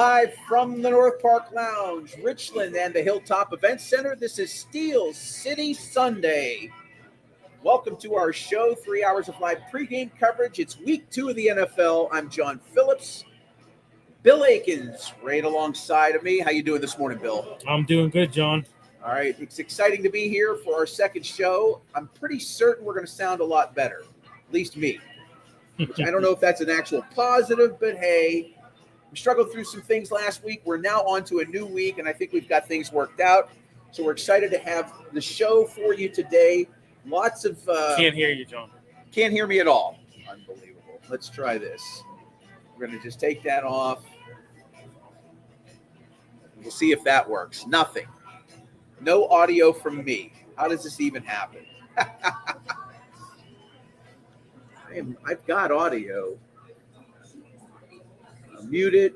Live from the North Park Lounge, Richland, and the Hilltop Event Center, this is Steel City Sunday. Welcome to our show, 3 hours of live pregame coverage. It's week 2 of the NFL. I'm John Phillips. Bill Akins right alongside of me. How you doing this morning, Bill? I'm doing good, John. All right. It's exciting to be here for our second show. I'm pretty certain we're going to sound a lot better, at least me. Which I don't know if that's an actual positive, but hey, we struggled through some things last week. We're now on to a new week, and I think we've got things worked out. So we're excited to have the show for you today. Lots of can't hear you, John. Can't hear me at all. Unbelievable. Let's try this. We're going to just take that off. We'll see if that works. Nothing. No audio from me. How does this even happen? I've got audio. I'm muted.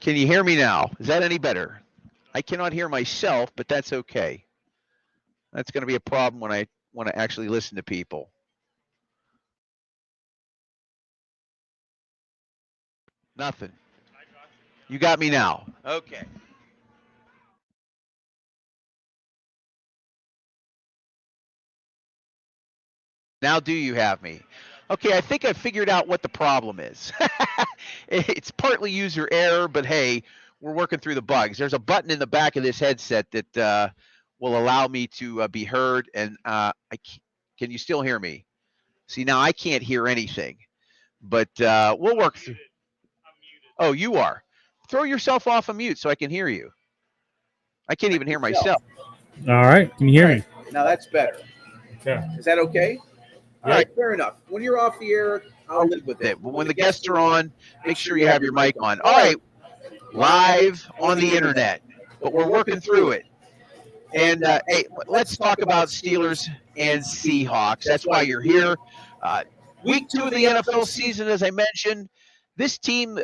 Can you hear me now? Is that any better? I cannot hear myself, but that's okay. That's going to be a problem when I want to actually listen to people. Nothing. You got me now. Okay. Now do you have me? Okay, I think I figured out what the problem is. It's partly user error, but hey, we're working through the bugs. There's a button in the back of this headset that will allow me to be heard, and can you still hear me? See, now I can't hear anything, but we'll work through. Oh, you are. Throw yourself off of mute so I can hear you. I can't even hear myself. All right, can you hear me? Now that's better. Okay. Is that okay? All right, fair enough. When you're off the air, I'll live with it. When the guests are on, make sure you have your mic on. All right, live on the internet, but we're working through it. And hey, let's talk about Steelers and Seahawks. That's why you're here. Week 2 of the NFL season, as I mentioned. This team,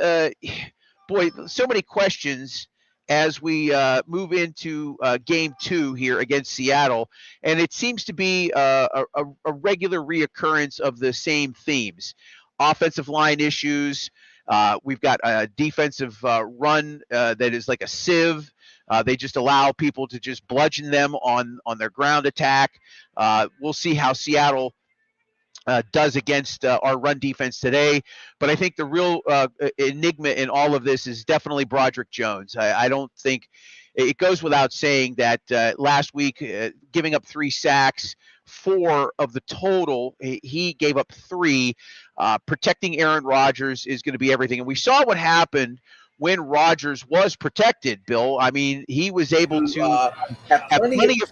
boy, so many questions as we move into game 2 here against Seattle. And it seems to be a regular reoccurrence of the same themes. Offensive line issues. We've got a defensive run that is like a sieve. They just allow people to just bludgeon them on their ground attack. We'll see how Seattle does against our run defense today. But I think the real enigma in all of this is definitely Broderick Jones. I don't think it goes without saying that last week, giving up 3 sacks, 4 of the total, he gave up 3. Protecting Aaron Rodgers is going to be everything. And we saw what happened when Rodgers was protected, Bill. I mean, he was able to have plenty of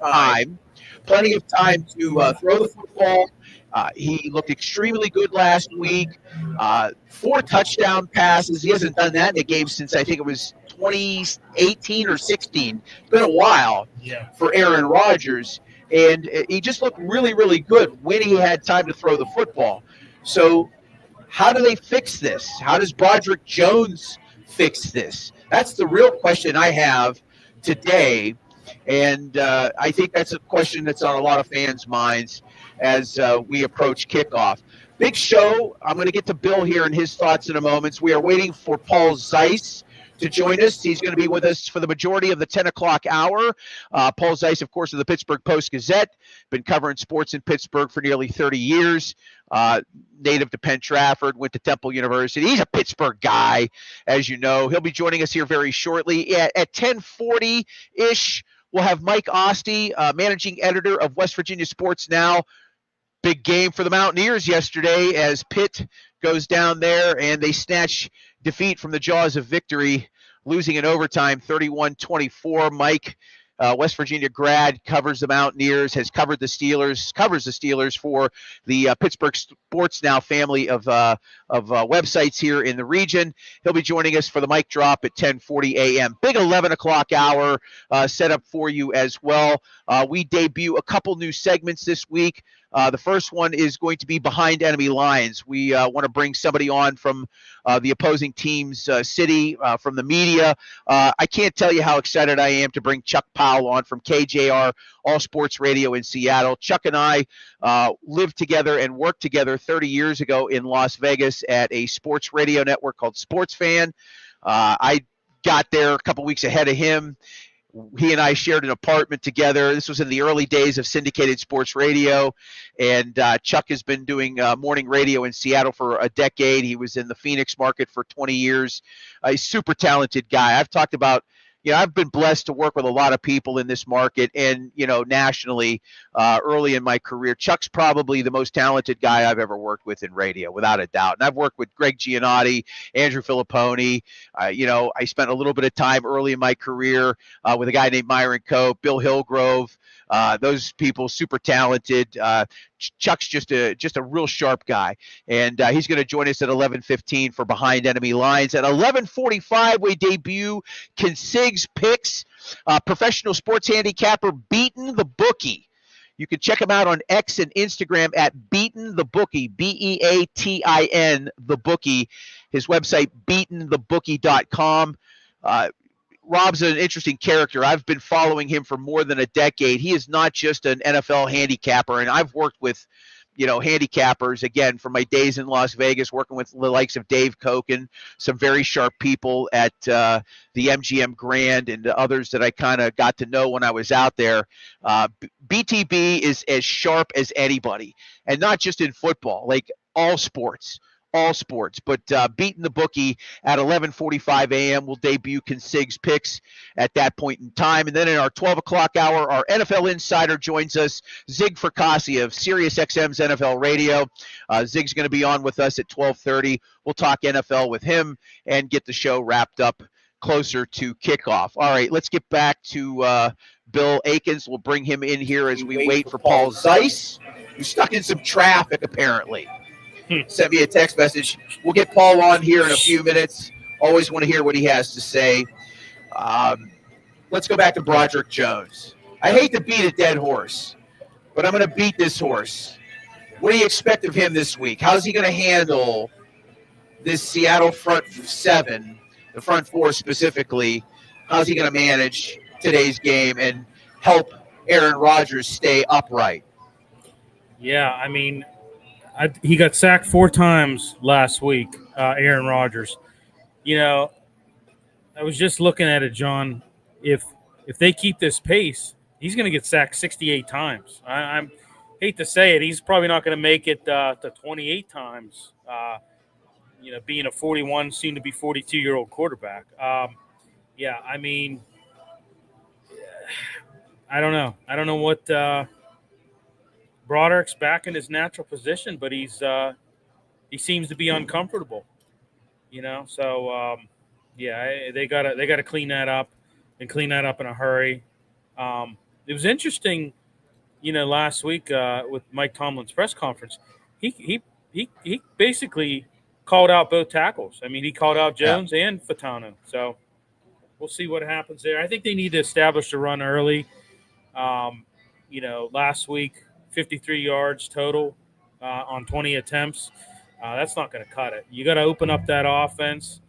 time to throw the football. He looked extremely good last week. 4 touchdown passes. He hasn't done that in a game since I think it was 2018 or 16. It's been a while for Aaron Rodgers. And he just looked really, really good when he had time to throw the football. So how do they fix this? How does Broderick Jones fix this? That's the real question I have today. And I think that's a question that's on a lot of fans' minds as we approach kickoff. Big show. I'm going to get to Bill here and his thoughts in a moment. We are waiting for Paul Zeiss to join us. He's going to be with us for the majority of the 10 o'clock hour. Paul Zeiss, of course, of the Pittsburgh Post-Gazette, been covering sports in Pittsburgh for nearly 30 years. Native to Penn Trafford, went to Temple University. He's a Pittsburgh guy, as you know. He'll be joining us here very shortly. At 10:40-ish, we'll have Mike Ostie, managing editor of West Virginia Sports Now. Big game for the Mountaineers yesterday as Pitt goes down there and they snatch defeat from the jaws of victory, losing in overtime 31-24. Mike West Virginia grad, covers the Mountaineers, has covered the Steelers, covers the Steelers for the Pittsburgh Sports Now family of websites here in the region. He'll be joining us for the mic drop at 10:40 a.m. Big 11 o'clock hour set up for you as well. We debut a couple new segments this week. The first one is going to be Behind Enemy Lines. We want to bring somebody on from the opposing team's city, from the media. I can't tell you how excited I am to bring Chuck Powell on from KJR All Sports Radio in Seattle. Chuck and I lived together and worked together 30 years ago in Las Vegas at a sports radio network called Sports Fan. I got there a couple weeks ahead of him. He and I shared an apartment together. This was in the early days of syndicated sports radio, and Chuck has been doing morning radio in Seattle for a decade. He was in the Phoenix market for 20 years. He's a super talented guy. I've talked about, I've been blessed to work with a lot of people in this market and, nationally early in my career. Chuck's probably the most talented guy I've ever worked with in radio, without a doubt. And I've worked with Greg Giannotti, Andrew Filipponi. I spent a little bit of time early in my career with a guy named Myron Cope, Bill Hillgrove. Those people, super talented. Chuck's just a real sharp guy, and he's going to join us at 11:15 for Behind Enemy Lines. At 11:45, we debut Consig's Picks, professional sports handicapper Beaten the Bookie. You can check him out on X and Instagram at Beaten the Bookie, Beatin the Bookie. His website, beatenthebookie.com. Rob's an interesting character. I've been following him for more than a decade. He is not just an NFL handicapper, and I've worked with, handicappers, again, from my days in Las Vegas, working with the likes of Dave Koken, some very sharp people at the MGM Grand and others that I kind of got to know when I was out there. BTB is as sharp as anybody, and not just in football, like all sports. But Beaten the Bookie at 11:45 a.m. will debut Consig's Picks at that point in time. And then in our 12 o'clock hour, our NFL insider joins us, Zig Fracassi of SiriusXM's NFL Radio. Zig's going to be on with us at 12:30. We'll talk NFL with him and get the show wrapped up closer to kickoff. All right, let's get back to Bill Akins. We'll bring him in here as we wait for Paul Zeiss, who's stuck in some traffic apparently. Sent me a text message. We'll get Paul on here in a few minutes. Always want to hear what he has to say. Let's go back to Broderick Jones. I hate to beat a dead horse, but I'm going to beat this horse. What do you expect of him this week? How's he going to handle this Seattle front seven, the front four specifically? How's he going to manage today's game and help Aaron Rodgers stay upright? Yeah, I mean, he got sacked 4 times last week, Aaron Rodgers. I was just looking at it, John. If they keep this pace, he's going to get sacked 68 times. I hate to say it, he's probably not going to make it to 28 times, being a 41, soon to be 42-year-old quarterback. I mean, I don't know. I don't know what Broderick's back in his natural position, but he seems to be uncomfortable, So they gotta clean that up and clean that up in a hurry. It was interesting, last week with Mike Tomlin's press conference. He basically called out both tackles. I mean, he called out Jones and Fatano. So we'll see what happens there. I think they need to establish a run early. Last week, 53 yards total on 20 attempts. That's not going to cut it. You got to open up that offense,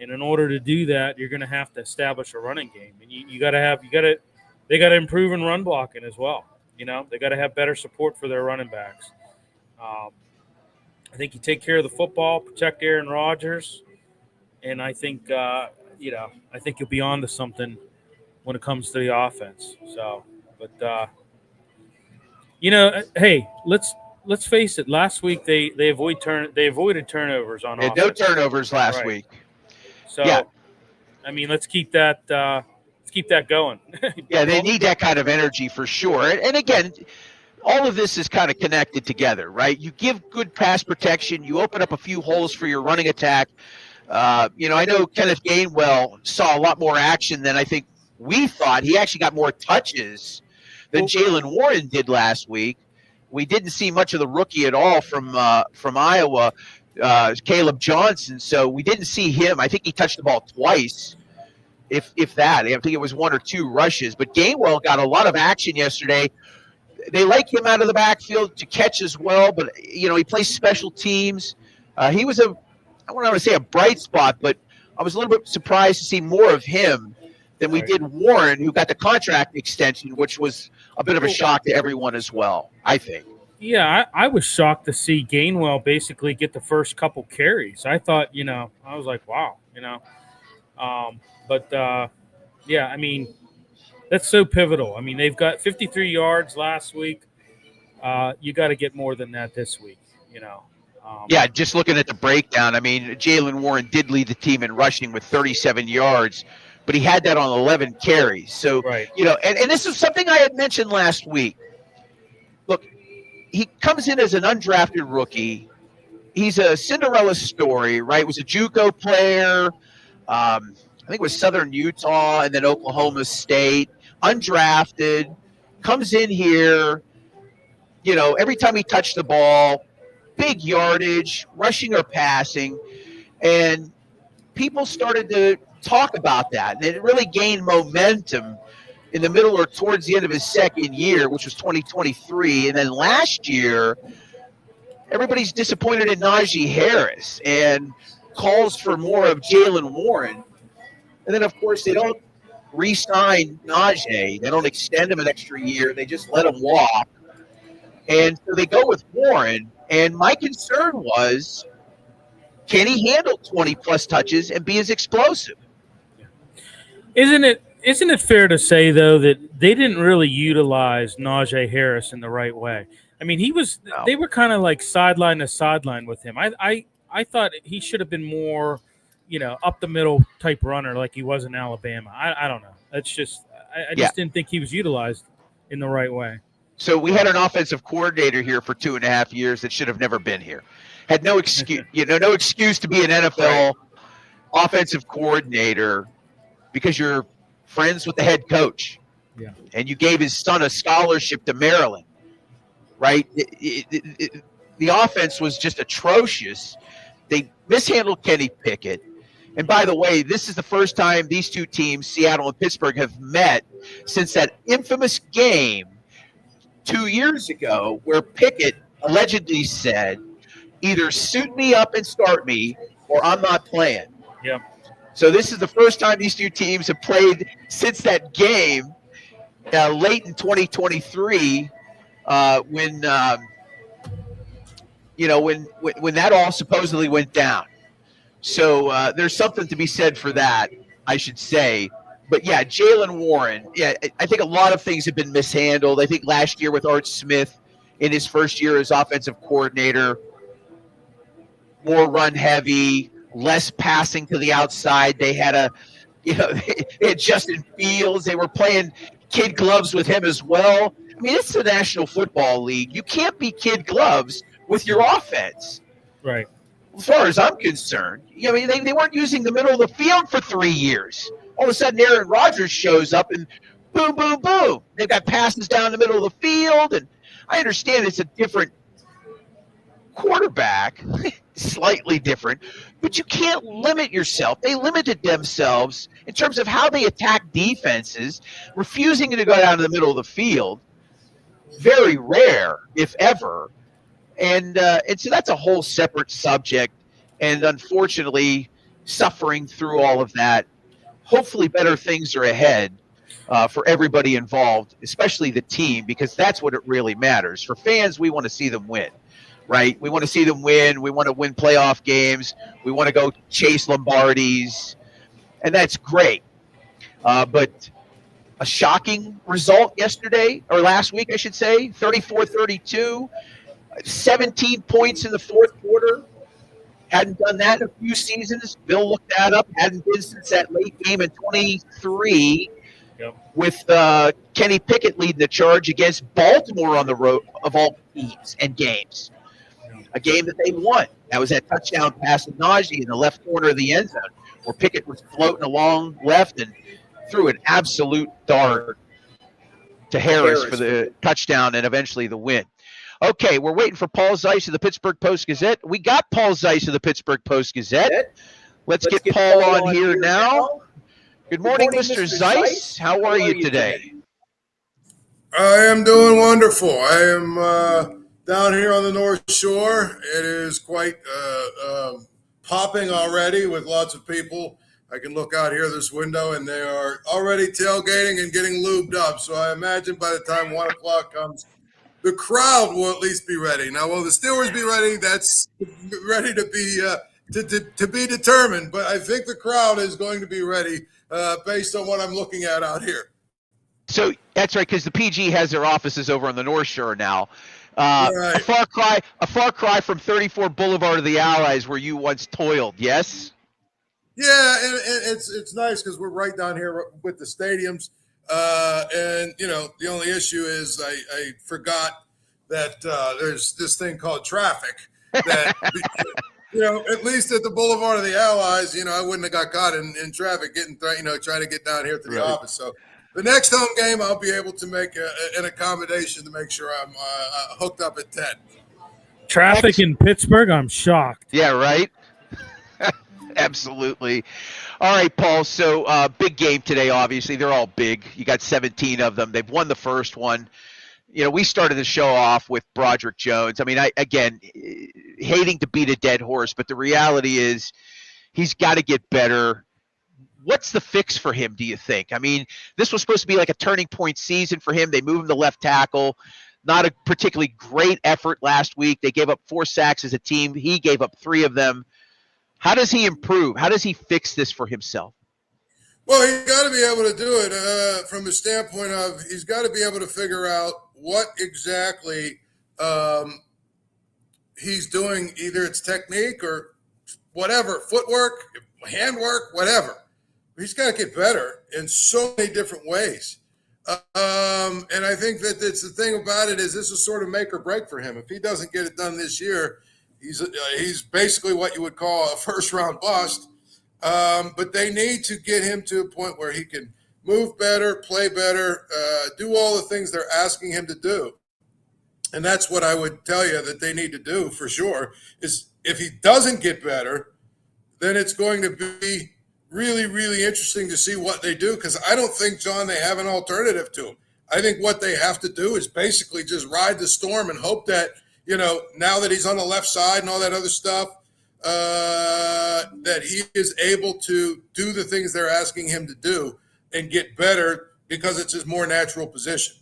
and in order to do that, you're going to have to establish a running game. And they got to improve in run blocking as well. They got to have better support for their running backs. I think you take care of the football, protect Aaron Rodgers, and I think you'll be on to something when it comes to the offense. So, but. Hey, let's face it. Last week they avoided turnovers on offense. No turnovers last week. So, I mean, let's keep that going. Yeah, they need that kind of energy for sure. And again, all of this is kind of connected together, right? You give good pass protection, you open up a few holes for your running attack. I know Kenneth Gainwell saw a lot more action than I think we thought he actually got more touches than Jalen Warren did last week. We didn't see much of the rookie at all from Iowa, Caleb Johnson. So we didn't see him. I think he touched the ball twice, if that. I think it was 1 or 2 rushes. But Gainwell got a lot of action yesterday. They like him out of the backfield to catch as well, but he plays special teams. He was I don't want to say a bright spot, but I was a little bit surprised to see more of him than we did Warren, who got the contract extension, which was a bit of a shock to everyone as well, I think. Yeah, I was shocked to see Gainwell basically get the first couple carries. I thought, I was like, wow, yeah, I mean, that's so pivotal. I mean, they've got 53 yards last week. You got to get more than that this week, Yeah, just looking at the breakdown, I mean, Jalen Warren did lead the team in rushing with 37 yards, but he had that on 11 carries. So, and this is something I had mentioned last week. Look, he comes in as an undrafted rookie. He's a Cinderella story, right? Was a JUCO player. I think it was Southern Utah and then Oklahoma State. Undrafted, comes in here. Every time he touched the ball, big yardage, rushing or passing, and people started to talk about that. And it really gained momentum in the middle or towards the end of his second year, which was 2023. And then last year, everybody's disappointed in Najee Harris and calls for more of Jalen Warren. And then, of course, they don't re-sign Najee. They don't extend him an extra year. They just let him walk. And so they go with Warren. And my concern was, can he handle 20-plus touches and be as explosive? Isn't it fair to say, though, that they didn't really utilize Najee Harris in the right way? I mean, they were kind of like sideline to sideline with him. I thought he should have been more, up the middle type runner like he was in Alabama. I don't know. That's just I just didn't think he was utilized in the right way. So we had an offensive coordinator here for 2.5 years that should have never been here. Had no excuse, no excuse to be an NFL offensive coordinator because you're friends with the head coach. Yeah. And you gave his son a scholarship to Maryland, right? The offense was just atrocious. They mishandled Kenny Pickett. And by the way, this is the first time these two teams, Seattle and Pittsburgh, have met since that infamous game 2 years ago where Pickett allegedly said, either suit me up and start me or I'm not playing. Yep. So this is the first time these two teams have played since that game late in 2023 when that all supposedly went down. So there's something to be said for that, I should say. But, yeah, Jalen Warren, I think a lot of things have been mishandled. I think last year with Art Smith in his first year as offensive coordinator, more run heavy, less passing to the outside. They had they had Justin Fields. They were playing kid gloves with him as well. I mean, it's the National Football League. You can't be kid gloves with your offense. Right. As far as I'm concerned. I mean, they weren't using the middle of the field for 3 years. All of a sudden, Aaron Rodgers shows up and boom, boom, boom. They've got passes down the middle of the field. And I understand it's a different quarterback, slightly different, but you can't limit yourself. They limited themselves in terms of how they attack defenses, refusing to go down to the middle of the field. Very rare, if ever. And so that's a whole separate subject. And unfortunately, suffering through all of that, hopefully better things are ahead for everybody involved, especially the team, because that's what it really matters. For fans, we want to see them win, right? We want to see them win. We want to win playoff games. We want to go chase Lombardis, and that's great. But a shocking result yesterday, or last week, I should say, 34-32, 17 points in the fourth quarter. Hadn't done that in a few seasons. Bill looked that up. Hadn't been since that late game in 23 with Kenny Pickett leading the charge against Baltimore on the road of all teams and games. A game that they won. That was that touchdown pass to Najee in the left corner of the end zone where Pickett was floating along left and threw an absolute dart to Harris for the touchdown and eventually the win. Okay, we're waiting for Paul Zeiss of the Pittsburgh Post-Gazette. We got Paul Zeiss of the Pittsburgh Post-Gazette. Let's get Paul on here now. Good morning, Mr. Zeiss. How are you today? I am doing wonderful. I am down here on the North Shore. It is quite popping already with lots of people. I can look out here this window, and they are already tailgating and getting lubed up. So I imagine by the time 1 o'clock comes, the crowd will at least be ready. Now, will the Steelers be ready? That's ready to be determined. But I think the crowd is going to be ready based on what I'm looking at out here. So that's right, because the PG has their offices over on the North Shore now. Right. A far cry from 34 Boulevard of the Allies, where you once toiled. Yes. Yeah, and it's nice because we're right down here with the stadiums. And, you know, the only issue is I forgot that there's this thing called traffic that, you know, at least at the Boulevard of the Allies, you know, I wouldn't have got caught in traffic trying to get down here to the office. So the next home game, I'll be able to make an accommodation to make sure I'm hooked up at 10. Traffic in Pittsburgh, I'm shocked. Yeah, right? Absolutely. All right, Paul. So big game today, obviously. They're all big. You got 17 of them. They've won the first one. You know, we started the show off with Broderick Jones. I mean, again, hating to beat a dead horse, but the reality is he's got to get better. What's the fix for him, do you think? I mean, this was supposed to be like a turning point season for him. They moved him to left tackle. Not a particularly great effort last week. They gave up 4 sacks as a team. He gave up 3 of them. How does he improve? How does he fix this for himself? Well, he's got to be able to do it from the standpoint of he's got to be able to figure out what exactly he's doing. Either it's technique or whatever, footwork, handwork, whatever. He's got to get better in so many different ways. And I think that it's the thing about it is this is sort of make or break for him. If he doesn't get it done this year, he's basically what you would call a first-round bust. But they need to get him to a point where he can move better, play better, do all the things they're asking him to do. And that's what I would tell you that they need to do for sure, is if he doesn't get better, then it's going to be really, really interesting to see what they do, because I don't think, John, they have an alternative to him. I think what they have to do is basically just ride the storm and hope that, you know, now that he's on the left side and all that other stuff, that he is able to do the things they're asking him to do and get better because it's his more natural position.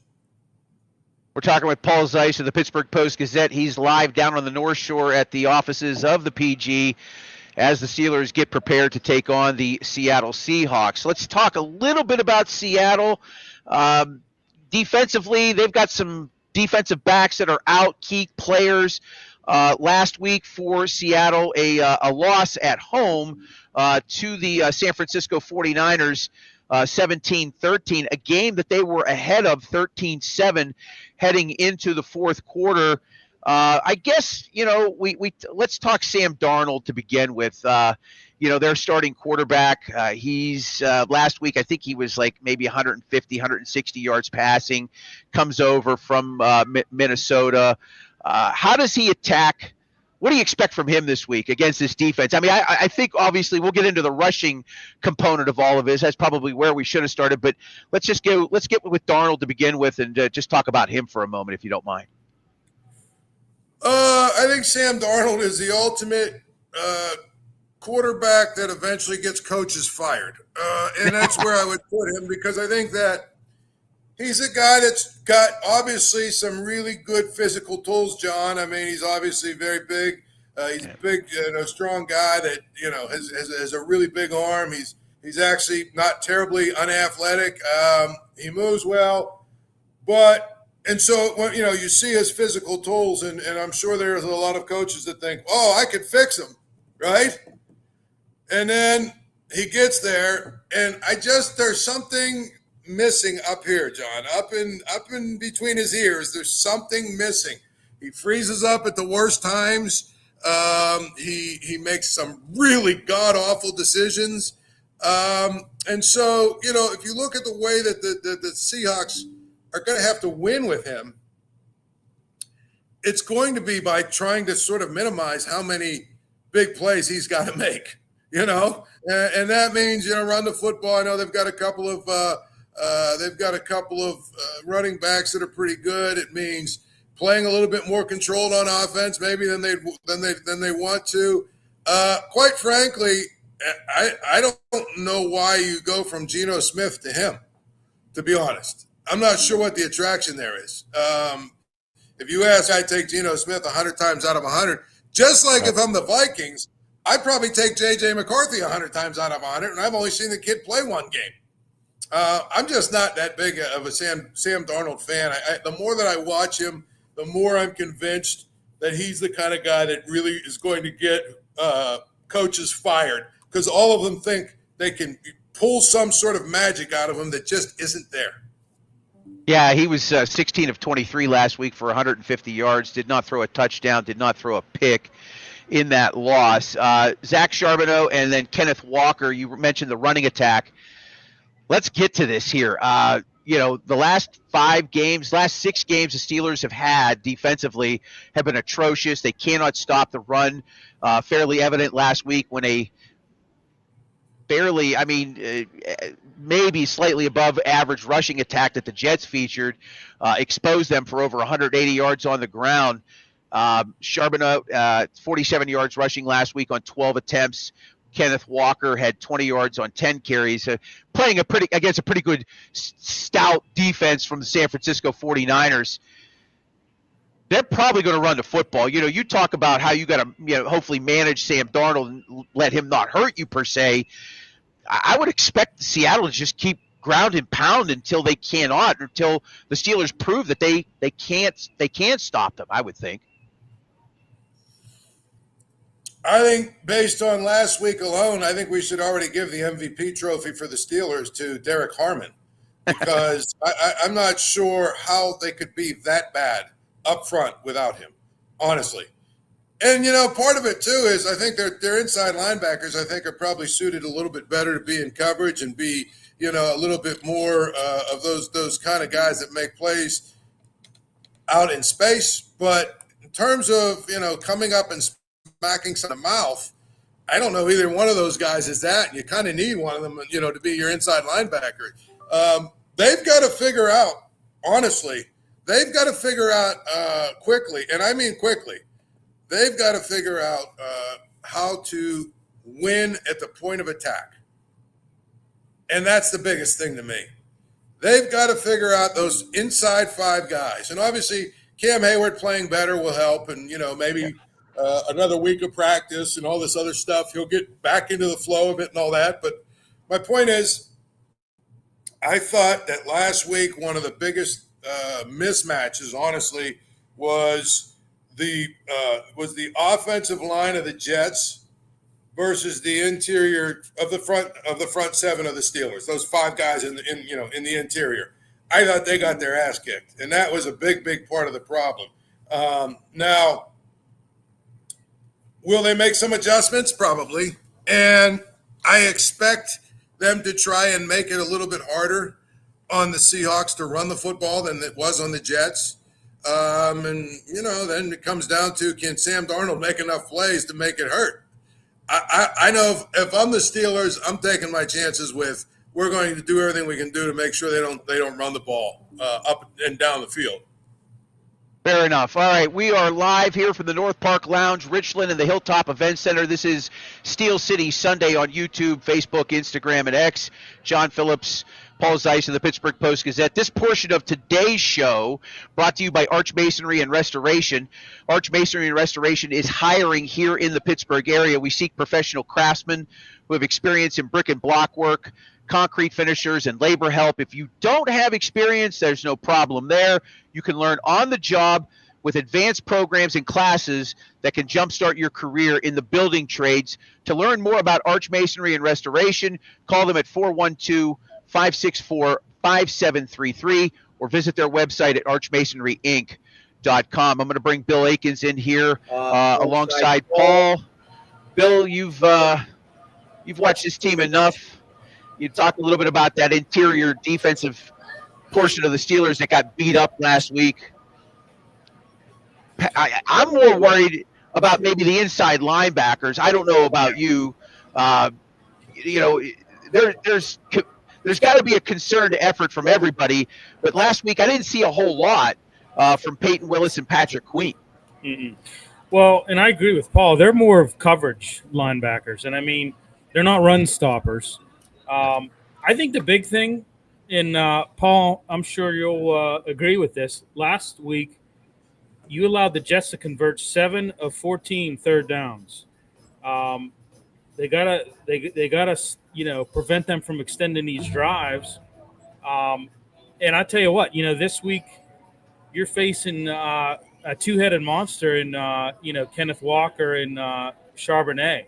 We're talking with Paul Zeiss of the Pittsburgh Post-Gazette. He's live down on the North Shore at the offices of the PG as the Steelers get prepared to take on the Seattle Seahawks. Let's talk a little bit about Seattle. Defensively, they've got some defensive backs that are out, key players. Last week for Seattle, a loss at home to the San Francisco 49ers, 17-13, a game that they were ahead of 13-7 heading into the fourth quarter. I guess, you know, we let's talk Sam Darnold to begin with. You know, their starting quarterback, he's last week, I think he was like maybe 150, 160 yards passing, comes over from Minnesota. How does he attack? What do you expect from him this week against this defense? I mean, I think obviously we'll get into the rushing component of all of this. That's probably where we should have started. But let's get with Darnold to begin with and just talk about him for a moment, if you don't mind. I think Sam Darnold is the ultimate quarterback that eventually gets coaches fired. And that's where I would put him, because I think that he's a guy that's got obviously some really good physical tools, John. I mean, he's obviously very big. He's a big, strong guy that, you know, has a really big arm. He's actually not terribly unathletic. He moves well. And so, when, you know, you see his physical tools, and I'm sure there's a lot of coaches that think, oh, I could fix him, right? And then he gets there, and there's something missing up here, John, up in between his ears. There's something missing. He freezes up at the worst times. He makes some really god-awful decisions. And so, if you look at the way that the Seahawks are going to have to win with him, it's going to be by trying to sort of minimize how many big plays he's got to make, and that means, run the football. I know they've got a couple of running backs that are pretty good. It means playing a little bit more controlled on offense, maybe than they want to. Quite frankly, I don't know why you go from Geno Smith to him, to be honest. I'm not sure what the attraction there is. If you ask, I'd take Geno Smith 100 times out of 100. Just like if I'm the Vikings, I'd probably take J.J. McCarthy 100 times out of 100, and I've only seen the kid play one game. I'm just not that big of a Sam Darnold fan. The more that I watch him, the more I'm convinced that he's the kind of guy that really is going to get coaches fired, because all of them think they can pull some sort of magic out of him that just isn't there. Yeah, he was 16 of 23 last week for 150 yards, did not throw a touchdown, did not throw a pick in that loss. Zach Charbonneau and then Kenneth Walker, you mentioned the running attack. Let's get to this here. The last 6 games the Steelers have had defensively have been atrocious. They cannot stop the run. Fairly evident last week when maybe slightly above average rushing attack that the Jets featured exposed them for over 180 yards on the ground. Charbonneau, 47 yards rushing last week on 12 attempts. Kenneth Walker had 20 yards on 10 carries, playing against a pretty good stout defense from the San Francisco 49ers. They're probably going to run the football. You talk about how you got to, hopefully manage Sam Darnold and let him not hurt you per se. I would expect Seattle to just keep ground and pound until they cannot, until the Steelers prove that they can't stop them, I would think. I think based on last week alone, I think we should already give the MVP trophy for the Steelers to Derek Harmon, because I'm not sure how they could be that bad up front without him, honestly. And, part of it, too, is I think their inside linebackers, I think, are probably suited a little bit better to be in coverage and be, a little bit more of those kind of guys that make plays out in space. But in terms of, coming up and smacking some in the mouth, I don't know either one of those guys is that. You kind of need one of them, to be your inside linebacker. They've got to figure out, honestly, quickly, and I mean quickly, they've got to figure out how to win at the point of attack. And that's the biggest thing to me. They've got to figure out those inside 5 guys. And obviously, Cam Hayward playing better will help. And, maybe another week of practice and all this other stuff, he'll get back into the flow of it and all that. But my point is, I thought that last week one of the biggest mismatches, honestly, was the offensive line of the Jets versus the interior of the front 7 of the Steelers. Those 5 guys in the interior. I thought they got their ass kicked, and that was a big part of the problem. Now, will they make some adjustments? Probably, and I expect them to try and make it a little bit harder on the Seahawks to run the football than it was on the Jets. And, then it comes down to, can Sam Darnold make enough plays to make it hurt? I know if I'm the Steelers, I'm taking my chances with, we're going to do everything we can do to make sure they don't run the ball up and down the field. Fair enough. All right, we are live here from the North Park Lounge, Richland, and the Hilltop Event Center. This is Steel City Sunday on YouTube, Facebook, Instagram, and X. John Phillips, Paul Zeiss of the Pittsburgh Post-Gazette. This portion of today's show brought to you by Arch Masonry and Restoration. Arch Masonry and Restoration is hiring here in the Pittsburgh area. We seek professional craftsmen who have experience in brick and block work, concrete finishers, and labor help. If you don't have experience, there's no problem there. You can learn on the job with advanced programs and classes that can jumpstart your career in the building trades. To learn more about Arch Masonry and Restoration, call them at 412-564-5733 or visit their website at archmasonryinc.com. I'm going to bring Bill Akins in here alongside Paul. Bill, you've watched this team enough. You talk a little bit about that interior defensive portion of the Steelers that got beat up last week. I'm more worried about maybe the inside linebackers. I don't know about you. You know, there's got to be a concerted effort from everybody. But last week I didn't see a whole lot from Peyton Willis and Patrick Queen. Mm-mm. Well, and I agree with Paul. They're more of coverage linebackers, and I mean they're not run stoppers. I think the big thing, and Paul, I'm sure you'll agree with this. Last week, you allowed the Jets to convert 7 of 14 third downs. They gotta prevent them from extending these drives. And I tell you what, this week you're facing a two-headed monster in Kenneth Walker and Charbonnet.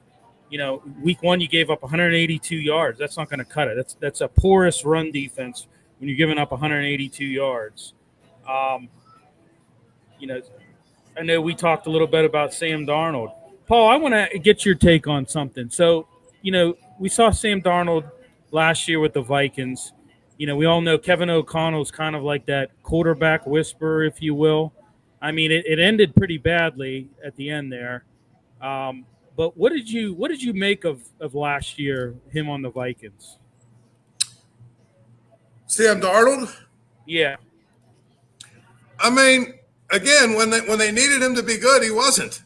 Week 1 you gave up 182 yards. That's not going to cut it. That's a porous run defense when you're giving up 182 yards. I know we talked a little bit about Sam Darnold. Paul, I want to get your take on something. So, we saw Sam Darnold last year with the Vikings. We all know Kevin O'Connell's kind of like that quarterback whisperer, if you will. I mean, it ended pretty badly at the end there. But what did you make of last year, him on the Vikings? Sam Darnold? Yeah. I mean, again, when they needed him to be good, he wasn't.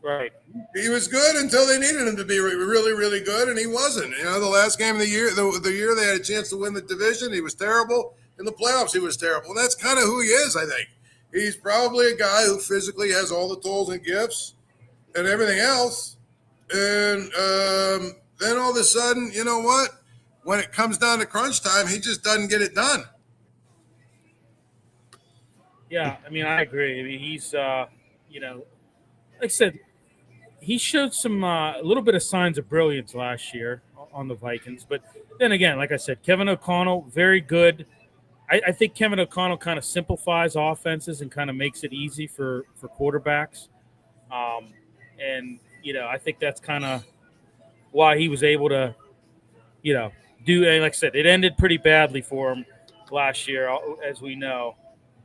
Right. He was good until they needed him to be really, really good, and he wasn't. The last game of the year, the year they had a chance to win the division, he was terrible. In the playoffs, he was terrible. And that's kind of who he is, I think. He's probably a guy who physically has all the tools and gifts and everything else. And then all of a sudden, you know what? When it comes down to crunch time, he just doesn't get it done. Yeah, I mean, I agree. I mean, he's, like I said, he showed some a little bit of signs of brilliance last year on the Vikings. But then again, like I said, Kevin O'Connell, very good. I think Kevin O'Connell kind of simplifies offenses and kind of makes it easy for quarterbacks. And, I think that's kind of why he was able to, do. And like I said, it ended pretty badly for him last year, as we know.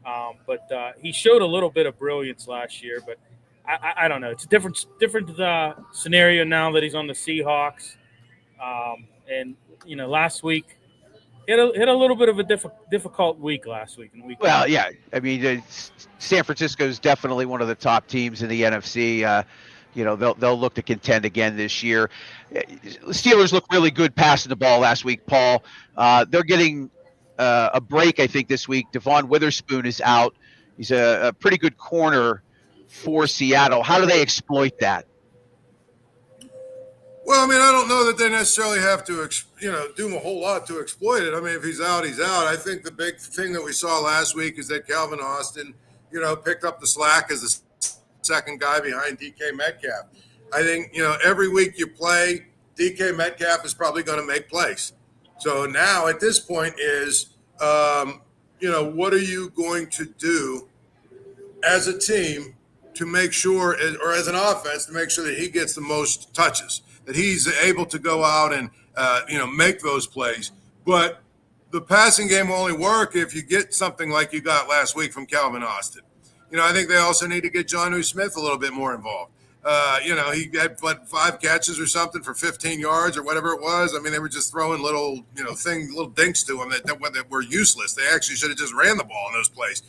But he showed a little bit of brilliance last year. But I don't know. It's a different scenario now that he's on the Seahawks. And, last week, hit a little bit of a difficult week last week. Well, yeah. I mean, San Francisco is definitely one of the top teams in the NFC. They'll look to contend again this year. Steelers look really good passing the ball last week, Paul. They're getting a break, I think, this week. Devon Witherspoon is out. He's a pretty good corner for Seattle. How do they exploit that? Well, I mean, I don't know that they necessarily have to, do a whole lot to exploit it. I mean, if he's out, he's out. I think the big thing that we saw last week is that Calvin Austin, picked up the slack as the second guy behind DK Metcalf. I think, every week you play, DK Metcalf is probably going to make plays. So now at this point is, what are you going to do as a team to make sure, or as an offense, to make sure that he gets the most touches, that he's able to go out and, make those plays. But the passing game will only work if you get something like you got last week from Calvin Austin. I think they also need to get Jonnu Smith a little bit more involved. He had 5 catches or something for 15 yards or whatever it was. I mean, they were just throwing little dinks to him that were useless. They actually should have just ran the ball in those plays.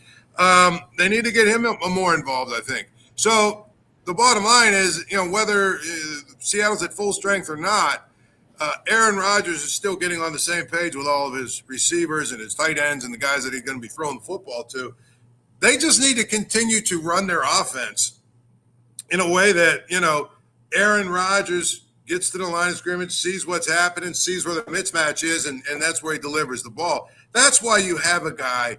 They need to get him more involved, I think. So the bottom line is, whether Seattle's at full strength or not, Aaron Rodgers is still getting on the same page with all of his receivers and his tight ends and the guys that he's going to be throwing the football to. They just need to continue to run their offense in a way that, Aaron Rodgers gets to the line of scrimmage, sees what's happening, sees where the mismatch is, and that's where he delivers the ball. That's why you have a guy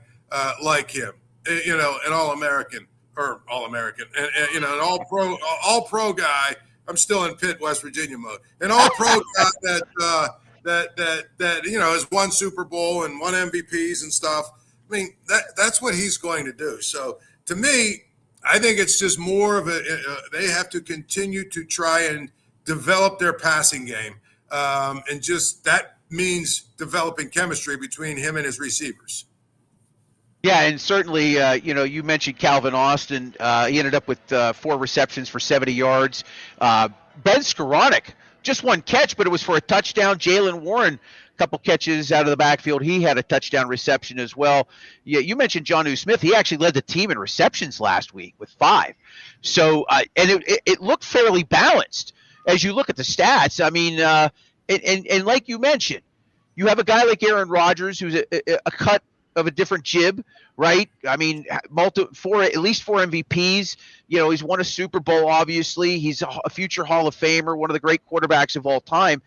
like him, an All-American, and an all-pro guy. I'm still in Pitt, West Virginia mode. An all-pro guy that has won Super Bowl and won MVPs and stuff. I mean, that's what he's going to do. So to me, I think it's just more of they have to continue to try and develop their passing game. And just that means developing chemistry between him and his receivers. Yeah, and certainly, you mentioned Calvin Austin. He ended up with 4 receptions for 70 yards. Ben Skoranek, just 1 catch, but it was for a touchdown. Jalen Warren, a couple catches out of the backfield. He had a touchdown reception as well. Yeah, you mentioned Jonnu Smith. He actually led the team in receptions last week with 5. So, and it looked fairly balanced as you look at the stats. I mean, and like you mentioned, you have a guy like Aaron Rodgers who's a cut of a different jib, right? I mean, at least 4 MVPs. He's won a Super Bowl, obviously. He's a future Hall of Famer, one of the great quarterbacks of all time.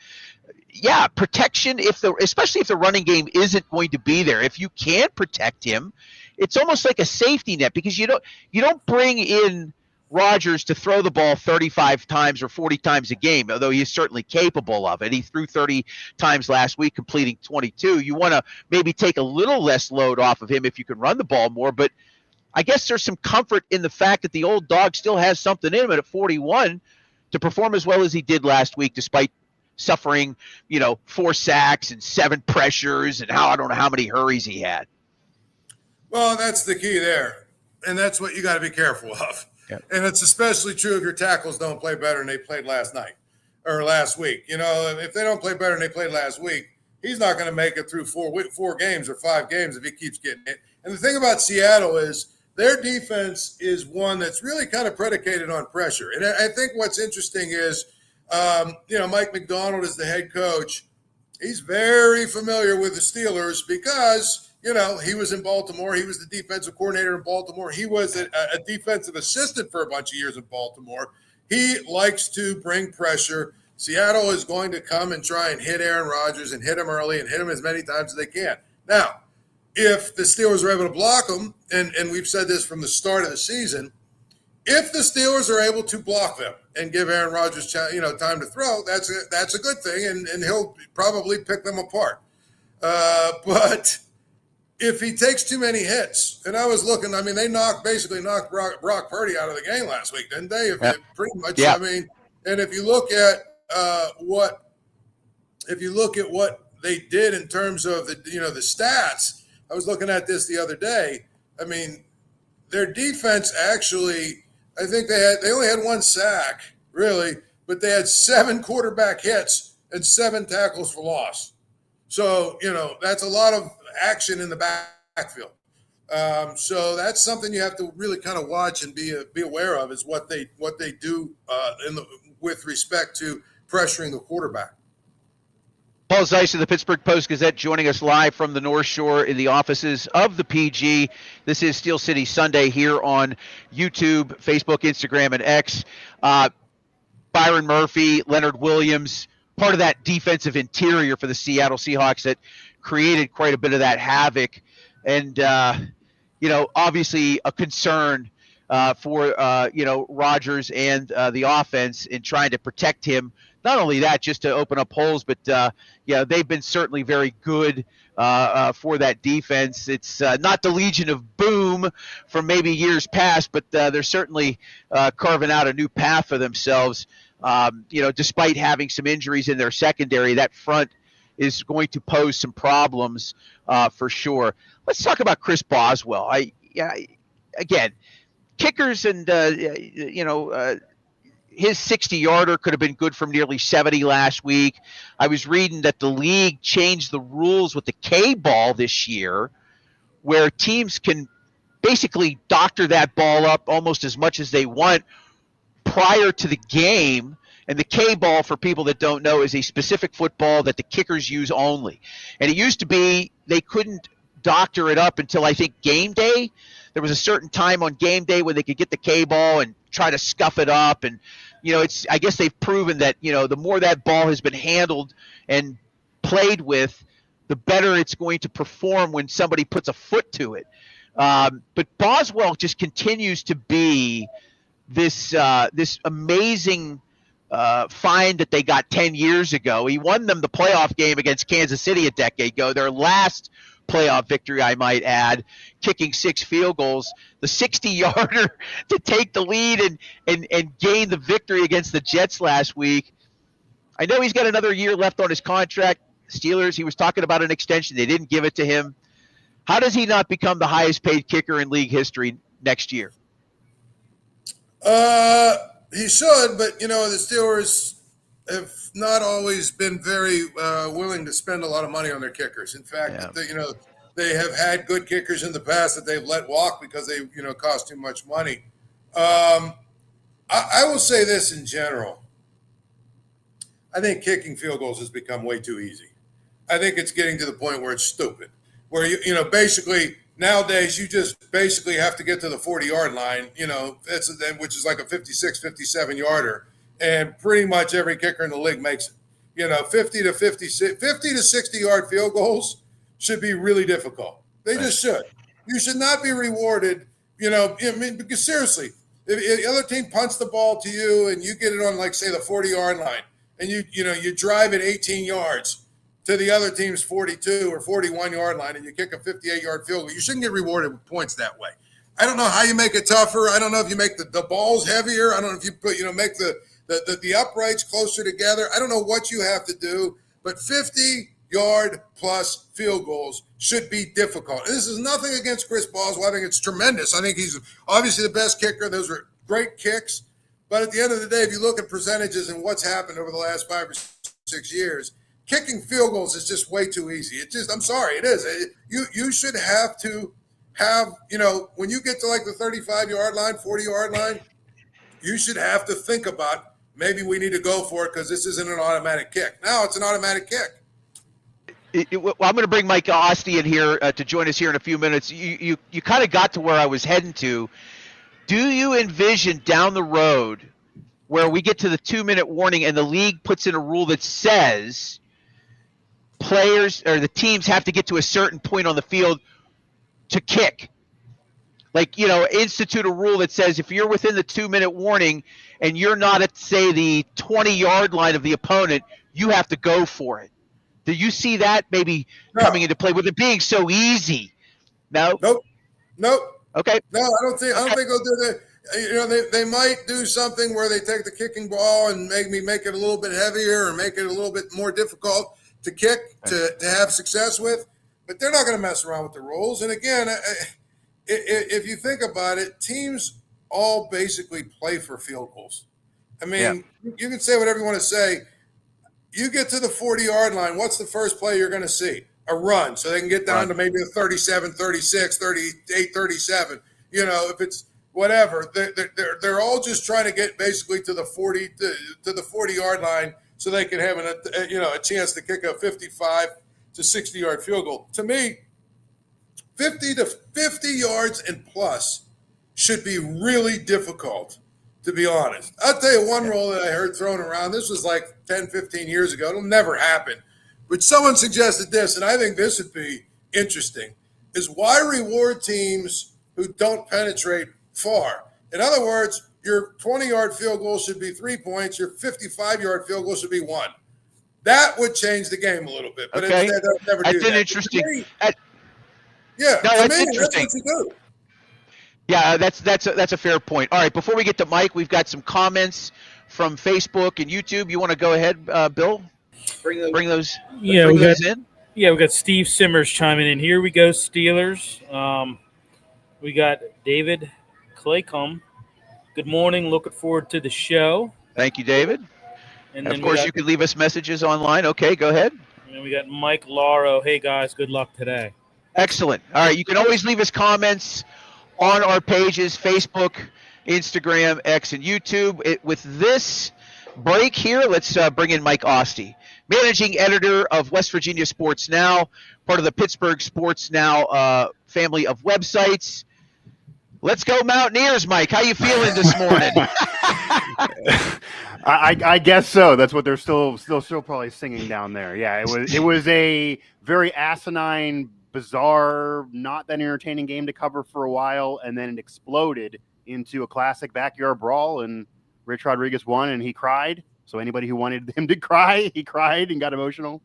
Yeah, protection, especially if the running game isn't going to be there. If you can't protect him, it's almost like a safety net, because you don't bring in Rodgers to throw the ball 35 times or 40 times a game, although he's certainly capable of it. He threw 30 times last week, completing 22. You want to maybe take a little less load off of him if you can run the ball more, but I guess there's some comfort in the fact that the old dog still has something in him at 41 to perform as well as he did last week, despite suffering, 4 sacks and 7 pressures and I don't know how many hurries he had. Well, that's the key there, and that's what you got to be careful of. Yep. And it's especially true if your tackles don't play better than they played last night or last week. If they don't play better than they played last week, he's not going to make it through 4 games or 5 games if he keeps getting it. And the thing about Seattle is their defense is one that's really kind of predicated on pressure. And I think what's interesting is, Mike McDonald is the head coach. He's very familiar with the Steelers because – he was in Baltimore. He was the defensive coordinator in Baltimore. He was a defensive assistant for a bunch of years in Baltimore. He likes to bring pressure. Seattle is going to come and try and hit Aaron Rodgers and hit him early and hit him as many times as they can. Now, if the Steelers are able to block them, and we've said this from the start of the season, if the Steelers are able to block them and give Aaron Rodgers time to throw, that's a good thing, and he'll probably pick them apart. But if he takes too many hits, and I was looking, they basically knocked Brock Purdy out of the game last week, didn't they? Pretty much. Yeah. And if you look at what they did in terms of the stats, I was looking at this the other day. Their defense actually, I think they only had 1 sack, really, but they had 7 quarterback hits and 7 tackles for loss. So, that's a lot of action in the backfield. So that's something you have to really kind of watch and be aware of, is what they do with respect to pressuring the quarterback. Paul Zeiss of the Pittsburgh Post-Gazette joining us live from the North Shore in the offices of the PG. This is Steel City Sunday here on YouTube, Facebook, Instagram, and X. Byron Murphy, Leonard Williams, part of that defensive interior for the Seattle Seahawks that created quite a bit of that havoc. And, obviously a concern for Rodgers and the offense in trying to protect him. Not only that, just to open up holes, but, they've been certainly very good for that defense. It's not the Legion of Boom from maybe years past, but they're certainly carving out a new path for themselves. Despite having some injuries in their secondary, that front is going to pose some problems for sure. Let's talk about Chris Boswell. Again, kickers and, his 60-yarder could have been good from nearly 70 last week. I was reading that the league changed the rules with the K-ball this year, where teams can basically doctor that ball up almost as much as they want prior to the game. And the K-ball, for people that don't know, is a specific football that the kickers use only. And it used to be they couldn't doctor it up until, I think, game day. There was a certain time on game day when they could get the K-ball and try to scuff it up. And, I guess they've proven that, the more that ball has been handled and played with, the better it's going to perform when somebody puts a foot to it. But Boswell just continues to be this amazing find that they got 10 years ago. He won them the playoff game against Kansas City a decade ago, their last playoff victory, I might add, kicking 6 field goals, the 60-yarder to take the lead and gain the victory against the Jets last week. I know he's got another year left on his contract. Steelers, he was talking about an extension. They didn't give it to him. How does he not become the highest paid kicker in league history next year? He should, but the Steelers have not always been very willing to spend a lot of money on their kickers. In fact, they have had good kickers in the past that they've let walk because they cost too much money. I will say this in general. I think kicking field goals has become way too easy. I think it's getting to the point where it's stupid. Where basically nowadays you just basically have to get to the 40-yard line, which is like a 56, 57-yarder, and pretty much every kicker in the league makes it. 50 to 60-yard field goals should be really difficult. They just should. You should not be rewarded, because seriously, if the other team punts the ball to you and you get it on, like, say, the 40-yard line, and you drive it 18 yards to the other team's 42 or 41-yard line, and you kick a 58-yard field goal, you shouldn't get rewarded with points that way. I don't know how you make it tougher. I don't know if you make the balls heavier. I don't know if you put make the uprights closer together. I don't know what you have to do, but 50-yard plus field goals should be difficult. And this is nothing against Chris Boswell. I think it's tremendous. I think he's obviously the best kicker. Those were great kicks. But at the end of the day, if you look at percentages and what's happened over the last 5 or 6 years, kicking field goals is just way too easy. I'm sorry, it is. You should have to have, when you get to like the 35-yard line, 40-yard line, you should have to think about maybe we need to go for it because this isn't an automatic kick. Now it's an automatic kick. Well, I'm going to bring Mike Osti in here to join us here in a few minutes. You kind of got to where I was heading to. Do you envision down the road where we get to the 2-minute warning and the league puts in a rule that says players or the teams have to get to a certain point on the field to kick? Like, institute a rule that says if you're within the 2-minute warning and you're not at, say, the 20-yard line of the opponent, you have to go for it. Do you see that maybe coming into play with it being so easy? No? Nope. Okay. No, I don't think they'll do that. They might do something where they take the kicking ball and make it a little bit heavier or make it a little bit more difficult to kick to have success with, but they're not going to mess around with the rules. And again, if you think about it, teams all basically play for field goals. I mean, you can say whatever you want to say. You get to the 40-yard line, what's the first play you're going to see? A run, so they can get down to maybe a 37, 36, 38, 37. If it's whatever, they're all just trying to get basically to the 40 to the 40-yard line so they can have a chance to kick a 55 to 60-yard field goal. To me, 50 yards and plus should be really difficult, to be honest. I'll tell you one rule that I heard thrown around. This was like 10, 15 years ago. It'll never happen. But someone suggested this, and I think this would be interesting, is why reward teams who don't penetrate far? In other words, your 20-yard field goal should be 3 points. Your 55-yard field goal should be 1. That would change the game a little bit. But instead, they'll never do that. That's interesting. That's what you do. Yeah, that's a fair point. All right, before we get to Mike, we've got some comments from Facebook and YouTube. You want to go ahead, Bill? Bring those in. Yeah, we got Steve Simmers chiming in. Here we go, Steelers. We got David Claycomb. Good morning. Looking forward to the show. Thank you, David. And of course, you can leave us messages online. Okay, go ahead. And then we got Mike Lauro. Hey, guys, good luck today. Excellent. All right, you can always leave us comments on our pages, Facebook, Instagram, X, and YouTube. With this break here, let's bring in Mike Osti, managing editor of West Virginia Sports Now, part of the Pittsburgh Sports Now family of websites. Let's go Mountaineers, Mike. How you feeling this morning? I guess so. That's what they're still probably singing down there. Yeah, it was a very asinine, bizarre, not that entertaining game to cover for a while, and then it exploded into a classic backyard brawl, and Rich Rodriguez won, and he cried. So anybody who wanted him to cry, he cried and got emotional.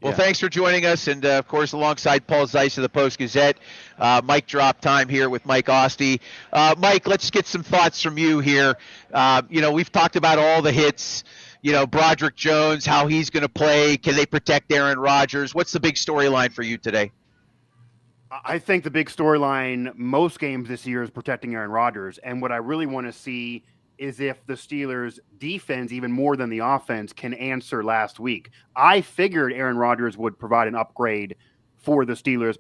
Well, thanks for joining us, and of course, alongside Paul Zeiss of the Post-Gazette, Mike drop time here with Mike Osti. Mike, let's get some thoughts from you here. We've talked about all the hits Broderick Jones, how he's going to play. Can they protect Aaron Rodgers? What's the big storyline for you today? I think the big storyline most games this year is protecting Aaron Rodgers. And what I really want to see is if the Steelers' defense, even more than the offense, can answer last week. I figured Aaron Rodgers would provide an upgrade for the Steelers,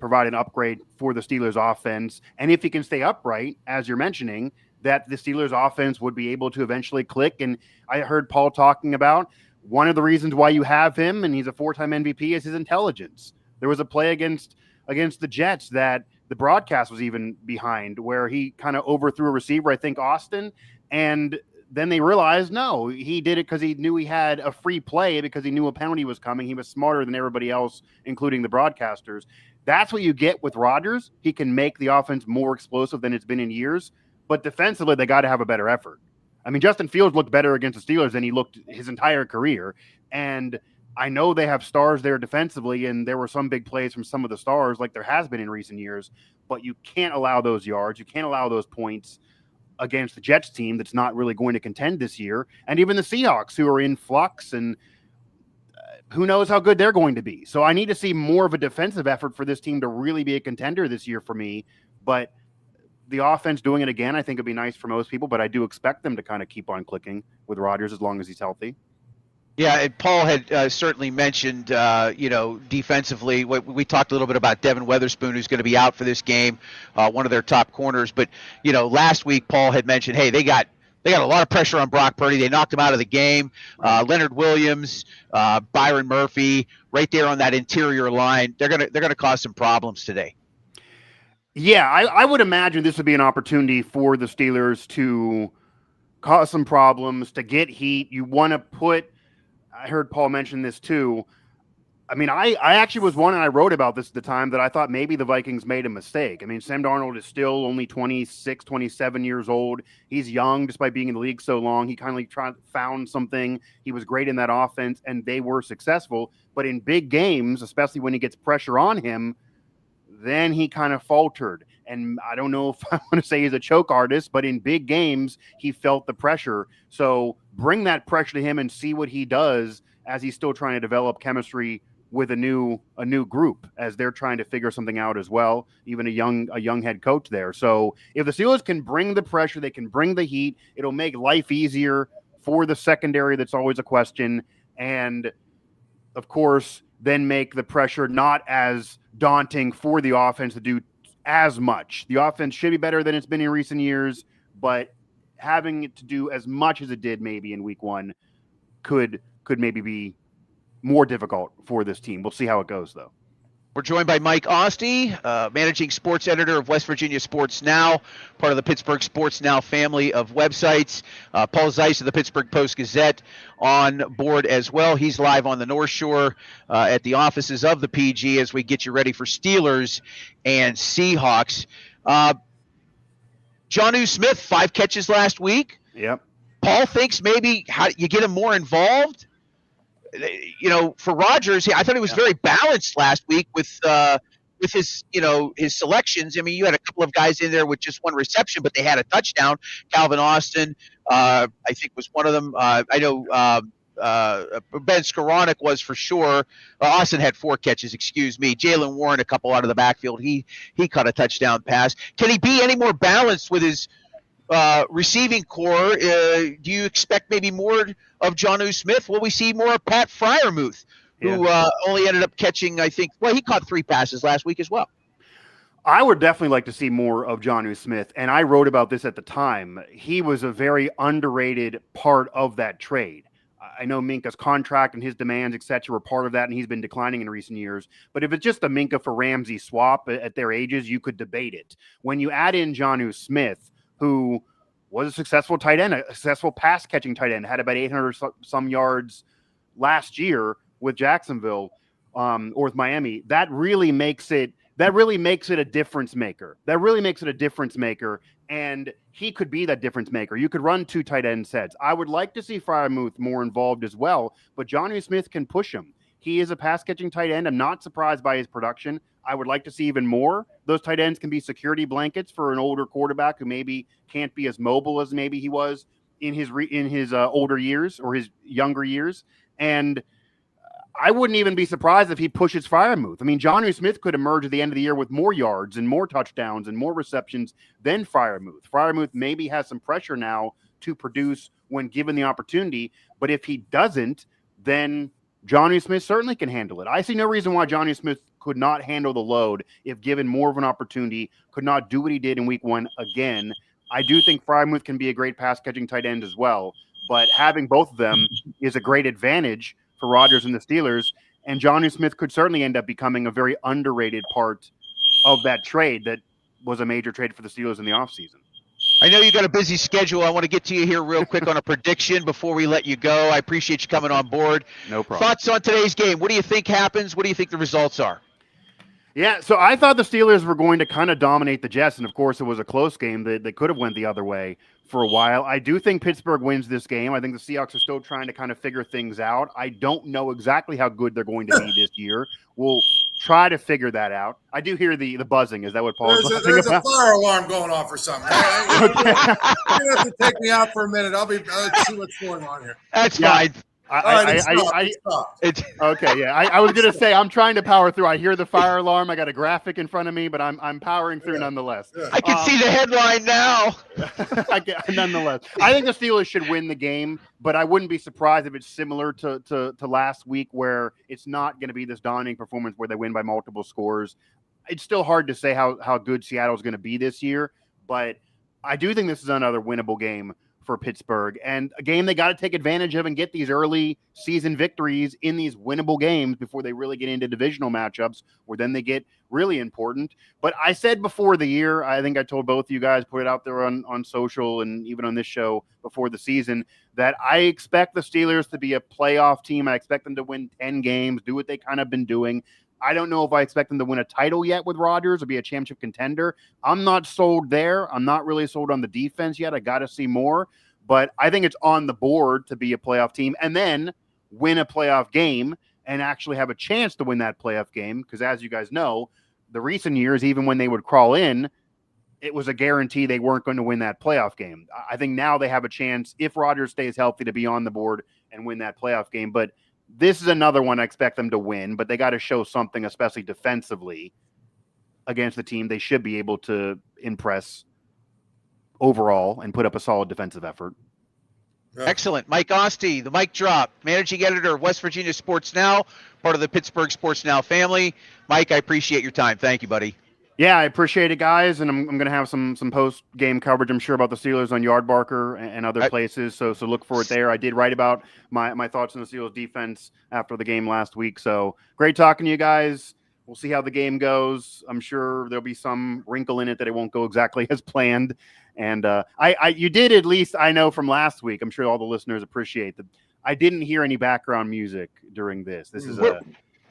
offense. And if he can stay upright, as you're mentioning, that the Steelers offense would be able to eventually click. And I heard Paul talking about one of the reasons why you have him, and he's a 4-time MVP, is his intelligence. There was a play against the Jets that the broadcast was even behind, where he kind of overthrew a receiver, I think Austin, and then they realized, no, he did it because he knew he had a free play because he knew a penalty was coming. He was smarter than everybody else, including the broadcasters. That's what you get with Rodgers. He can make the offense more explosive than it's been in years, but defensively, they got to have a better effort. I mean, Justin Fields looked better against the Steelers than he looked his entire career, and I know they have stars there defensively, and there were some big plays from some of the stars like there has been in recent years, but you can't allow those yards. You can't allow those points against the Jets team that's not really going to contend this year, and even the Seahawks, who are in flux, and who knows how good they're going to be. So I need to see more of a defensive effort for this team to really be a contender this year for me, but the offense doing it again, I think would be nice for most people, but I do expect them to kind of keep on clicking with Rodgers as long as he's healthy. Yeah, and Paul had certainly mentioned, defensively. We talked a little bit about Devin Weatherspoon, who's going to be out for this game, one of their top corners. But last week Paul had mentioned, hey, they got a lot of pressure on Brock Purdy. They knocked him out of the game. Leonard Williams, Byron Murphy, right there on that interior line. They're gonna cause some problems today. Yeah, I would imagine this would be an opportunity for the Steelers to cause some problems, to get heat. You want to put. I heard Paul mention this too. I mean, I actually was one, and I wrote about this at the time, that I thought maybe the Vikings made a mistake. I mean, Sam Darnold is still only 26, 27 years old. He's young despite being in the league so long. He kind of found something. He was great in that offense, and they were successful. But in big games, especially when he gets pressure on him, then he kind of faltered. And I don't know if I want to say he's a choke artist, but in big games, he felt the pressure. So bring that pressure to him and see what he does as he's still trying to develop chemistry with a new group, as they're trying to figure something out as well, even a young head coach there. So if the Steelers can bring the pressure, they can bring the heat, it'll make life easier for the secondary. That's always a question. And of course, then make the pressure not as daunting for the offense to do as much. The offense should be better than it's been in recent years, but having it to do as much as it did maybe in week one could maybe be more difficult for this team. We'll see how it goes, though. We're joined by Mike Ostie, managing sports editor of West Virginia Sports Now, part of the Pittsburgh Sports Now family of websites. Paul Zeiss of the Pittsburgh Post-Gazette on board as well. He's live on the North Shore at the offices of the PG as we get you ready for Steelers and Seahawks. Jonnu Smith, 5 catches last week. Yep. Paul thinks maybe you get him more involved. For Rodgers, I thought he was very balanced last week with his selections. I mean, you had a couple of guys in there with just one reception, but they had a touchdown. Calvin Austin, I think, was one of them. I know Ben Skoranek was for sure. Austin had 4 catches, excuse me. Jalen Warren, a couple out of the backfield. He caught a touchdown pass. Can he be any more balanced with his receiving core? Do you expect maybe more of Jonnu Smith? Will we see more of Pat Freiermuth, who only ended up catching, I think, he caught 3 passes last week as well. I would definitely like to see more of Jonnu Smith, and I wrote about this at the time. He was a very underrated part of that trade. I know Minka's contract and his demands, et cetera, were part of that, and he's been declining in recent years. But if it's just a Minka for Ramsey swap at their ages, you could debate it. When you add in Jonnu Smith, who was a successful tight end, a successful pass-catching tight end, had about 800 some yards last year with Jacksonville or with Miami. That really makes it a difference maker. And he could be that difference maker. You could run 2 tight end sets. I would like to see Freiermuth more involved as well, but Jonnu Smith can push him. He is a pass-catching tight end. I'm not surprised by his production. I would like to see even more. Those tight ends can be security blankets for an older quarterback who maybe can't be as mobile as maybe he was in his older years or his younger years, and I wouldn't even be surprised if he pushes Freiermuth. I mean, Jonnu Smith could emerge at the end of the year with more yards and more touchdowns and more receptions than Freiermuth. Freiermuth maybe has some pressure now to produce when given the opportunity, but if he doesn't, then Jonnu Smith certainly can handle it. I see no reason why Jonnu Smith could not handle the load if given more of an opportunity, could not do what he did in week 1 again. I do think Freiermuth can be a great pass-catching tight end as well, but having both of them is a great advantage for Rodgers and the Steelers, and Jonnu Smith could certainly end up becoming a very underrated part of that trade that was a major trade for the Steelers in the offseason. I know you got a busy schedule. I want to get to you here real quick on a prediction before we let you go. I appreciate you coming on board. No problem. Thoughts on today's game? What do you think happens? What do you think the results are? Yeah, so I thought the Steelers were going to kind of dominate the Jets, and of course it was a close game. They could have went the other way for a while. I do think Pittsburgh wins this game. I think the Seahawks are still trying to kind of figure things out. I don't know exactly how good they're going to be this year. We'll try to figure that out. I do hear the buzzing. Is that what Paul is talking There's about? a fire alarm going off or something. You're going to have to take me out for a minute. I'll see what's going on here. That's Yeah. fine. Okay, yeah. I was gonna say I'm trying to power through. I hear the fire alarm. I got a graphic in front of me, but I'm powering through nonetheless. Yeah. I can see the headline now. Nonetheless, I think the Steelers should win the game, but I wouldn't be surprised if it's similar to last week, where it's not going to be this daunting performance where they win by multiple scores. It's still hard to say how good Seattle's going to be this year, but I do think this is another winnable game for Pittsburgh, and a game they got to take advantage of and get these early season victories in these winnable games before they really get into divisional matchups where then they get really important. But I said before the year, I think I told both of you guys, put it out there on social and even on this show before the season, that I expect the Steelers to be a playoff team. I expect them to win 10 games, do what they kind of been doing. I don't know if I expect them to win a title yet with Rodgers or be a championship contender. I'm not sold there. I'm not really sold on the defense yet. I got to see more. But I think it's on the board to be a playoff team and then win a playoff game and actually have a chance to win that playoff game. Because as you guys know, the recent years, even when they would crawl in, it was a guarantee they weren't going to win that playoff game. I think now they have a chance, if Rodgers stays healthy, to be on the board and win that playoff game. But this is another one I expect them to win, but they got to show something, especially defensively, against the team. They should be able to impress overall and put up a solid defensive effort. Excellent. Mike Oste, the mic drop, managing editor of West Virginia Sports Now, part of the Pittsburgh Sports Now family. Mike, I appreciate your time. Thank you, buddy. Yeah, I appreciate it, guys, and I'm going to have some post-game coverage, I'm sure, about the Steelers on Yardbarker and other places, so look for it there. I did write about my thoughts on the Steelers defense after the game last week, so great talking to you guys. We'll see how the game goes. I'm sure there'll be some wrinkle in it that it won't go exactly as planned, and you did, at least I know from last week, I'm sure all the listeners appreciate that I didn't hear any background music during this. This is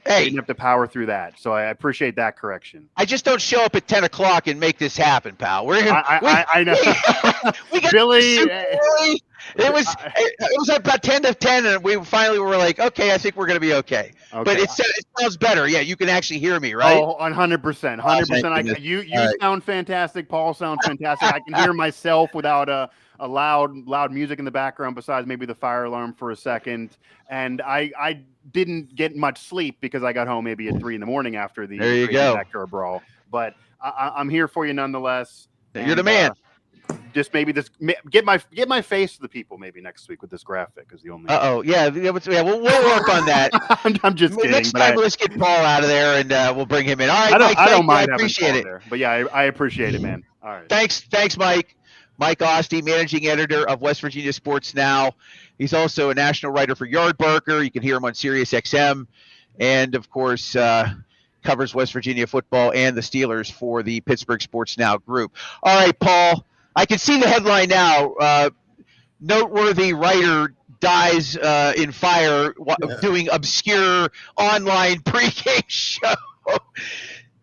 I didn't have to power through that, so I appreciate that correction. I just don't show up at 10 o'clock and make this happen, pal. I know. We got Billy. It was about 10 to 10, and we finally were like, okay, I think we're going to be okay. But it sounds better. Yeah, you can actually hear me, right? Oh, 100%. 100%. You sound fantastic. Paul sounds fantastic. I can hear myself without a loud music in the background besides maybe the fire alarm for a second. And I didn't get much sleep because I got home maybe at 3 a.m. after the Vector brawl. But I'm here for you nonetheless. You're the man. Just maybe get my face to the people maybe next week with this graphic is the only. Yeah, we'll work on that. I'm just kidding. Next time, let's get Paul out of there and we'll bring him in. All right, Mike, I don't mind. I appreciate it. There. But yeah, I appreciate it, man. All right. Thanks, Mike. Mike Oste, managing editor of West Virginia Sports Now. He's also a national writer for Yardbarker. You can hear him on Sirius XM, and of course covers West Virginia football and the Steelers for the Pittsburgh Sports Now group. All right, Paul. I can see the headline now. Noteworthy writer dies in fire doing obscure online pregame show.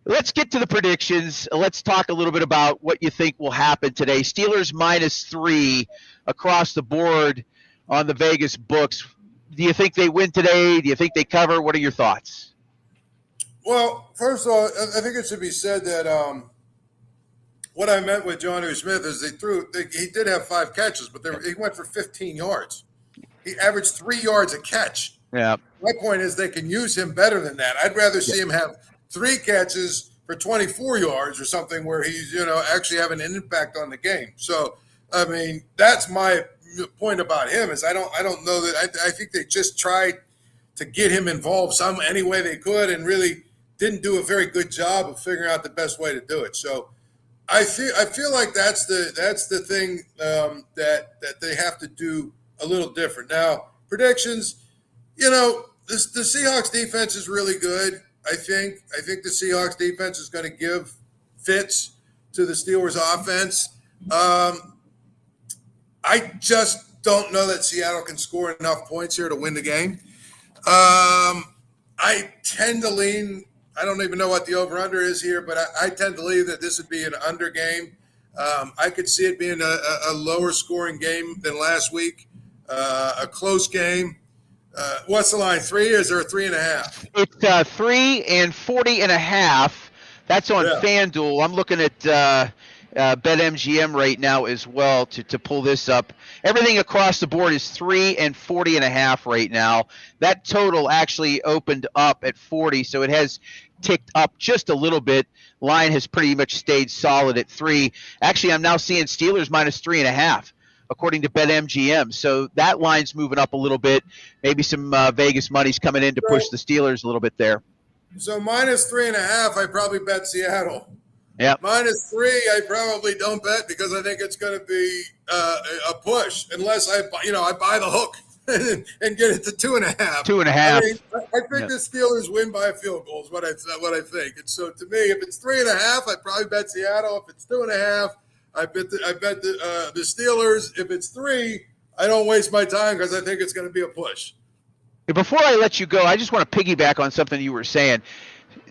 Let's get to the predictions. Let's talk a little bit about what you think will happen today. Steelers -3 across the board on the Vegas books. Do you think they win today? Do you think they cover? What are your thoughts? Well, first of all, I think it should be said that what I meant with Jonnu Smith is he did have 5 catches, but he went for 15 yards. He averaged 3 yards a catch. Yeah. My point is they can use him better than that. I'd rather see him have 3 catches for 24 yards or something where he's, actually having an impact on the game. So, I mean, that's my point about him is I don't know that I think they just tried to get him involved any way they could and really didn't do a very good job of figuring out the best way to do it. So I feel like that's the thing that they have to do a little different. Now, predictions, the Seahawks defense is really good. I think the Seahawks defense is going to give fits to the Steelers offense. I just don't know that Seattle can score enough points here to win the game. I tend to lean, I don't even know what the over-under is here, but I tend to believe that this would be an under game. I could see it being a lower scoring game than last week, a close game. What's the line? 3? Is there a 3.5? It's 3 and 40.5. That's on FanDuel. I'm looking at BetMGM right now as well to pull this up. Everything across the board is 3 and 40.5 right now. That total actually opened up at 40, so it has ticked up just a little bit. Line has pretty much stayed solid at 3. Actually, I'm now seeing Steelers minus 3.5. According to BetMGM. So that line's moving up a little bit. Maybe some Vegas money's coming in to push the Steelers a little bit there. So minus 3.5, I probably bet Seattle. Yeah. Minus 3, I probably don't bet because I think it's going to be a push unless I buy the hook and get it to 2.5. 2.5. I think the Steelers win by a field goal is what I think. And so to me, if it's 3.5, I probably bet Seattle. If it's 2.5, I bet the Steelers. If it's 3, I don't waste my time because I think it's going to be a push. Before I let you go, I just want to piggyback on something you were saying.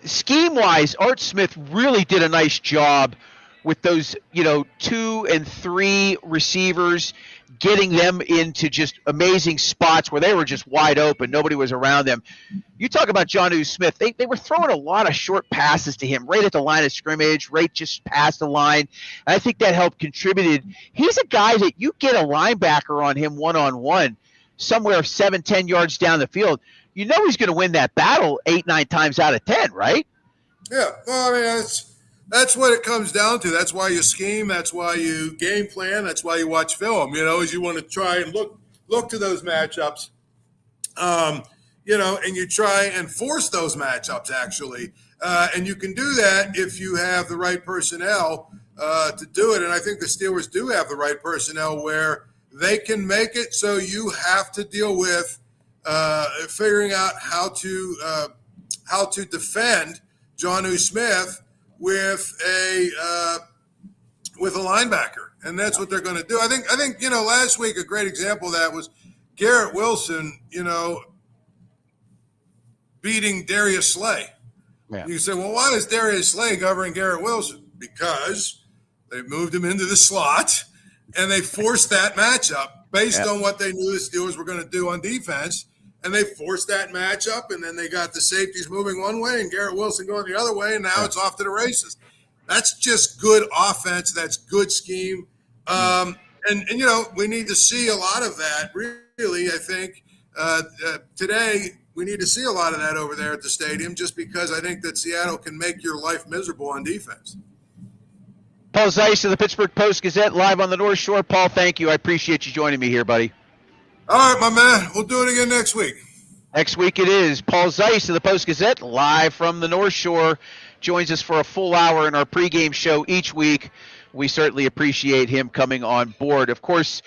Scheme-wise, Art Smith really did a nice job with those, 2 and 3 receivers, getting them into just amazing spots where they were just wide open. Nobody was around them. You talk about Jonnu Smith. They were throwing a lot of short passes to him right at the line of scrimmage, right just past the line. And I think that helped contributed. He's a guy that you get a linebacker on him one-on-one somewhere 7-10 yards down the field. You know he's going to win that battle 8-9 times out of 10, right? Yeah. Well, I mean, that's what it comes down to. That's why you scheme. That's why you game plan. That's why you watch film, is you want to try and look to those matchups, and you try and force those matchups actually. And you can do that if you have the right personnel to do it. And I think the Steelers do have the right personnel where they can make it so you have to deal with figuring out how to defend Jonnu Smith with a linebacker, and that's what they're going to do. I think last week a great example of that was Garrett Wilson, beating Darius Slay. Yeah. You say, well, why is Darius Slay covering Garrett Wilson? Because they moved him into the slot and they forced that matchup based on what they knew the Steelers were going to do on defense. And they forced that matchup, and then they got the safeties moving one way and Garrett Wilson going the other way, and now it's off to the races. That's just good offense. That's good scheme. And we need to see a lot of that, really, I think. Today, we need to see a lot of that over there at the stadium just because I think that Seattle can make your life miserable on defense. Paul Zeiss of the Pittsburgh Post-Gazette, live on the North Shore. Paul, thank you. I appreciate you joining me here, buddy. All right, my man. We'll do it again next week. Next week it is. Paul Zeiss of the Post-Gazette, live from the North Shore, joins us for a full hour in our pregame show each week. We certainly appreciate him coming on board. Of course,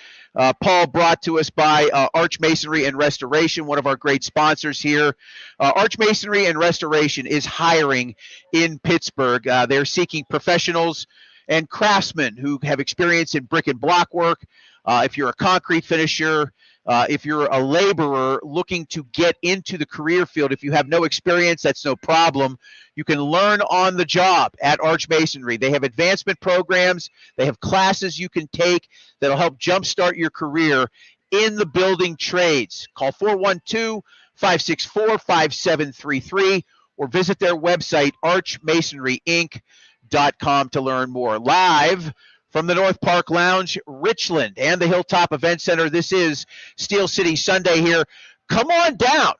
Paul brought to us by Arch Masonry and Restoration, one of our great sponsors here. Arch Masonry and Restoration is hiring in Pittsburgh. They're seeking professionals and craftsmen who have experience in brick and block work. If you're a concrete finisher, if you're a laborer looking to get into the career field, if you have no experience, that's no problem. You can learn on the job at Arch Masonry. They have advancement programs. They have classes you can take that'll help jumpstart your career in the building trades. Call 412-564-5733 or visit their website, archmasoryinc.com. SteelCitySunday.com to learn more. Live from the North Park Lounge, Richland, and the Hilltop Event Center, this is Steel City Sunday here. Come on down.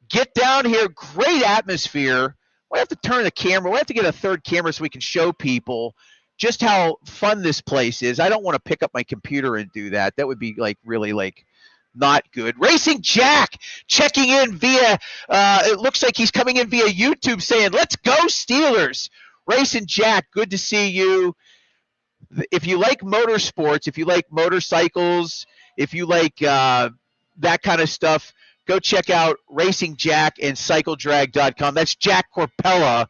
Get down here. Great atmosphere. We have to turn the camera. We have to get a third camera so we can show people just how fun this place is. I don't want to pick up my computer and do that. That would be really not good. Racing Jack checking in via, it looks like he's coming in via YouTube saying, let's go Steelers. Racing Jack, good to see you. If you like motorsports, if you like motorcycles, if you like that kind of stuff, go check out Racing Jack and CycleDrag.com. That's Jack Corpella,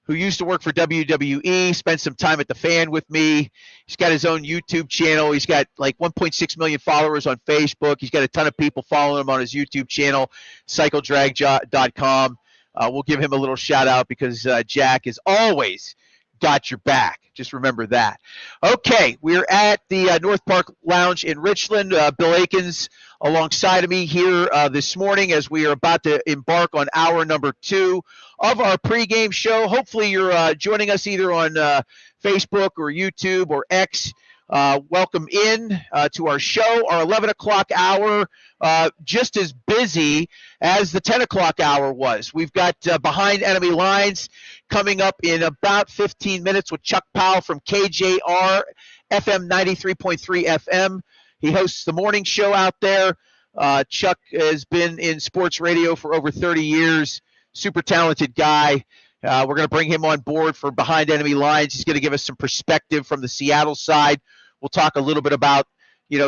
who used to work for WWE, spent some time at the Fan with me. He's got his own YouTube channel. He's got 1.6 million followers on Facebook. He's got a ton of people following him on his YouTube channel, CycleDrag.com. We'll give him a little shout out because Jack has always got your back. Just remember that. Okay, we're at the North Park Lounge in Richland. Bill Akins alongside of me here this morning as we are about to embark on hour number 2 of our pregame show. Hopefully you're joining us either on Facebook or YouTube or X. Welcome in to our show, our 11 o'clock hour, just as busy as the 10 o'clock hour was. We've got Behind Enemy Lines coming up in about 15 minutes with Chuck Powell from KJR FM 93.3 FM. He hosts the morning show out there. Chuck has been in sports radio for over 30 years. Super talented guy. We're going to bring him on board for Behind Enemy Lines. He's going to give us some perspective from the Seattle side. We'll talk a little bit about,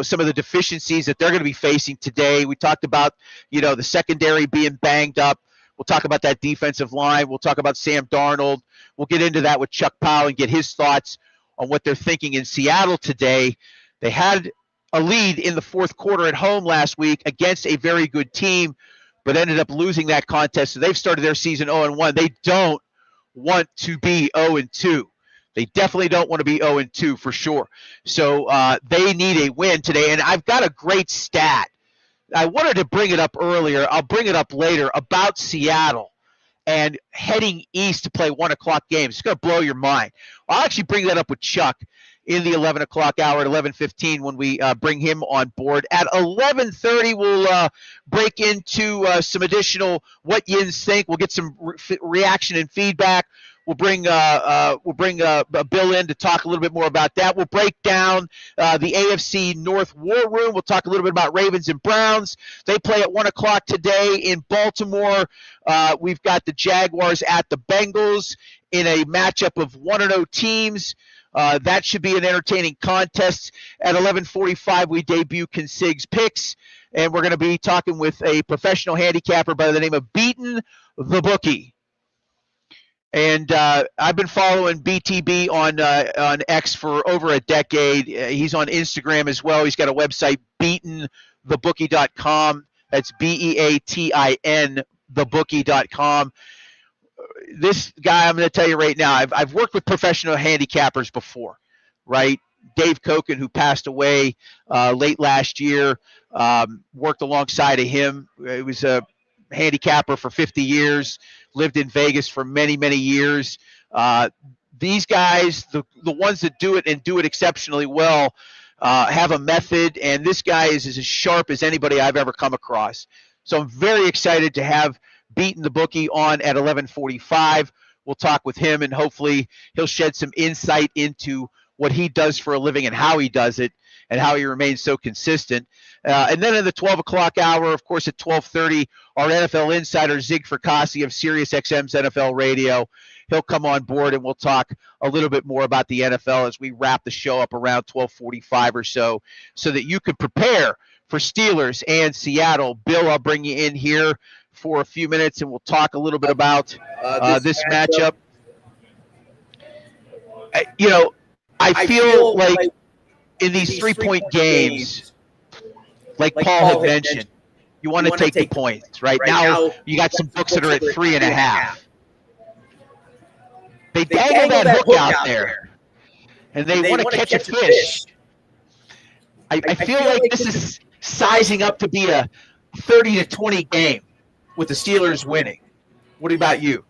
some of the deficiencies that they're going to be facing today. We talked about, the secondary being banged up. We'll talk about that defensive line. We'll talk about Sam Darnold. We'll get into that with Chuck Powell and get his thoughts on what they're thinking in Seattle today. They had a lead in the fourth quarter at home last week against a very good team, but ended up losing that contest. So they've started their season 0-1. They don't want to be 0-2. They definitely don't want to be 0-2 for sure. So they need a win today. And I've got a great stat. I wanted to bring it up earlier. I'll bring it up later about Seattle and heading east to play 1 o'clock games. It's going to blow your mind. I'll actually bring that up with Chuck in the 11 o'clock hour at 11:15 when we bring him on board. At 11:30, we'll break into some additional what Yins think. We'll get some reaction and feedback. We'll bring Bill in to talk a little bit more about that. We'll break down the AFC North War Room. We'll talk a little bit about Ravens and Browns. They play at 1 o'clock today in Baltimore. We've got the Jaguars at the Bengals in a matchup of 1-0 teams. That should be an entertaining contest. At 11:45, we debut Consig's Picks, and we're going to be talking with a professional handicapper by the name of Beaton the Bookie. And I've been following BTB on X for over a decade. He's on Instagram as well. He's got a website, beatonthebookie.com. That's BEATIN, thebookie.com. This guy, I'm going to tell you right now, I've worked with professional handicappers before, right? Dave Koken, who passed away late last year, worked alongside of him. He was a handicapper for 50 years, lived in Vegas for many, many years. These guys, the ones that do it and do it exceptionally well, have a method, and this guy is as sharp as anybody I've ever come across. So I'm very excited to have Beaton the Bookie on at 11:45. We'll talk with him, and hopefully he'll shed some insight into what he does for a living and how he does it and how he remains so consistent. And then in the 12 o'clock hour, of course, at 12:30, our NFL insider, Zig Fracassi of SiriusXM's NFL Radio. He'll come on board, and we'll talk a little bit more about the NFL as we wrap the show up around 12:45 or so that you can prepare for Steelers and Seattle. Bill, I'll bring you in here for a few minutes, and we'll talk a little bit about this matchup. I feel like in these three-point games, like Paul had mentioned, you want to take the points. Right now, you got some books that are at 3.5. They dangle that hook out there, and they want to catch a fish. I feel like this is sizing up to be a 30-20 game with the Steelers winning. What about you?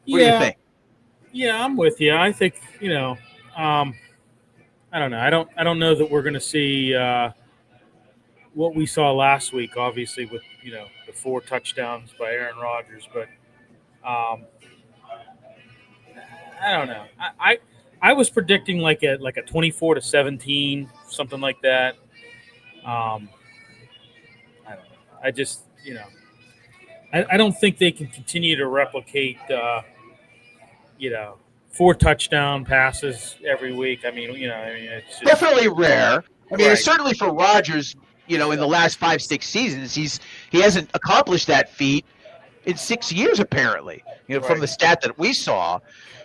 What do you think? Yeah, I'm with you. I think I don't know. I don't know that we're going to see what we saw last week. Obviously, with the 4 touchdowns by Aaron Rodgers, but I don't know. I was predicting like a 24-17, something like that. I don't know. I just I don't think they can continue to replicate 4 touchdown passes every week. I mean, it's just Definitely rare. I mean, Right. certainly for Rodgers, in the last 5-6 seasons, he hasn't accomplished that feat in 6 years apparently. From Right. the stat that we saw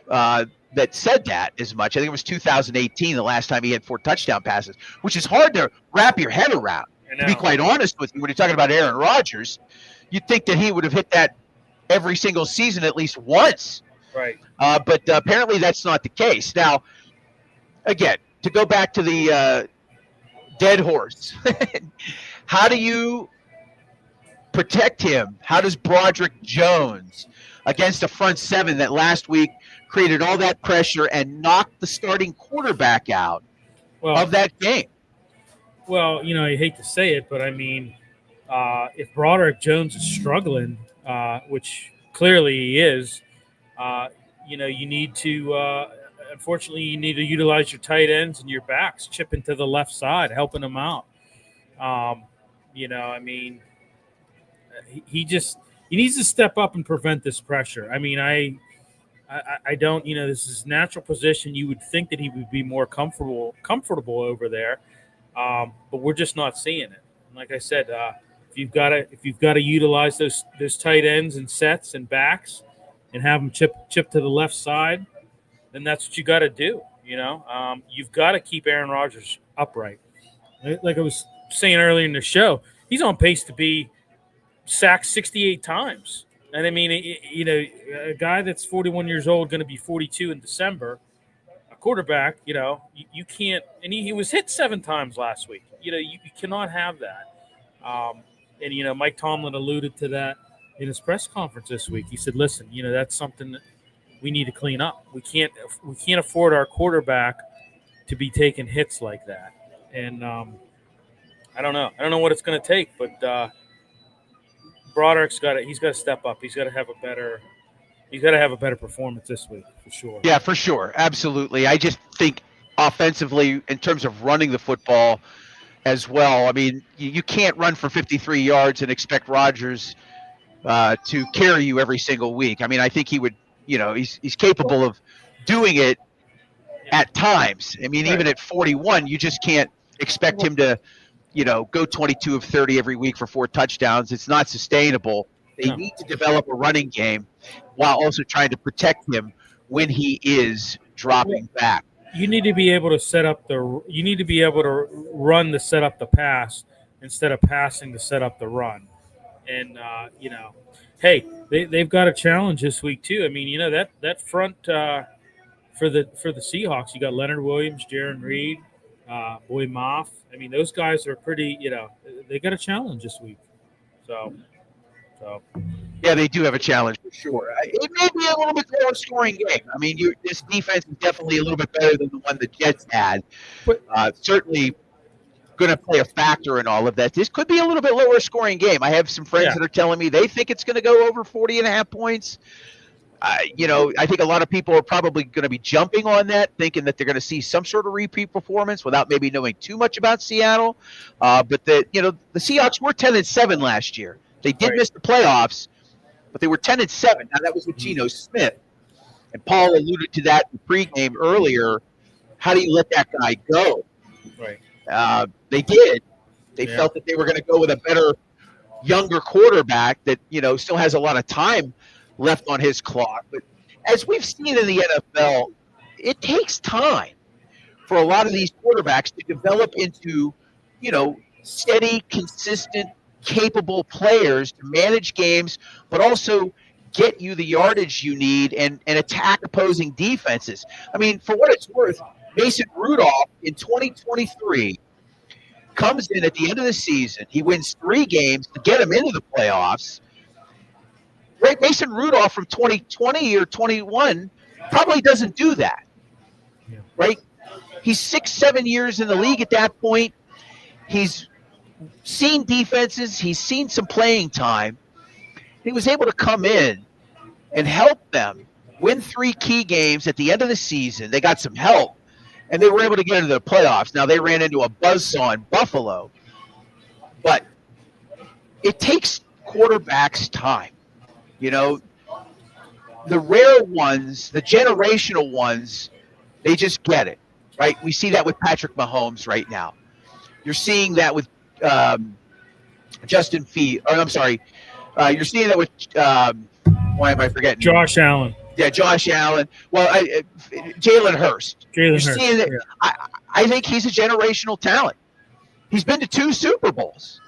that said that as much. I think it was 2018 the last time he had 4 touchdown passes, which is hard to wrap your head around. I To be know. quite honest with you, when you're talking about Aaron Rodgers, you'd think that he would have hit that every single season at least once. Right. But apparently that's not the case. Now, again, to go back to the dead horse, how do you protect him? How does Broderick Jones, against a front 7 that last week created all that pressure and knocked the starting quarterback out Well, of that game? Well, I hate to say it, but I mean, if Broderick Jones is struggling, which clearly he is, you need to. Unfortunately, you need to utilize your tight ends and your backs, chipping to the left side, helping them out. I mean, he needs to step up and prevent this pressure. I mean, I don't. This is his natural position. You would think that he would be more comfortable over there. But we're just not seeing it. And like I said, if you've got to utilize those tight ends and sets and backs, and have them chip to the left side, then that's what you got to do. You've got to keep Aaron Rodgers upright. Like I was saying earlier in the show, he's on pace to be sacked 68 times. And I mean, a guy that's 41 years old, going to be 42 in December. Quarterback, you can't, and he was hit 7 times last week. You cannot have that. And Mike Tomlin alluded to that in his press conference this week. He said, "Listen, that's something that we need to clean up. We can't afford our quarterback to be taking hits like that." And I don't know what it's going to take, but Broderick's he's got to step up. He's got to have a better performance this week, for sure. Yeah, for sure. Absolutely. I just think offensively, in terms of running the football as well, I mean, you can't run for 53 yards and expect Rodgers to carry you every single week. I mean, I think he would, he's capable of doing it at times. I mean, even at 41, you just can't expect him to, go 22 of 30 every week for 4 touchdowns. It's not sustainable. They need to develop a running game while also trying to protect him when he is dropping back. You need to be able to you need to be able to run to set up the pass instead of passing to set up the run. And hey, they've got a challenge this week too. I mean, that front for the Seahawks, you got Leonard Williams, Jaron Reed, Boy Moff. I mean, those guys are pretty. They got a challenge this week. So. Yeah, they do have a challenge for sure. It may be a little bit lower scoring game. I mean, this defense is definitely a little bit better than the one the Jets had. Certainly going to play a factor in all of that. This could be a little bit lower scoring game. I have some friends that are telling me they think it's going to go over 40.5 points. I think a lot of people are probably going to be jumping on that, thinking that they're going to see some sort of repeat performance without maybe knowing too much about Seattle. But the Seahawks were 10-7 last year. They did miss the playoffs, but they were 10-7. Now that was with Geno Smith, and Paul alluded to that in the pregame earlier. How do you let that guy go? Right. They did. They felt that they were going to go with a better, younger quarterback that still has a lot of time left on his clock. But as we've seen in the NFL, it takes time for a lot of these quarterbacks to develop into, steady, consistent, capable players to manage games, but also get you the yardage you need and attack opposing defenses. I mean, for what it's worth, Mason Rudolph in 2023 comes in at the end of the season. He wins 3 games to get him into the playoffs. Mason Rudolph from 2020 or 21 Probably doesn't do that, Yeah. right? He's 6-7 years in the league at that point. He's seen defenses. He's seen some playing time. He was able to come in and help them win 3 key games at the end of the season. They got some help, and they were able to get into the playoffs. Now, they ran into a buzzsaw in Buffalo, but it takes quarterbacks time. You know, the rare ones, the generational ones, they just get it, right? We see that with Patrick Mahomes right now. You're seeing that with Justin Fields. I'm sorry. You're seeing that with why am I forgetting? Josh Allen. Yeah, Josh Allen. Well, Jalen Hurst. You're seeing that. Yeah. I think he's a generational talent. He's been to 2 Super Bowls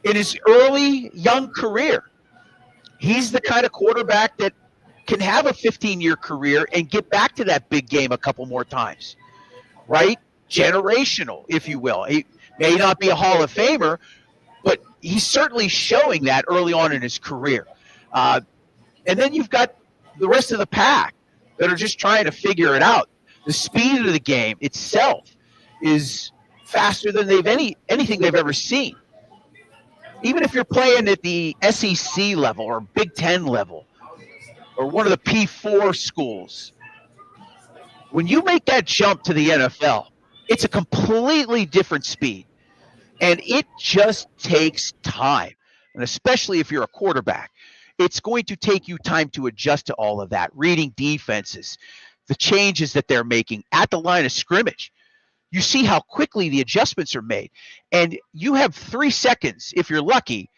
in his early young career. He's the kind of quarterback that can have a 15-year career and get back to that big game a couple more times, right? Generational, if you will. He may not be a Hall of Famer, but he's certainly showing that early on in his career. And then you've got the rest of the pack that are just trying to figure it out. The speed of the game itself is faster than anything they've ever seen. Even if you're playing at the SEC level or Big Ten level or one of the P4 schools, when you make that jump to the NFL, it's a completely different speed. And it just takes time. And especially if you're a quarterback, it's going to take you time to adjust to all of that, reading defenses, the changes that they're making at the line of scrimmage. You see how quickly the adjustments are made. And you have 3 seconds, if you're lucky,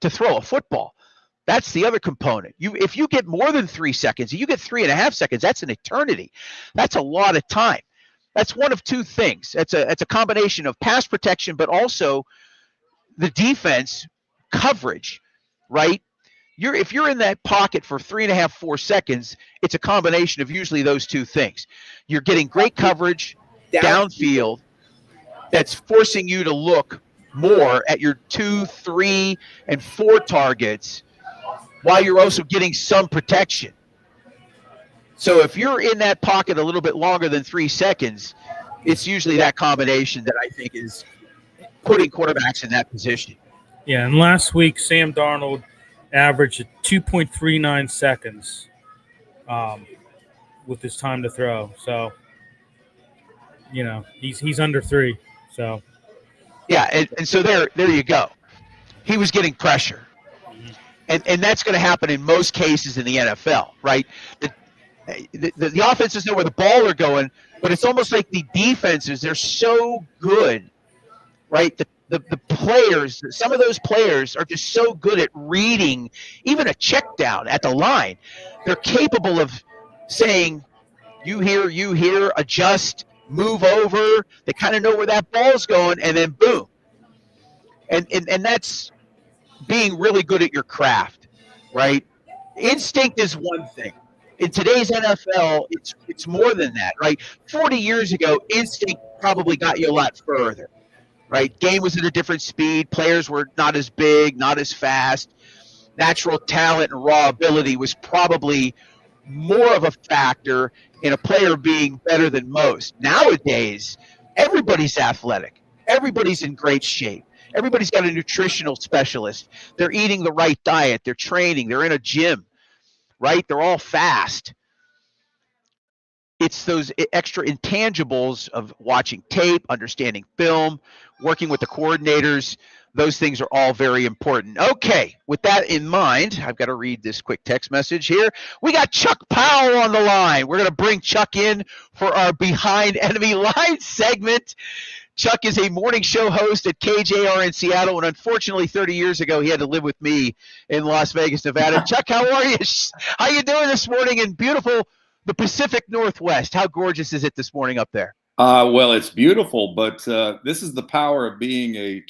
to throw a football. That's the other component. If you get more than 3 seconds, you get 3.5 seconds, that's an eternity. That's a lot of time. That's one of 2 things. It's a combination of pass protection, but also the defense coverage, right? If you're in that pocket for 3.5, 4 seconds, it's a combination of usually those 2 things. You're getting great coverage downfield that's forcing you to look more at your 2, 3, and 4 targets while you're also getting some protection. So if you're in that pocket a little bit longer than 3 seconds, it's usually that combination that I think is putting quarterbacks in that position. Yeah, and last week Sam Darnold averaged 2.39 seconds with his time to throw. So, you know, he's under 3. So yeah, and so there you go. He was getting pressure, and that's going to happen in most cases in the NFL, right? The offenses know where the ball are going, but it's almost like the defenses, they're so good, right? The players, some of those players are just so good at reading even a check down at the line. They're capable of saying, you here, adjust, move over. They kind of know where that ball's going, and then boom. And that's being really good at your craft, right? Instinct is one thing. In today's NFL, it's more than that, right? 40 years ago, instinct probably got you a lot further, right? Game was at a different speed. Players were not as big, not as fast. Natural talent and raw ability was probably more of a factor in a player being better than most. Nowadays, everybody's athletic. Everybody's in great shape. Everybody's got a nutritional specialist. They're eating the right diet. They're training. They're in a gym, right? They're all fast. It's those extra intangibles of watching tape, understanding film, working with the coordinators. Those things are all very important. Okay, with that in mind, I've got to read this quick text message here. We got Chuck Powell on the line. We're going to bring Chuck in for our Behind Enemy Lines segment. Chuck is a morning show host at KJR in Seattle, and unfortunately 30 years ago he had to live with me in Las Vegas, Nevada. Chuck, how are you? How you doing this morning in beautiful the Pacific Northwest? How gorgeous is it this morning up there? Well, it's beautiful, but this is the power of being a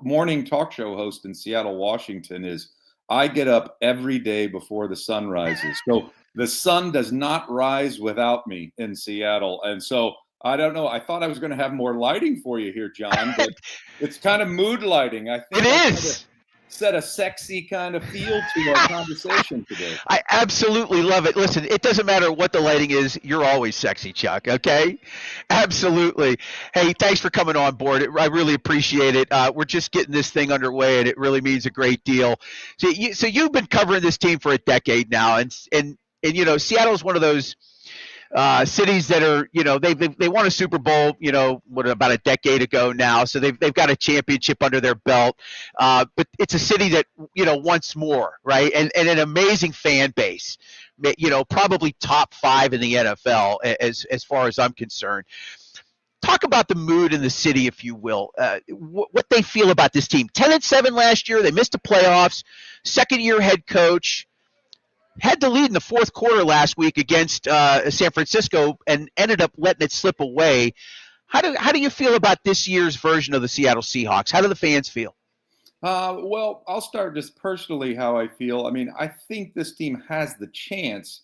morning talk show host in Seattle, Washington, is I get up every day before the sun rises. So the sun does not rise without me in Seattle. And so I don't know. I thought I was going to have more lighting for you here, John, but it's kind of mood lighting. I think it is. set a sexy kind of feel to our conversation today. I absolutely love it. Listen, it doesn't matter what the lighting is. You're always sexy, Chuck. Okay? Absolutely. Hey, thanks for coming on board. I really appreciate it. We're just getting this thing underway, and it really means a great deal. So you've been covering this team for a decade now, and you know, Seattle is one of those cities that are, you know, they won a Super Bowl, you know, about a decade ago now. So they've got a championship under their belt. But it's a city that, you know, wants more, right? And an amazing fan base, you know, probably top 5 in the NFL as far as I'm concerned. Talk about the mood in the city, if you will, what they feel about this team. 10-7 last year. They missed the playoffs. Second-year head coach. Had the lead in the fourth quarter last week against San Francisco and ended up letting it slip away. How do you feel about this year's version of the Seattle Seahawks? How do the fans feel? Well, I'll start just personally how I feel. I mean, I think this team has the chance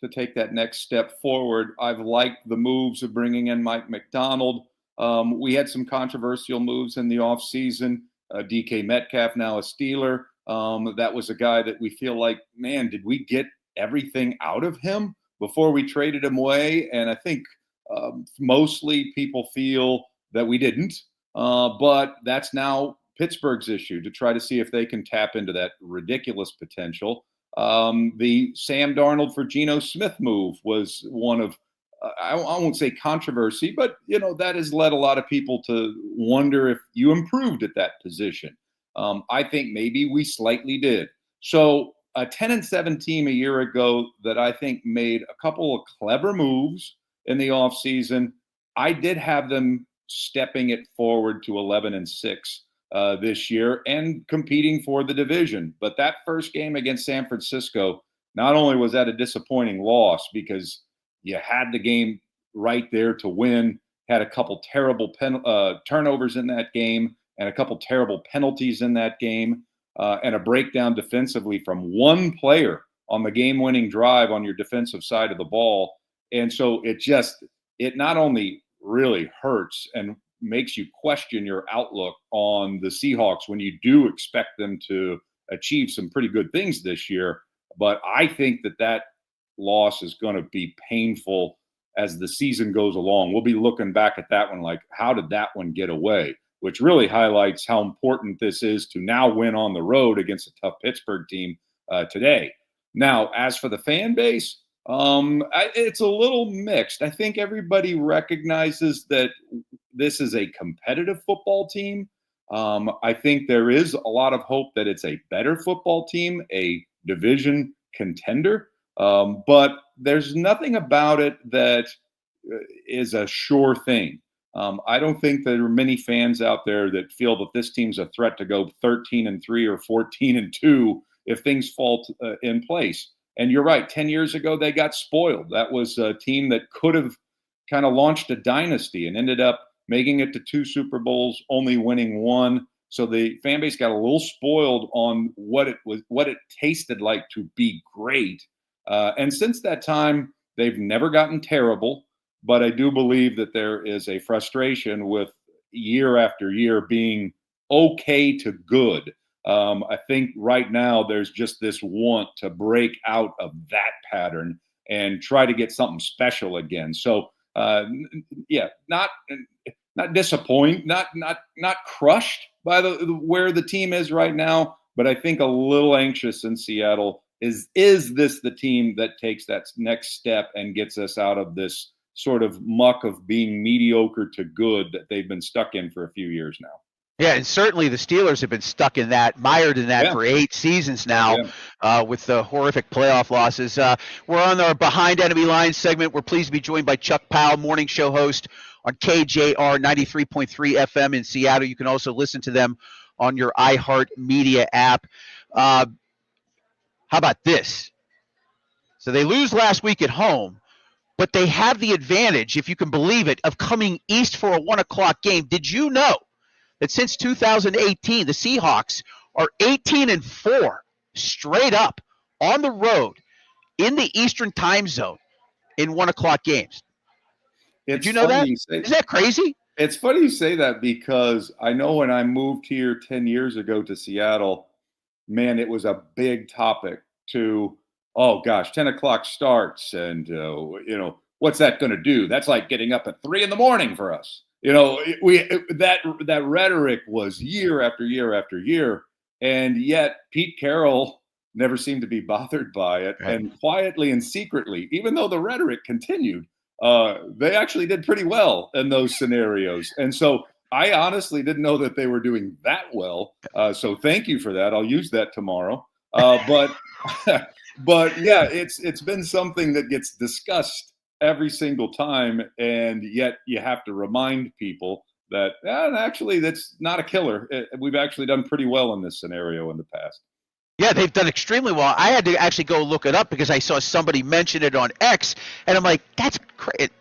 to take that next step forward. I've liked the moves of bringing in Mike McDonald. We had some controversial moves in the offseason. DK Metcalf, now a Steeler. That was a guy that we feel like, man, did we get everything out of him before we traded him away? And I think mostly people feel that we didn't. But that's now Pittsburgh's issue to try to see if they can tap into that ridiculous potential. The Sam Darnold for Geno Smith move was one of, I won't say controversy, but, you know, that has led a lot of people to wonder if you improved at that position. I think maybe we slightly did. So a 10-7 team a year ago that I think made a couple of clever moves in the offseason, I did have them stepping it forward to 11-6 this year and competing for the division. But that first game against San Francisco, not only was that a disappointing loss because you had the game right there to win, had a couple terrible turnovers in that game, and a couple terrible penalties in that game, and a breakdown defensively from one player on the game-winning drive on your defensive side of the ball. And so it not only really hurts and makes you question your outlook on the Seahawks when you do expect them to achieve some pretty good things this year, but I think that loss is going to be painful as the season goes along. We'll be looking back at that one like, how did that one get away? Which really highlights how important this is to now win on the road against a tough Pittsburgh team today. Now, as for the fan base, it's a little mixed. I think everybody recognizes that this is a competitive football team. I think there is a lot of hope that it's a better football team, a division contender. But there's nothing about it that is a sure thing. I don't think there are many fans out there that feel that this team's a threat to go 13-3 or 14-2 if things fall in place. And you're right, 10 years ago, they got spoiled. That was a team that could have kind of launched a dynasty and ended up making it to 2 Super Bowls, only winning 1. So the fan base got a little spoiled on what it tasted like to be great. And since that time, they've never gotten terrible. But I do believe that there is a frustration with year after year being okay to good. I think right now there's just this want to break out of that pattern and try to get something special again. So, not disappointed, not crushed by where the team is right now, but I think a little anxious in Seattle. Is this the team that takes that next step and gets us out of this sort of muck of being mediocre to good that they've been stuck in for a few years now? Yeah, and certainly the Steelers have been stuck in that, mired in that for 8 seasons now, with the horrific playoff losses. We're on our Behind Enemy Lines segment. We're pleased to be joined by Chuck Powell, morning show host on KJR 93.3 FM in Seattle. You can also listen to them on your iHeart Media app. How about this? So they lose last week at home, but they have the advantage, if you can believe it, of coming east for a 1 o'clock game. Did you know that since 2018, the Seahawks are 18-4 straight up on the road in the Eastern time zone in 1 o'clock games? Did you know that? Isn't that crazy? It's funny you say that because I know when I moved here 10 years ago to Seattle, man, it was a big topic to, oh gosh, 10 o'clock starts. And, what's that going to do? That's like getting up at 3 a.m. for us. That rhetoric was year after year after year. And yet Pete Carroll never seemed to be bothered by it. Right. And quietly and secretly, even though the rhetoric continued, they actually did pretty well in those scenarios. And so I honestly didn't know that they were doing that well. So thank you for that. I'll use that tomorrow. But yeah, it's been something that gets discussed every single time. And yet you have to remind people that actually that's not a killer. We've actually done pretty well in this scenario in the past. Yeah, they've done extremely well. I had to actually go look it up because I saw somebody mention it on X, and I'm like, that's great.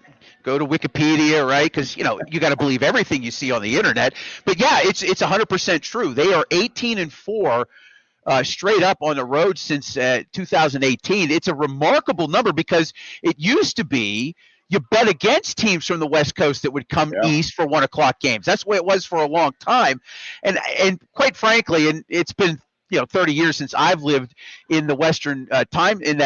Go to Wikipedia, right? Because, you got to believe everything you see on the internet. But, yeah, it's 100% true. They are 18-4 straight up on the road since 2018. It's a remarkable number because it used to be you bet against teams from the West Coast that would come east for 1 o'clock games. That's the way it was for a long time. And quite frankly, and it's been 30 years since I've lived in the Western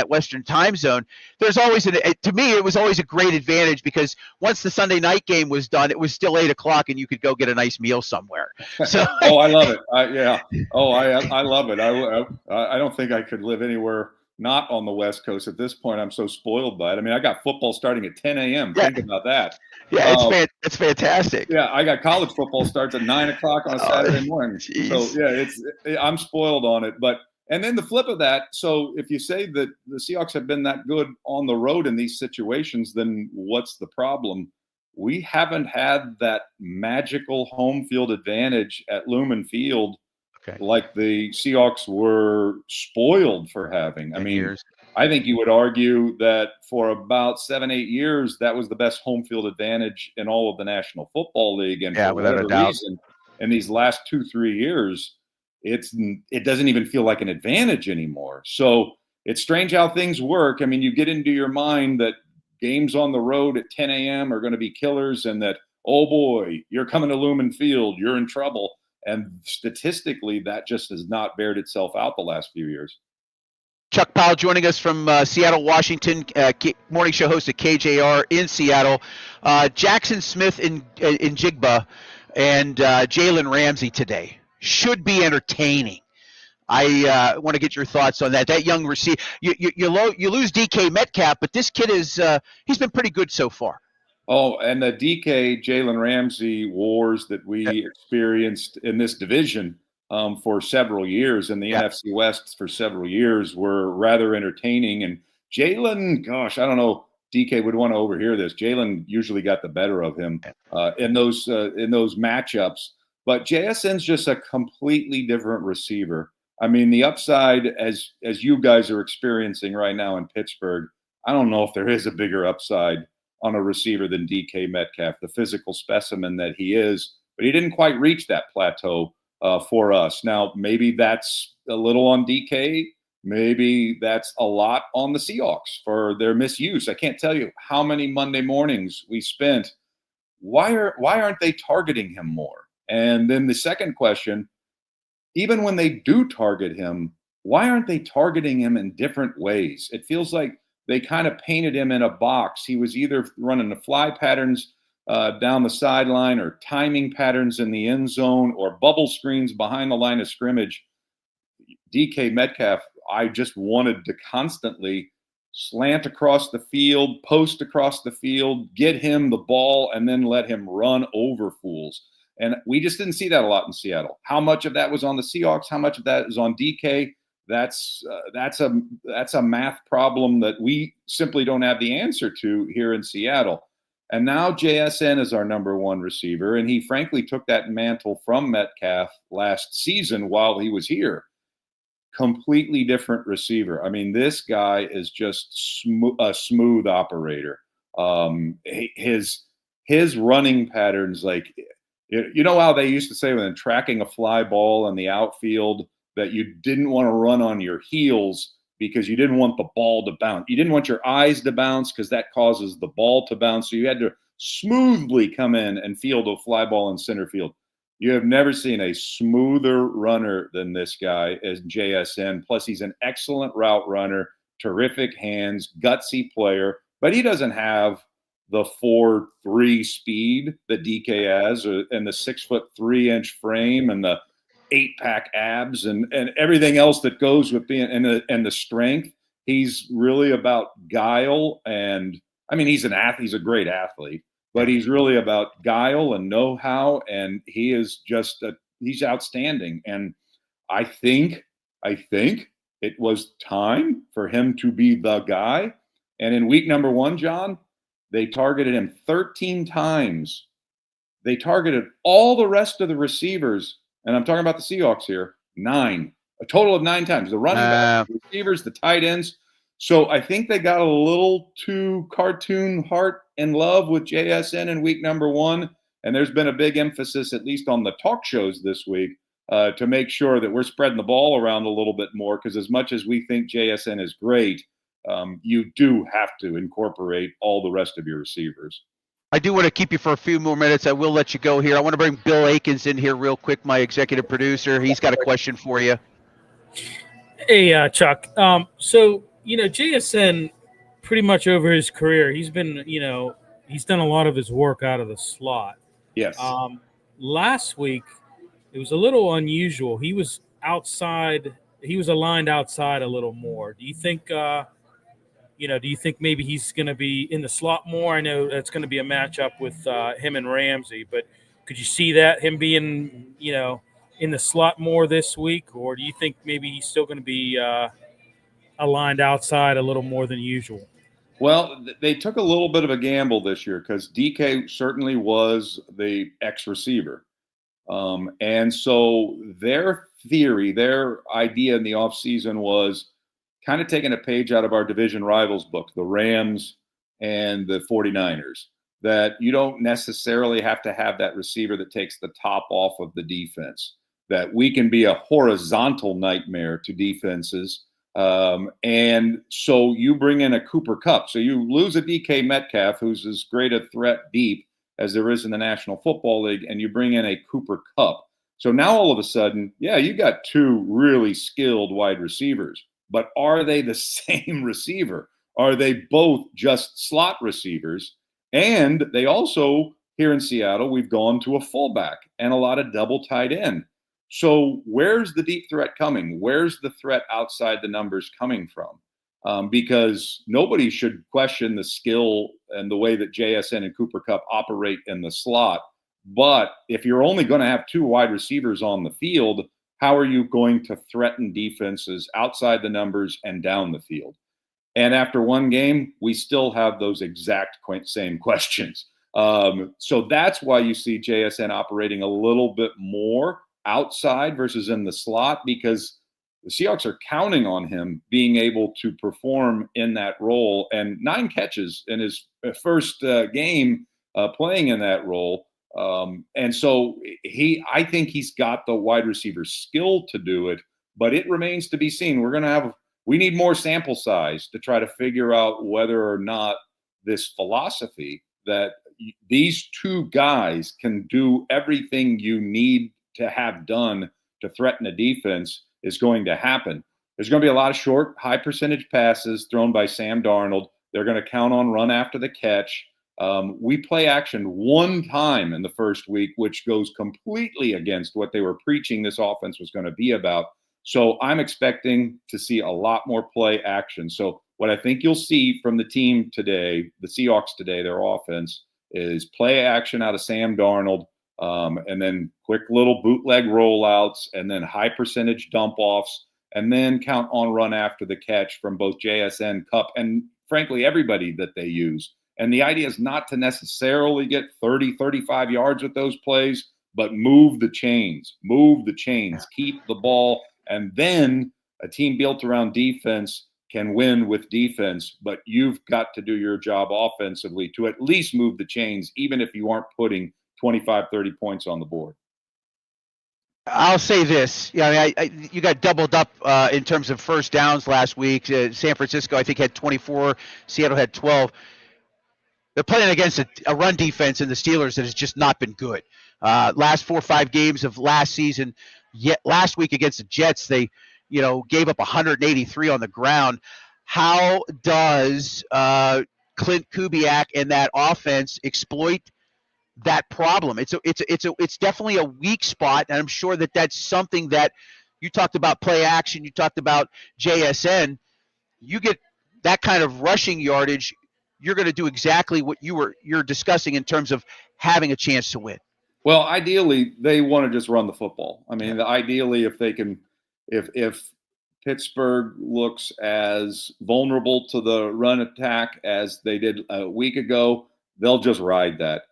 Western time zone. There's always to me, it was always a great advantage because once the Sunday night game was done, it was still 8 o'clock and you could go get a nice meal somewhere. So, I love it. I love it. I don't think I could live anywhere not on the West Coast at this point. I'm so spoiled by it. I mean, I got football starting at 10 a.m. Yeah. Think about that. Yeah, it's fantastic. Yeah, I got college football starts at 9 o'clock on a Saturday morning. Geez. So yeah, I'm spoiled on it. And then the flip of that. So if you say that the Seahawks have been that good on the road in these situations, then what's the problem? We haven't had that magical home field advantage at Lumen Field like the Seahawks were spoiled for having. I mean, I think you would argue that for about 7-8 years, that was the best home field advantage in all of the National Football League. And for without a whatever doubt. reason, in these last 2-3 years, it doesn't even feel like an advantage anymore. So it's strange how things work. I mean, you get into your mind that games on the road at 10 a.m. are going to be killers and that, oh boy, you're coming to Lumen Field, you're in trouble. And statistically, that just has not bared itself out the last few years. Chuck Powell joining us from Seattle, Washington, morning show host at KJR in Seattle. Jackson Smith in Jigba and Jalen Ramsey today should be entertaining. I want to get your thoughts on that. That young receiver, you lose DK Metcalf, but this kid he's been pretty good so far. Oh, and the DK Jalen Ramsey wars that we experienced in this division for several years in the NFC West for several years were rather entertaining. And Jalen, gosh, I don't know, DK would want to overhear this. Jalen usually got the better of him in those matchups. But JSN's just a completely different receiver. I mean, the upside, as you guys are experiencing right now in Pittsburgh, I don't know if there is a bigger upside on a receiver than DK Metcalf, the physical specimen that he is, but he didn't quite reach that plateau for us. Now, maybe that's a little on DK. Maybe that's a lot on the Seahawks for their misuse. I can't tell you how many Monday mornings we spent. Why aren't they targeting him more? And then the second question, even when they do target him, why aren't they targeting him in different ways? It feels like they kind of painted him in a box. He was either running the fly patterns down the sideline or timing patterns in the end zone or bubble screens behind the line of scrimmage. DK Metcalf, I just wanted to constantly slant across the field, post across the field, get him the ball, and then let him run over fools. And we just didn't see that a lot in Seattle. How much of that was on the Seahawks? How much of that is on DK? That's a math problem that we simply don't have the answer to here in Seattle. And now JSN is our number one receiver, and he frankly took that mantle from Metcalf last season while he was here. Completely different receiver. I mean, this guy is just a smooth operator. His running patterns, like, you know how they used to say when tracking a fly ball in the outfield that you didn't want to run on your heels because you didn't want the ball to bounce. You didn't want your eyes to bounce because that causes the ball to bounce. So you had to smoothly come in and field a fly ball in center field. You have never seen a smoother runner than this guy as JSN. Plus, he's an excellent route runner, terrific hands, gutsy player, but he doesn't have the 4.3 speed that DK has, and the 6'3" frame, and the 8-pack abs, and everything else that goes with being and the strength. He's really about guile, and I mean, he's an athlete. He's a great athlete, but he's really about guile and know-how, and he is just he's outstanding. And I think it was time for him to be the guy. And in week number 1, John, they targeted him 13 times. They targeted all the rest of the receivers, and I'm talking about the Seahawks here, 9. A total of 9 times. The running backs, the receivers, the tight ends. So I think they got a little too cartoon heart in love with JSN in week number 1. And there's been a big emphasis, at least on the talk shows this week, to make sure that we're spreading the ball around a little bit more. Because as much as we think JSN is great, you do have to incorporate all the rest of your receivers. I do want to keep you for a few more minutes. I will let you go here. I want to bring Bill Akins in here real quick, my executive producer. He's got a question for you. Hey, Chuck. So, JSN pretty much over his career, he's been, he's done a lot of his work out of the slot. Yes. Last week, it was a little unusual. He was outside. He was aligned outside a little more. Do you think, do you think maybe he's going to be in the slot more? I know that's going to be a matchup with him and Ramsey, but could you see that, him being, in the slot more this week? Or do you think maybe he's still going to be aligned outside a little more than usual? Well, they took a little bit of a gamble this year because DK certainly was the ex-receiver. And so their theory, their idea in the offseason was kind of taking a page out of our division rivals book, the Rams and the 49ers, that you don't necessarily have to have that receiver that takes the top off of the defense, that we can be a horizontal nightmare to defenses. And so you bring in a Cooper Kupp. So you lose a DK Metcalf, who's as great a threat deep as there is in the National Football League, and you bring in a Cooper Kupp. So now all of a sudden, you got 2 really skilled wide receivers. But are they the same receiver? Are they both just slot receivers? And they also, here in Seattle, we've gone to a fullback and a lot of double tight end. So where's the deep threat coming? Where's the threat outside the numbers coming from? Because nobody should question the skill and the way that JSN and Cooper Kupp operate in the slot. But if you're only going to have 2 wide receivers on the field, how are you going to threaten defenses outside the numbers and down the field? And after one game, we still have those exact same questions. So that's why you see JSN operating a little bit more outside versus in the slot, because the Seahawks are counting on him being able to perform in that role. And 9 catches in his first game playing in that role. And so I think he's got the wide receiver skill to do it, but it remains to be seen. We need more sample size to try to figure out whether or not this philosophy that these 2 guys can do everything you need to have done to threaten a defense is going to happen. There's going to be a lot of short, high percentage passes thrown by Sam Darnold. They're going to count on run after the catch. We play action 1 time in the first week, which goes completely against what they were preaching this offense was going to be about. So I'm expecting to see a lot more play action. So what I think you'll see from the team today, the Seahawks today, their offense, is play action out of Sam Darnold, and then quick little bootleg rollouts, and then high percentage dump offs, and then count on run after the catch from both JSN, Kupp, and frankly, everybody that they use. And the idea is not to necessarily get 30, 35 yards with those plays, but move the chains, keep the ball. And then a team built around defense can win with defense, but you've got to do your job offensively to at least move the chains, even if you aren't putting 25, 30 points on the board. I'll say this. You got doubled up in terms of first downs last week. San Francisco, I think, had 24. Seattle had 12. They're playing against a run defense in the Steelers that has just not been good. Last 4 or 5 games of last season, yet last week against the Jets, they, gave up 183 on the ground. How does Clint Kubiak and that offense exploit that problem? It's definitely a weak spot, and I'm sure that that's something that you talked about play action. You talked about JSN. You get that kind of rushing yardage, you're going to do exactly what you're discussing in terms of having a chance to win. Well, ideally, they want to just run the football. I mean, ideally, if they can, if Pittsburgh looks as vulnerable to the run attack as they did a week ago, they'll just ride that.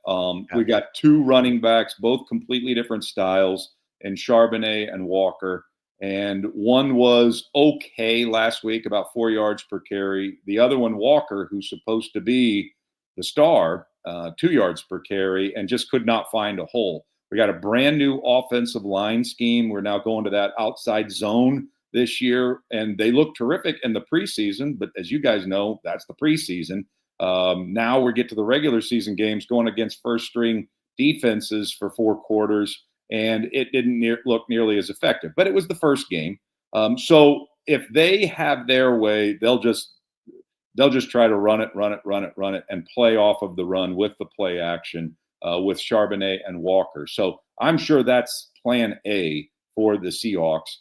We got 2 running backs, both completely different styles, in Charbonnet and Walker. And one was okay last week, about 4 yards per carry. The other one, Walker, who's supposed to be the star, 2 yards per carry, and just could not find a hole. We got a brand new offensive line scheme. We're now going to that outside zone this year, and they look terrific in the preseason. But as you guys know, that's the preseason. Now we get to the regular season games going against first-string defenses for 4 quarters, and it didn't look nearly as effective. But it was the first game. So if they have their way, they'll just try to run it, and play off of the run with the play action with Charbonnet and Walker. So I'm sure that's plan A for the Seahawks.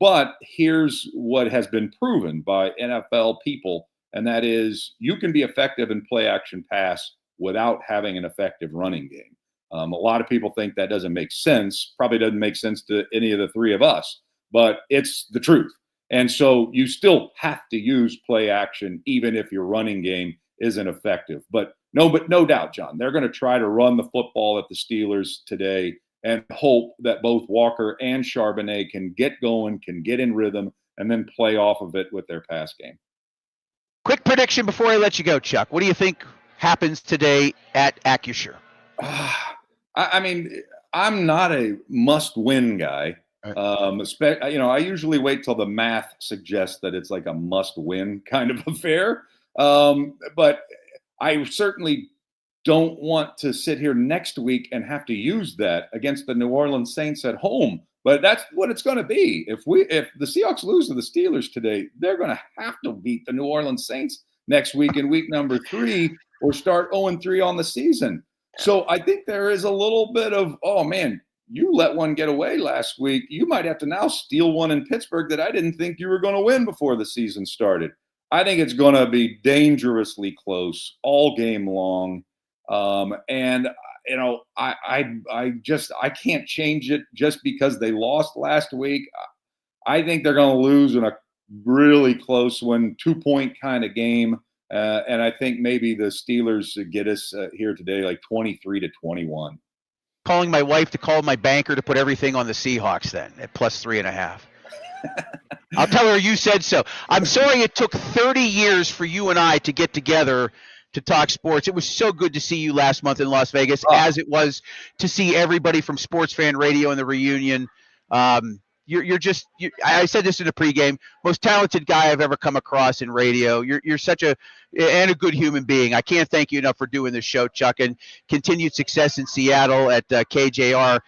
But here's what has been proven by NFL people, and that is you can be effective in play action pass without having an effective running game. A lot of people think that doesn't make sense. Probably doesn't make sense to any of the 3 of us, but it's the truth. And so you still have to use play action even if your running game isn't effective. But no doubt, John, they're going to try to run the football at the Steelers today and hope that both Walker and Charbonnet can get going, can get in rhythm, and then play off of it with their pass game. Quick prediction before I let you go, Chuck. What do you think happens today at Acrisure? I mean, I'm not a must-win guy. I usually wait till the math suggests that it's like a must-win kind of affair. But I certainly don't want to sit here next week and have to use that against the New Orleans Saints at home. But that's what it's going to be. If the Seahawks lose to the Steelers today, they're going to have to beat the New Orleans Saints next week in week number 3 or start 0-3 on the season. So I think there is a little bit of, oh, man, you let one get away last week. You might have to now steal one in Pittsburgh that I didn't think you were going to win before the season started. I think it's going to be dangerously close all game long. And I can't change it just because they lost last week. I think they're going to lose in a really close one, 2-point kind of game. And I think maybe the Steelers get us here today like 23-21. Calling my wife to call my banker to put everything on the Seahawks then at +3.5. I'll tell her you said so. I'm sorry it took 30 years for you and I to get together to talk sports. It was so good to see you last month in Las Vegas, as it was to see everybody from Sports Fan Radio in the reunion. I said this in the pregame, most talented guy I've ever come across in radio. You're such a good human being. I can't thank you enough for doing this show, Chuck, and continued success in Seattle at KJR.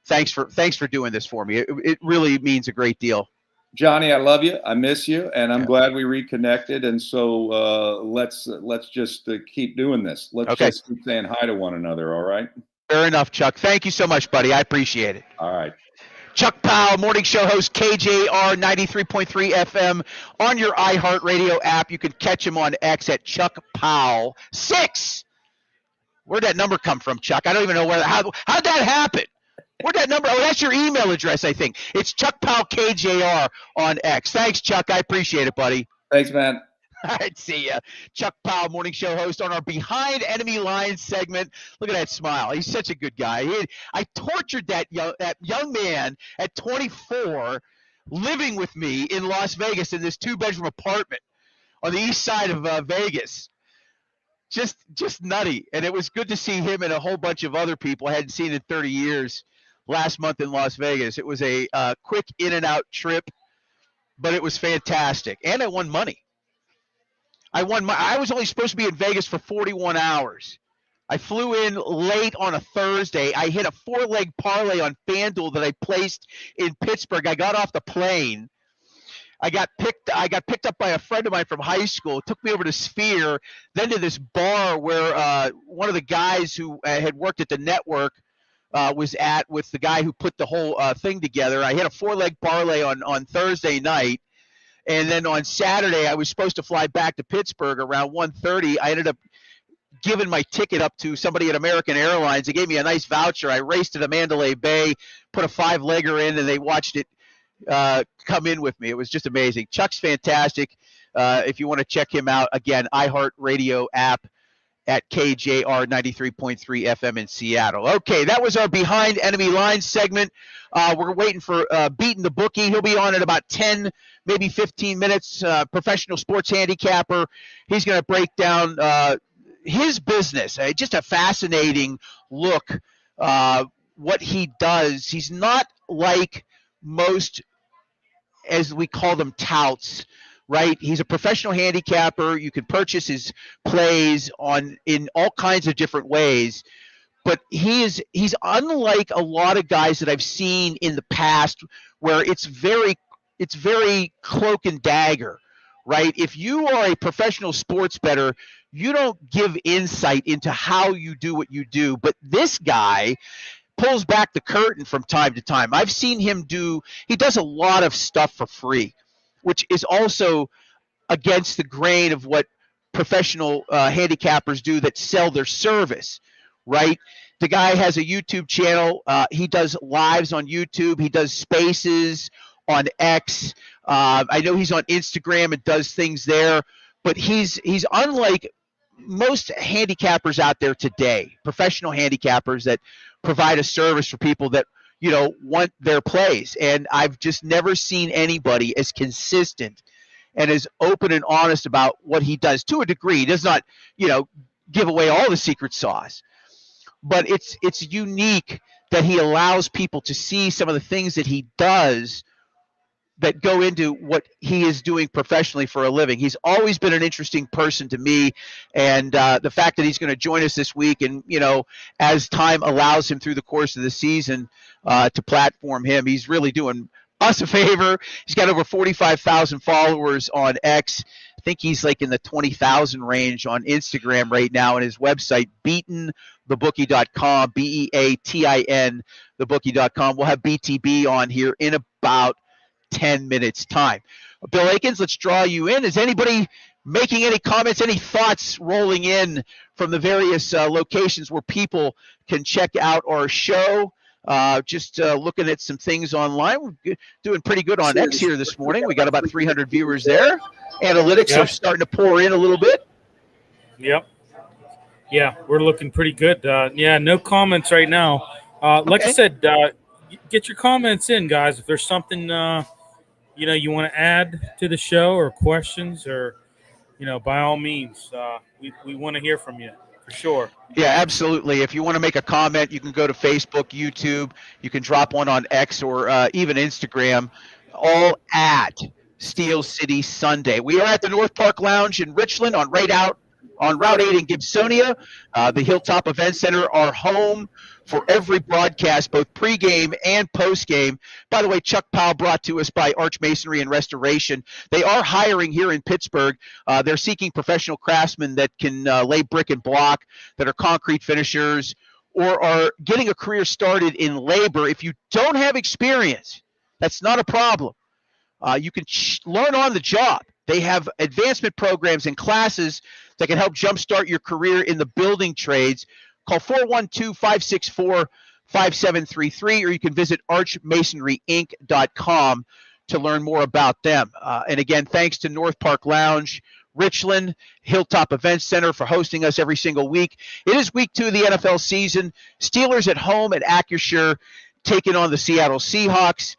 Thanks for doing this for me. It really means a great deal. Johnny, I love you. I miss you, and I'm glad we reconnected. And so let's just keep doing this. Let's just keep saying hi to one another. All right. Fair enough, Chuck. Thank you so much, buddy. I appreciate it. All right. Chuck Powell, morning show host, KJR 93.3 FM on your iHeartRadio app. You can catch him on X at Chuck Powell 6. Where'd that number come from, Chuck? I don't even know how'd that happen? Where'd that number? Oh, that's your email address, I think. It's Chuck Powell KJR on X. Thanks, Chuck. I appreciate it, buddy. Thanks, man. All right, see ya. Chuck Powell, morning show host on our Behind Enemy Lines segment. Look at that smile. He's such a good guy. I tortured that young man at 24 living with me in Las Vegas in this 2-bedroom apartment on the east side of Vegas. Just nutty. And it was good to see him and a whole bunch of other people I hadn't seen in 30 years last month in Las Vegas. It was a quick in and out trip, but it was fantastic. And I won money. I was only supposed to be in Vegas for 41 hours. I flew in late on a Thursday. I hit a 4-leg parlay on FanDuel that I placed in Pittsburgh. I got off the plane. I got picked up by a friend of mine from high school. It took me over to Sphere, then to this bar where one of the guys who had worked at the network was at with the guy who put the whole thing together. I hit a 4-leg parlay on Thursday night. And then on Saturday, I was supposed to fly back to Pittsburgh around 1:30. I ended up giving my ticket up to somebody at American Airlines. They gave me a nice voucher. I raced to the Mandalay Bay, put a 5-legger in, and they watched it come in with me. It was just amazing. Chuck's fantastic. If you want to check him out, again, iHeartRadio app at KJR 93.3 FM in Seattle. Okay, that was our Behind Enemy Lines segment. We're waiting for Beating the Bookie. He'll be on in about 10, maybe 15 minutes. Professional sports handicapper. He's going to break down his business. Just a fascinating look what he does. He's not like most, as we call them, touts, right? He's a professional handicapper. You can purchase his plays in all kinds of different ways. But he's unlike a lot of guys that I've seen in the past where it's very cloak and dagger, right? If you are a professional sports bettor, you don't give insight into how you do what you do. But this guy pulls back the curtain from time to time. I've seen him he does a lot of stuff for free, which is also against the grain of what professional handicappers do that sell their service, right? The guy has a YouTube channel. He does lives on YouTube. He does spaces on X. I know he's on Instagram and does things there, but he's unlike most handicappers out there today, professional handicappers that provide a service for people that, want their plays. And I've just never seen anybody as consistent and as open and honest about what he does to a degree. He does not, give away all the secret sauce, but it's unique that he allows people to see some of the things that he does that go into what he is doing professionally for a living. He's always been an interesting person to me, and the fact that he's going to join us this week and, as time allows him through the course of the season to platform him, he's really doing us a favor. He's got over 45,000 followers on X. I think he's like in the 20,000 range on Instagram right now, and his website, beatinthebookie.com, BEATIN, thebookie.com. We'll have BTB on here in about 10 minutes time. Bill Akins, let's draw you in. Is anybody making any comments, any thoughts rolling in from the various locations where people can check out our show? Just looking at some things online. We're doing pretty good on X here this morning. We got about 300 viewers there. Analytics are starting to pour in a little bit. Yep. Yeah, we're looking pretty good. No comments right now. Like I said, get your comments in, guys. If there's something you want to add to the show or questions, or by all means, we want to hear from you for sure. Yeah, absolutely. If you want to make a comment, you can go to Facebook, YouTube. You can drop one on X or even Instagram, all at Steel City Sunday. We are at the North Park Lounge in Richland on Route 8 in Gibsonia. The Hilltop Event Center, our home for every broadcast, both pregame and postgame. By the way, Chuck Powell brought to us by Arch Masonry and Restoration. They are hiring here in Pittsburgh. They're seeking professional craftsmen that can lay brick and block, that are concrete finishers, or are getting a career started in labor. If you don't have experience, that's not a problem. You can learn on the job. They have advancement programs and classes that can help jumpstart your career in the building trades. Call 412-564-5733, or you can visit archmasonryinc.com to learn more about them. And again, thanks to North Park Lounge, Richland, Hilltop Event Center for hosting us every single week. It is week 2 of the NFL season. Steelers at home at Acrisure taking on the Seattle Seahawks.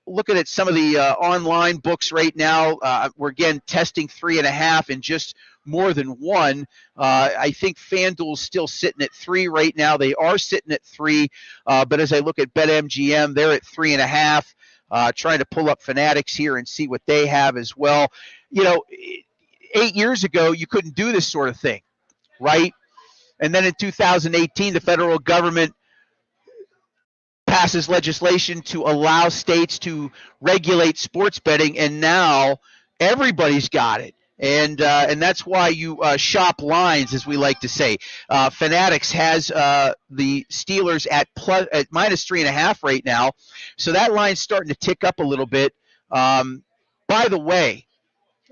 Looking at some of the online books right now, we're again testing 3.5 and just more than 1. I think FanDuel's still sitting at 3 right now. They are sitting at 3, but as I look at BetMGM, they're at 3.5. Trying to pull up Fanatics here and see what they have as well. 8 years ago, you couldn't do this sort of thing, right? And then in 2018, the federal government passes legislation to allow states to regulate sports betting, and now everybody's got it. And that's why you shop lines, as we like to say. Fanatics has the Steelers at -3.5 right now, so that line's starting to tick up a little bit. By the way,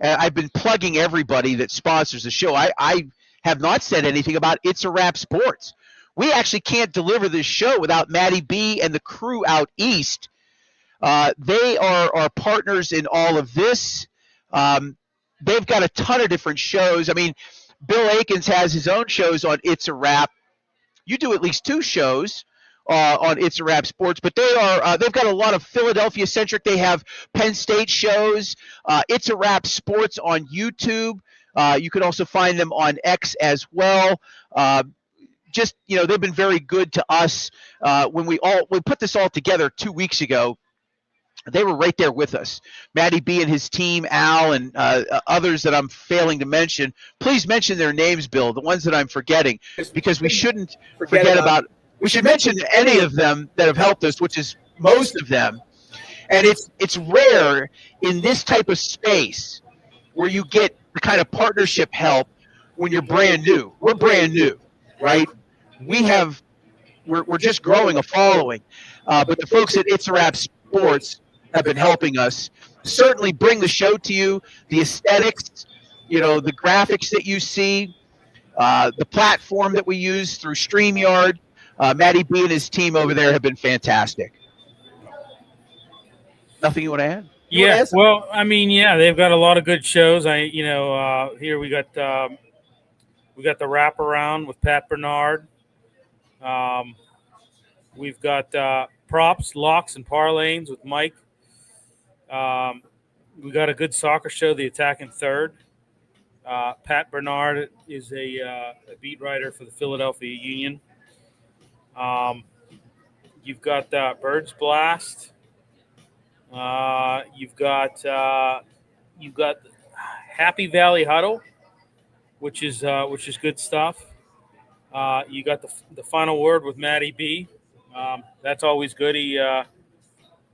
I've been plugging everybody that sponsors the show. I have not said anything about It's a Wrap Sports. We actually can't deliver this show without Matty B and the crew out east. They are our partners in all of this. They've got a ton of different shows. I mean, Bill Akins has his own shows on It's a Wrap. You do at least 2 shows on It's a Wrap Sports, but they've got a lot of Philadelphia-centric. They have Penn State shows. It's a Wrap Sports on YouTube. You can also find them on X as well. They've been very good to us. When we put this all together 2 weeks ago, they were right there with us. Matty B and his team, Al, and others that I'm failing to mention. Please mention their names, Bill, the ones that I'm forgetting, because we shouldn't forget about. We should mention any of them that have helped us, which is most of them. And it's rare in this type of space where you get the kind of partnership help when you're brand new. We're brand new, right? We're just growing a following. But the folks at It's a Wrap Sports have been helping us certainly bring the show to you, the aesthetics, the graphics that you see, the platform that we use through StreamYard. Matty B and his team over there have been fantastic. Nothing you want to add? Yeah, well, I mean, they've got a lot of good shows. Here we got the Wraparound with Pat Bernard. We've got Props, Locks, and Parlanes with Mike. We got a good soccer show, The Attacking Third. Pat Bernard is a beat writer for the Philadelphia Union. You've got Birds Blast. You've got Happy Valley Huddle, which is good stuff. You got the Final Word with Matty B. That's always good. He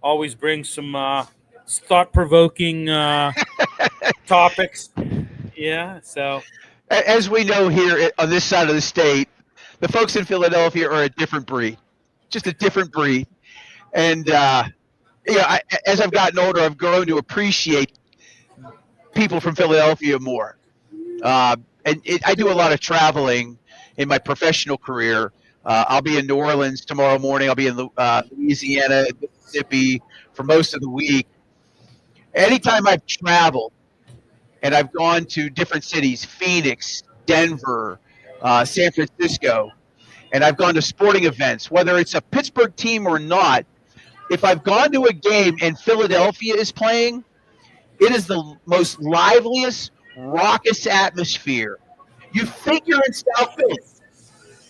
always brings some thought-provoking topics. Yeah. So, as we know here on this side of the state, the folks in Philadelphia are a different breed, just a different breed. And as I've gotten older, I've grown to appreciate people from Philadelphia more. I do a lot of traveling in my professional career. I'll be in New Orleans tomorrow morning. I'll be in Louisiana, Mississippi for most of the week. Anytime I've traveled and I've gone to different cities, Phoenix, Denver, San Francisco, and I've gone to sporting events, whether it's a Pittsburgh team or not, if I've gone to a game and Philadelphia is playing, it is the most liveliest, raucous atmosphere. You think you're in South Philly.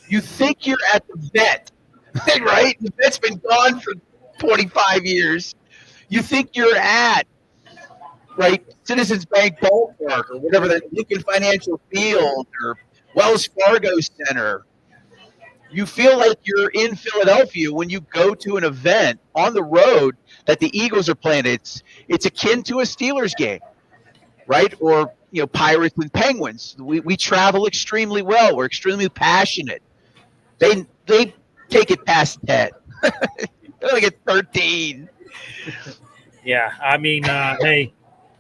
You think you're at the vet, right? The vet's been gone for 25 years. You think you're at, right, Citizens Bank Ballpark or whatever, the Lincoln Financial Field or Wells Fargo Center. You feel like you're in Philadelphia when you go to an event on the road that the Eagles are playing. It's akin to a Steelers game, right? Or Pirates and Penguins. We travel extremely well. We're extremely passionate. They take it past 10. They only get 13. Yeah, I mean, hey,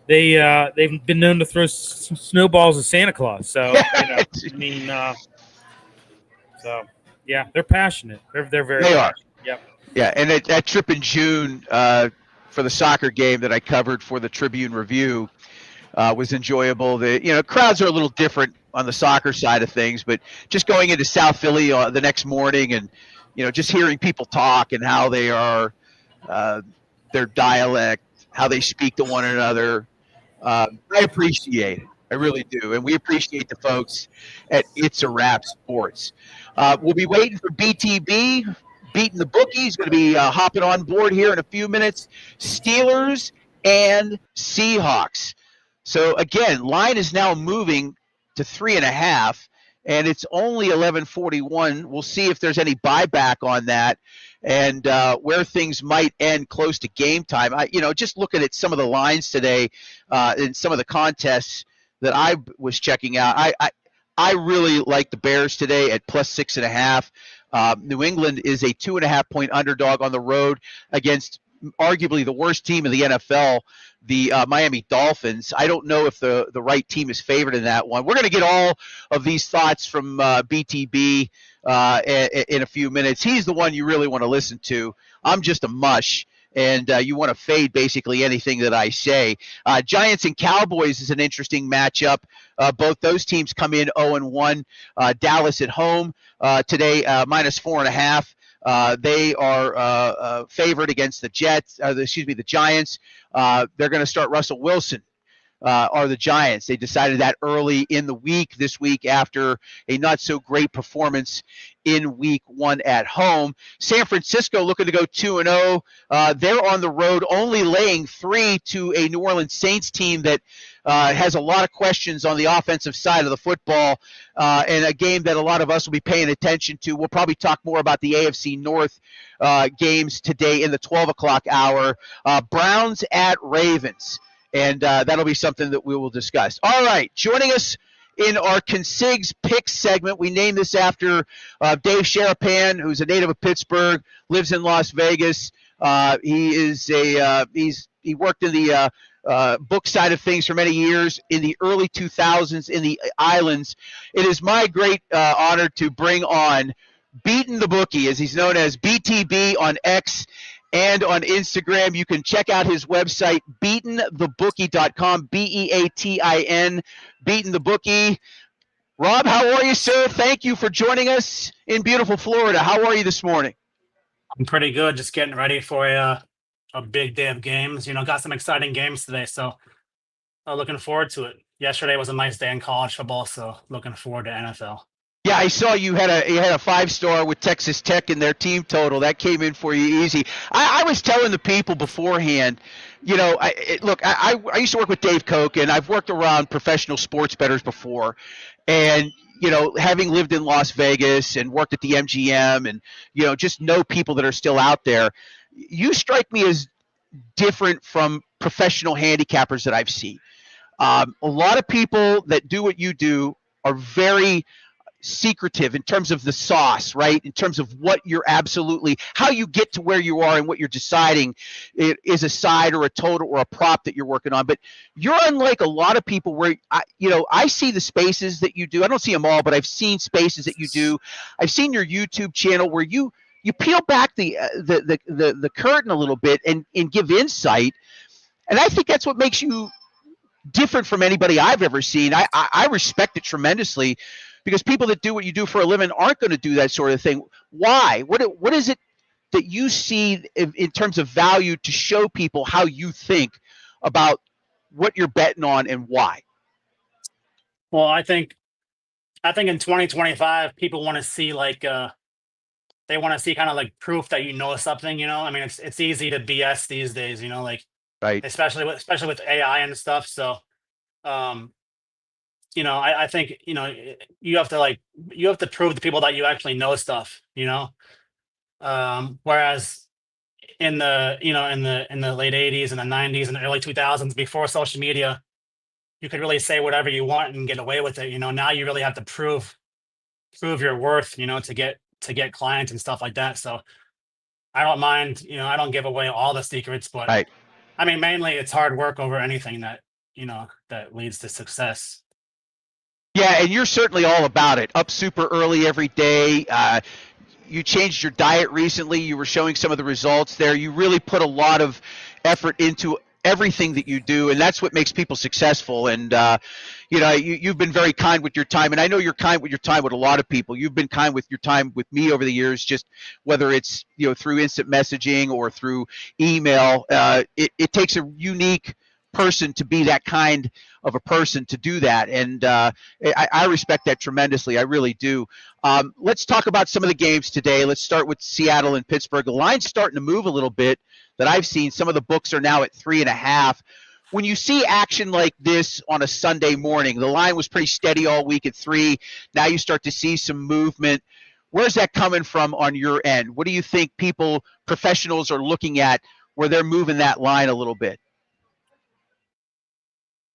they've been known to throw snowballs at Santa Claus. So yeah, they're passionate. They're very. They passionate. are. Yep. Yeah, and that trip in June for the soccer game that I covered for the Tribune Review was enjoyable. The crowds are a little different on the soccer side of things, but just going into South Philly the next morning and just hearing people talk and how they are, their dialect, how they speak to one another, I appreciate it. I really do, and we appreciate the folks at It's a Wrap Sports. We'll be waiting for BTB, beating the bookie. He's going to be hopping on board here in a few minutes. Steelers and Seahawks. So, again, line is now moving to 3.5. and it's only 11:41. We'll see if there's any buyback on that, and where things might end close to game time. Just looking at some of the lines today, in some of the contests that I was checking out, I really like the Bears today at +6.5. New England is a 2.5-point underdog on the road against arguably the worst team in the NFL, the Miami Dolphins. I don't know if the right team is favored in that one. We're going to get all of these thoughts from BTB in a few minutes. He's the one you really want to listen to. I'm just a mush, and you want to fade basically anything that I say. Giants and Cowboys is an interesting matchup. Both those teams come in 0-1. Dallas at home today, -4.5. They are favored against the Giants. They're going to start Russell Wilson. Are the Giants. They decided that early in the week, this week, after a not-so-great performance in week 1 at home. San Francisco looking to go 2-0. They're on the road, only laying 3 to a New Orleans Saints team that has a lot of questions on the offensive side of the football, and a game that a lot of us will be paying attention to. We'll probably talk more about the AFC North games today in the 12 o'clock hour. Browns at Ravens. And that'll be something that we will discuss. All right, joining us in our Consigs Picks segment, we named this after Dave Sharapan, who's a native of Pittsburgh, lives in Las Vegas. He worked in the book side of things for many years in the early 2000s in the islands. It is my great honor to bring on Beatin' the Bookie, as he's known as BTB on X and on Instagram. You can check out his website, beatinthebookie.com, BEATIN, Beatin' the Bookie. Rob, how are you, sir? Thank you for joining us in beautiful Florida. How are you this morning? I'm pretty good. Just getting ready for a big day of games. Got some exciting games today, so looking forward to it. Yesterday was a nice day in college football, so looking forward to NFL. Yeah, I saw you had a 5-star with Texas Tech in their team total. That came in for you easy. I was telling the people beforehand, I used to work with Dave Koch, and I've worked around professional sports bettors before. And, having lived in Las Vegas and worked at the MGM and, just know people that are still out there, you strike me as different from professional handicappers that I've seen. A lot of people that do what you do are very secretive in terms of the sauce, right? In terms of what you're how you get to where you are and what you're deciding is a side or a total or a prop that you're working on. But you're unlike a lot of people where, I see the spaces that you do. I don't see them all, but I've seen spaces that you do. I've seen your YouTube channel where you peel back the curtain a little bit and give insight. And I think that's what makes you different from anybody I've ever seen. I respect it tremendously, because people that do what you do for a living aren't going to do that sort of thing. Why? What is it that you see in terms of value to show people how you think about what you're betting on and why? Well, I think in 2025, people want to see they want to see kind of like proof that you know something. I mean, it's easy to BS these days. Right. Especially with AI and stuff. So, I think, you have to prove to people that you actually know stuff, whereas in the late 80s and the 90s and the early 2000s, before social media, you could really say whatever you want and get away with it. Now you really have to prove your worth, to get clients and stuff like that. So I don't mind, I don't give away all the secrets, but right. I mean, mainly it's hard work over anything that, that leads to success. Yeah, and you're certainly all about it. Up super early every day. You changed your diet recently. You were showing some of the results there. You really put a lot of effort into everything that you do, and that's what makes people successful. And you've been very kind with your time, and I know you're kind with your time with a lot of people. You've been kind with your time with me over the years, just whether it's through instant messaging or through email. It takes a unique person to be that kind of a person to do that, and I respect that tremendously. I really do. Let's talk about some of the games today. Let's start with Seattle and Pittsburgh. The line's starting to move a little bit that I've seen. Some of the books are now at 3.5. when you see action like this on a Sunday morning, the line was pretty steady all week at 3. Now you start to see some movement. Where's that coming from on your end? What do you think professionals are looking at where they're moving that line a little bit?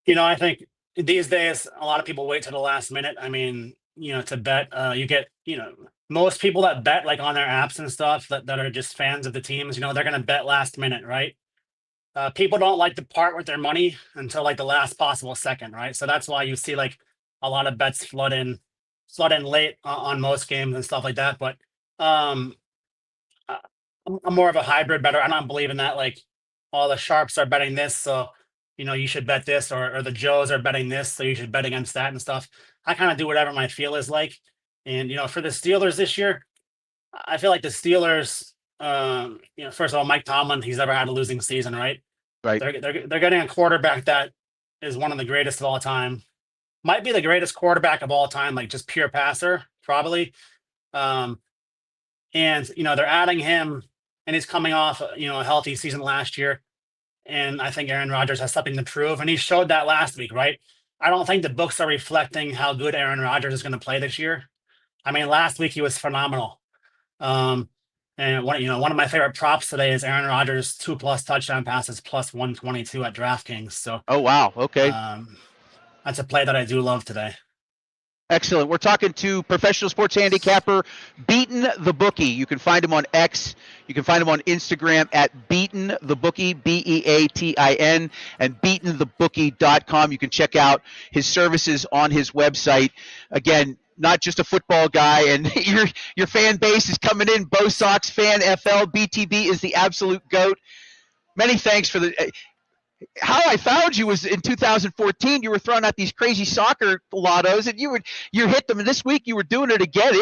I think these days a lot of people wait to the last minute. I mean, to bet, you get, most people that bet like on their apps and stuff that are just fans of the teams, they're going to bet last minute, right? People don't like to part with their money until like the last possible second, right? So that's why you see like a lot of bets flood in late on most games and stuff like that. But I'm more of a hybrid bettor. I don't believe in that. Like all the sharps are betting this, so you should bet this, or the Joes are betting this, so you should bet against that and stuff. I kind of do whatever my feel is like. And for the Steelers this year, I feel like the Steelers. First of all, Mike Tomlin, he's never had a losing season, right? Right. They're getting a quarterback that is one of the greatest of all time. Might be the greatest quarterback of all time, like just pure passer, probably. And they're adding him, and he's coming off a healthy season last year. And I think Aaron Rodgers has something to prove, and he showed that last week, right? I don't think the books are reflecting how good Aaron Rodgers is going to play this year. I mean, last week he was phenomenal. And one of my favorite props today is Aaron Rodgers 2+ touchdown passes plus 122 at DraftKings. So, oh wow, okay, that's a play that I do love today. Excellent. We're talking to professional sports handicapper Beaten the Bookie. You can find him on X. You can find him on Instagram at Beaten the Bookie, BEATIN, and beatenthebookie.com. You can check out his services on his website. Again, not just a football guy, and your fan base is coming in. Bo Sox fan, FL, BTB is the absolute GOAT. Many thanks for the. How I found you was in 2014. You were throwing out these crazy soccer lottos, and you hit them. And this week you were doing it again.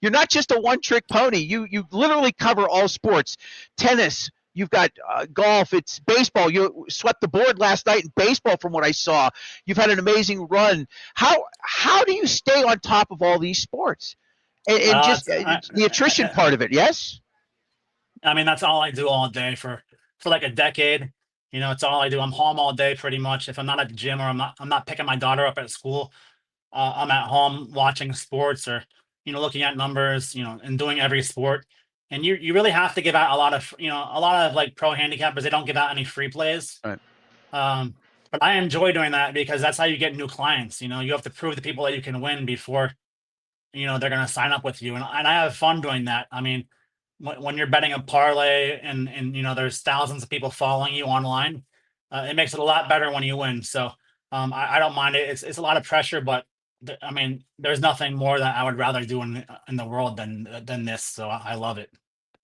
You're not just a one-trick pony. You literally cover all sports. Tennis. You've got golf. It's baseball. You swept the board last night in baseball, from what I saw. You've had an amazing run. How do you stay on top of all these sports? And just the attrition part of it. Yes. I mean, that's all I do all day for like a decade. It's all I do. I'm home all day pretty much. If I'm not at the gym or I'm not picking my daughter up at school, I'm at home watching sports or, looking at numbers, and doing every sport. And you really have to give out a lot of like pro handicappers, they don't give out any free plays. Right. But I enjoy doing that because that's how you get new clients. You have to prove to people that you can win before, they're going to sign up with you. And I have fun doing that. I mean, when you're betting a parlay and there's thousands of people following you online, it makes it a lot better when you win. So I don't mind it. It's a lot of pressure, but I mean, there's nothing more that I would rather do in the world than this. So I love it.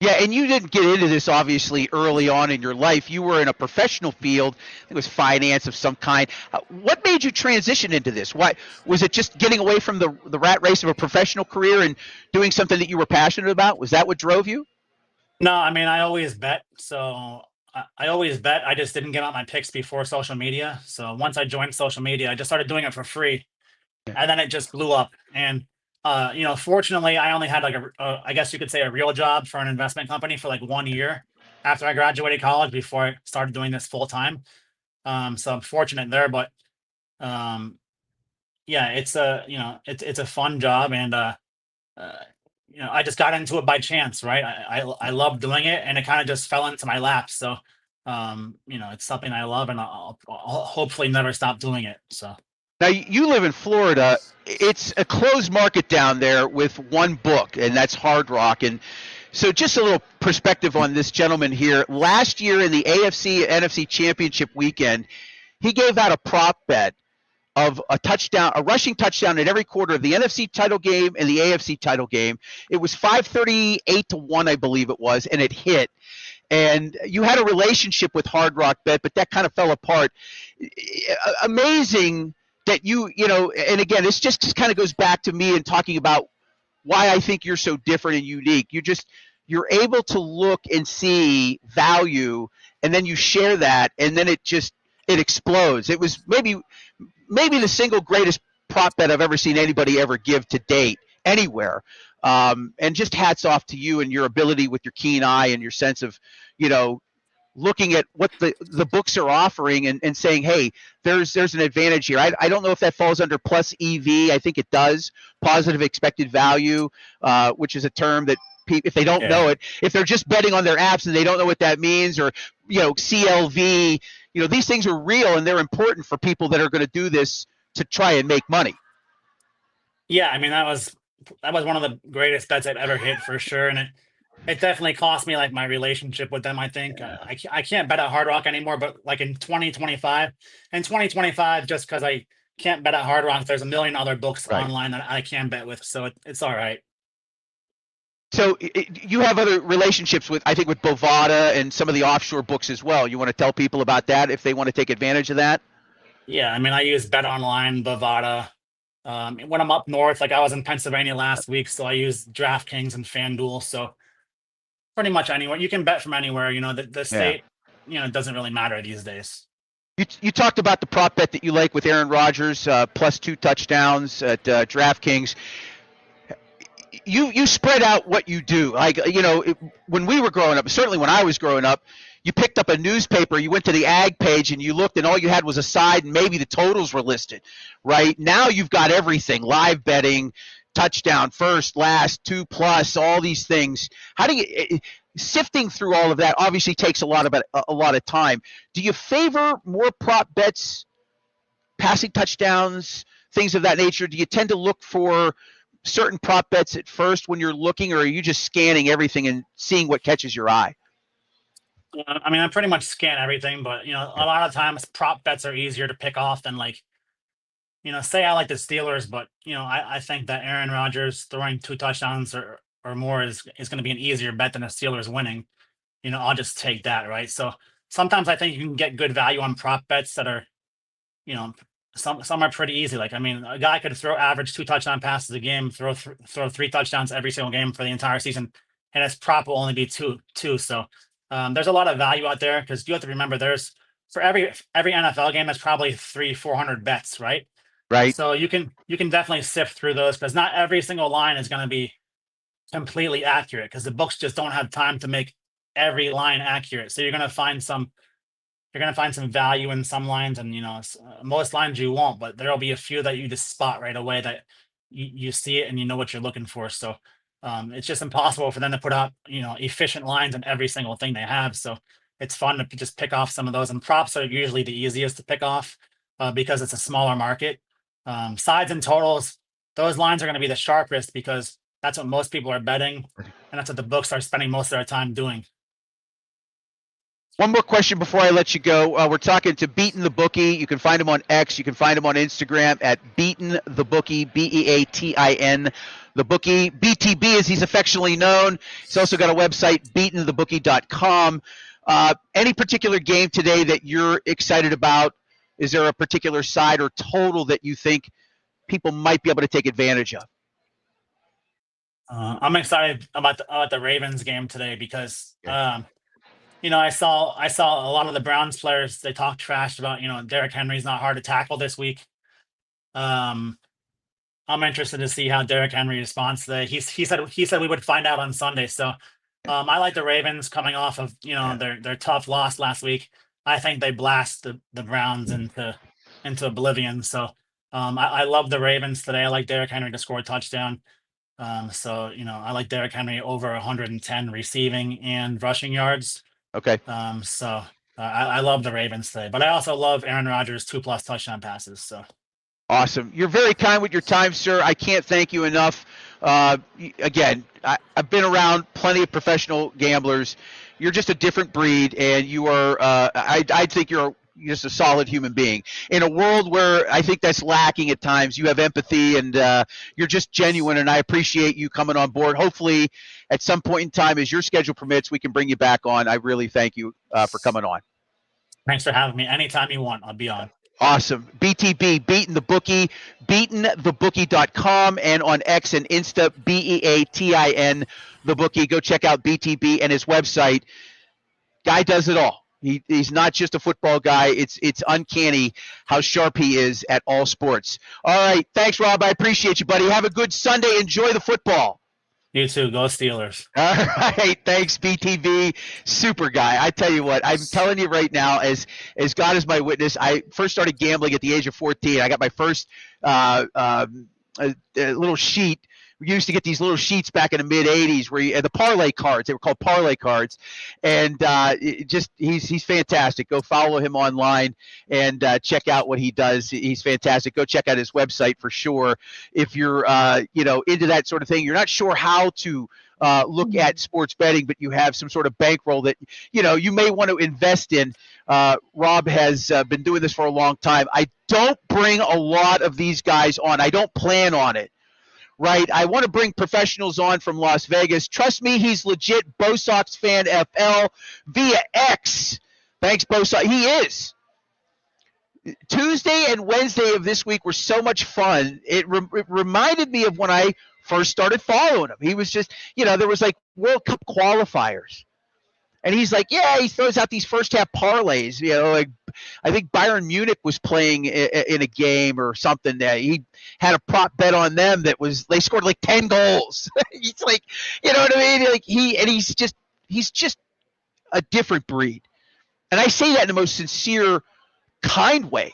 Yeah, and you didn't get into this obviously early on in your life. You were in a professional field. It was finance of some kind. What made you transition into this? Why was it? Just getting away from the rat race of a professional career and doing something that you were passionate about? Was that what drove you? No, I mean, I always bet. So I always bet. I just didn't give out my picks before social media. So once I joined social media, I just started doing it for free, and then it just blew up. And fortunately, I only had like I guess you could say a real job for an investment company for like 1 year after I graduated college before I started doing this full time. So I'm fortunate there, but yeah, it's a fun job, and I just got into it by chance, right? I love doing it, and it kind of just fell into my lap. So it's something I love, and I'll hopefully never stop doing it. So. Now, you live in Florida. It's a closed market down there with one book, and that's Hard Rock. And so just a little perspective on this gentleman here. Last year in the AFC NFC Championship weekend, he gave out a prop bet of a rushing touchdown at every quarter of the NFC title game and the AFC title game. It was 538-1, I believe it was, and it hit. And you had a relationship with Hard Rock Bet, but that kind of fell apart. Amazing that and again, this just kind of goes back to me and talking about why I think you're so different and unique. You're able to look and see value, and then you share that, and then it explodes. It was maybe the single greatest prop bet I've ever seen anybody ever give to date anywhere. And just hats off to you and your ability with your keen eye and your sense of, looking at what the books are offering and saying, hey, there's an advantage here. I don't know if that falls under plus EV. I think it does, positive expected value, which is a term that if they don't know it, if they're just betting on their apps and they don't know what that means, or CLV, these things are real and they're important for people that are going to do this to try and make money. Yeah, I mean that was one of the greatest bets I've ever hit for sure, and it definitely cost me like my relationship with them. I think I can't bet at Hard Rock anymore, but like in 2025, just because I can't bet at Hard Rock, there's a million other books online that I can bet with, so it's all right. So you have other relationships with Bovada and some of the offshore books as well. You want to tell people about that if they want to take advantage of that? Yeah, I mean I use Bet Online, Bovada. When I'm up north, like I was in Pennsylvania last week, so I use DraftKings and FanDuel. So pretty much anywhere you can bet from anywhere. The state, it doesn't really matter these days. You talked about the prop bet that you like with Aaron Rodgers, plus 2 touchdowns at DraftKings. You spread out what you do. Like, when we were growing up, certainly when I was growing up, you picked up a newspaper, you went to the ag page and you looked and all you had was a side and maybe the totals were listed, right? Now you've got everything, live betting, touchdown, first, last, 2+, all these things. How do you sifting through all of that obviously takes a lot of time. Do you favor more prop bets, passing touchdowns, things of that nature? Do you tend to look for certain prop bets at first when you're looking, or are you just scanning everything and seeing what catches your eye? I mean, I pretty much scan everything, but a lot of times prop bets are easier to pick off than say I like the Steelers, but I think that Aaron Rodgers throwing 2 touchdowns or more is going to be an easier bet than the Steelers winning. I'll just take that, right? So sometimes I think you can get good value on prop bets that are, some are pretty easy. Like, I mean, a guy could average 2 touchdown passes a game, throw 3 touchdowns every single game for the entire season, and his prop will only be two. So there's a lot of value out there because you have to remember for every NFL game, there's probably 300-400 bets, right? Right. So you can definitely sift through those because not every single line is going to be completely accurate because the books just don't have time to make every line accurate. So you're going to find some value in some lines, and most lines you won't, but there'll be a few that you just spot right away that you see it and you know what you're looking for. So it's just impossible for them to put out efficient lines on every single thing they have. So it's fun to just pick off some of those, and props are usually the easiest to pick off because it's a smaller market. Sides and totals, those lines are going to be the sharpest because that's what most people are betting, and that's what the books are spending most of their time doing. One more question before I let you go. We're talking to Beaten the Bookie. You can find him on X. You can find him on Instagram at Beaten the Bookie, BEATIN the Bookie. BTB, as he's affectionately known. He's also got a website, beatenthebookie.com. Any particular game today that you're excited about? Is there a particular side or total that you think people might be able to take advantage of? I'm excited about the Ravens game today because I saw a lot of the Browns players, they talk trash about Derrick Henry's not hard to tackle this week. I'm interested to see how Derrick Henry responds today. He said we would find out on Sunday. So I like the Ravens coming off of their tough loss last week. I think they blast the Browns into oblivion. So I love the Ravens today. I like Derrick Henry to score a touchdown. I like Derrick Henry over 110 receiving and rushing yards. Okay. I love the Ravens today, but I also love Aaron Rodgers 2+ touchdown passes. So awesome. You're very kind with your time, sir. I can't thank you enough. Again, I've been around plenty of professional gamblers. You're just a different breed, and you are. I think you're just a solid human being. In a world where I think that's lacking at times, you have empathy, and you're just genuine, and I appreciate you coming on board. Hopefully, at some point in time, as your schedule permits, we can bring you back on. I really thank you for coming on. Thanks for having me. Anytime you want, I'll be on. Awesome. BTB, Beaten the Bookie, beatenthebookie.com, and on X and Insta, BEATIN the Bookie. Go check out BTB and his website. Guy does it all. He's not just a football guy. It's uncanny how sharp he is at all sports. All right. Thanks, Rob. I appreciate you, buddy. Have a good Sunday. Enjoy the football. You too. Go Steelers. All right, thanks, BTV, super guy. I tell you what, I'm telling you right now, as God is my witness, I first started gambling at the age of 14. I got my first little sheet. We used to get these little sheets back in the mid '80s, where the parlay cards. They were called parlay cards, and he's fantastic. Go follow him online and check out what he does. He's fantastic. Go check out his website for sure. If you're into that sort of thing, you're not sure how to look at sports betting, but you have some sort of bankroll that you may want to invest in. Rob has been doing this for a long time. I don't bring a lot of these guys on. I don't plan on it. Right, I want to bring professionals on from Las Vegas. Trust me, he's legit. Bo Sox fan FL via X. Thanks, Bo Sox. He is. Tuesday and Wednesday of this week were so much fun. It reminded me of when I first started following him. He was just, there was like World Cup qualifiers. And he's like, he throws out these first half parlays. Like I think Bayern Munich was playing in a game or something. He had a prop bet on them they scored like 10 goals. He's like, you know what I mean? Like he's just a different breed. And I say that in the most sincere, kind way,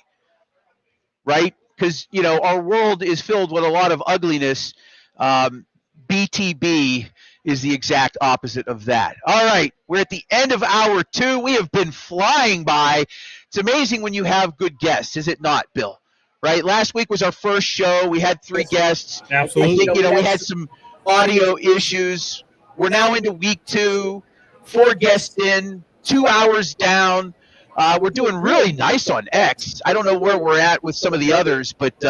right? Because our world is filled with a lot of ugliness. BTB is the exact opposite of that. All right, we're at the end of hour 2. We have been flying by. It's amazing when you have good guests, is it not, Bill? Right? Last week was our first show. We had 3 guests. Absolutely. I think, we had some audio issues. We're now into week 2. 4 guests in, 2 hours down. We're doing really nice on X. I don't know where we're at with some of the others, but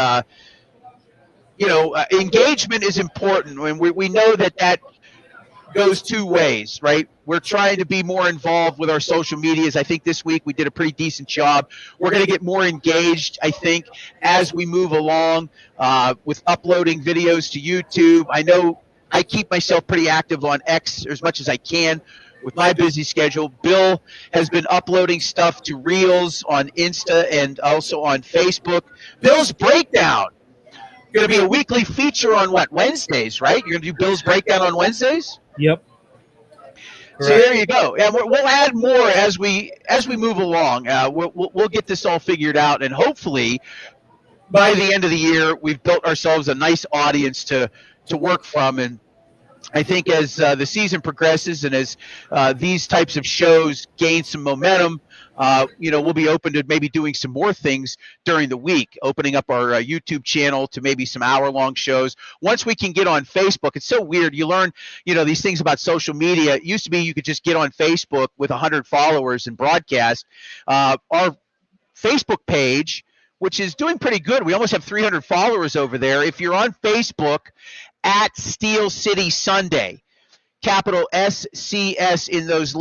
engagement is important. And we know that goes 2 ways, right? We're trying to be more involved with our social medias. I think this week we did a pretty decent job. We're going to get more engaged, I think, as we move along with uploading videos to YouTube. I know I keep myself pretty active on X as much as I can with my busy schedule. Bill has been uploading stuff to Reels on Insta and also on Facebook. Bill's Breakdown. Going to be a weekly feature on Wednesdays, right? You're going to do Bill's Breakdown on Wednesdays? Yep. So there you go. And we'll add more as we move along. We'll get this all figured out, and hopefully by the end of the year, we've built ourselves a nice audience to work from. And I think as the season progresses and as these types of shows gain some momentum, we'll be open to maybe doing some more things during the week, opening up our YouTube channel to maybe some hour-long shows. Once we can get on Facebook, it's so weird. You learn, these things about social media. It used to be you could just get on Facebook with 100 followers and broadcast. Our Facebook page, which is doing pretty good. We almost have 300 followers over there. If you're on Facebook at Steel City Sunday, capital SCS in those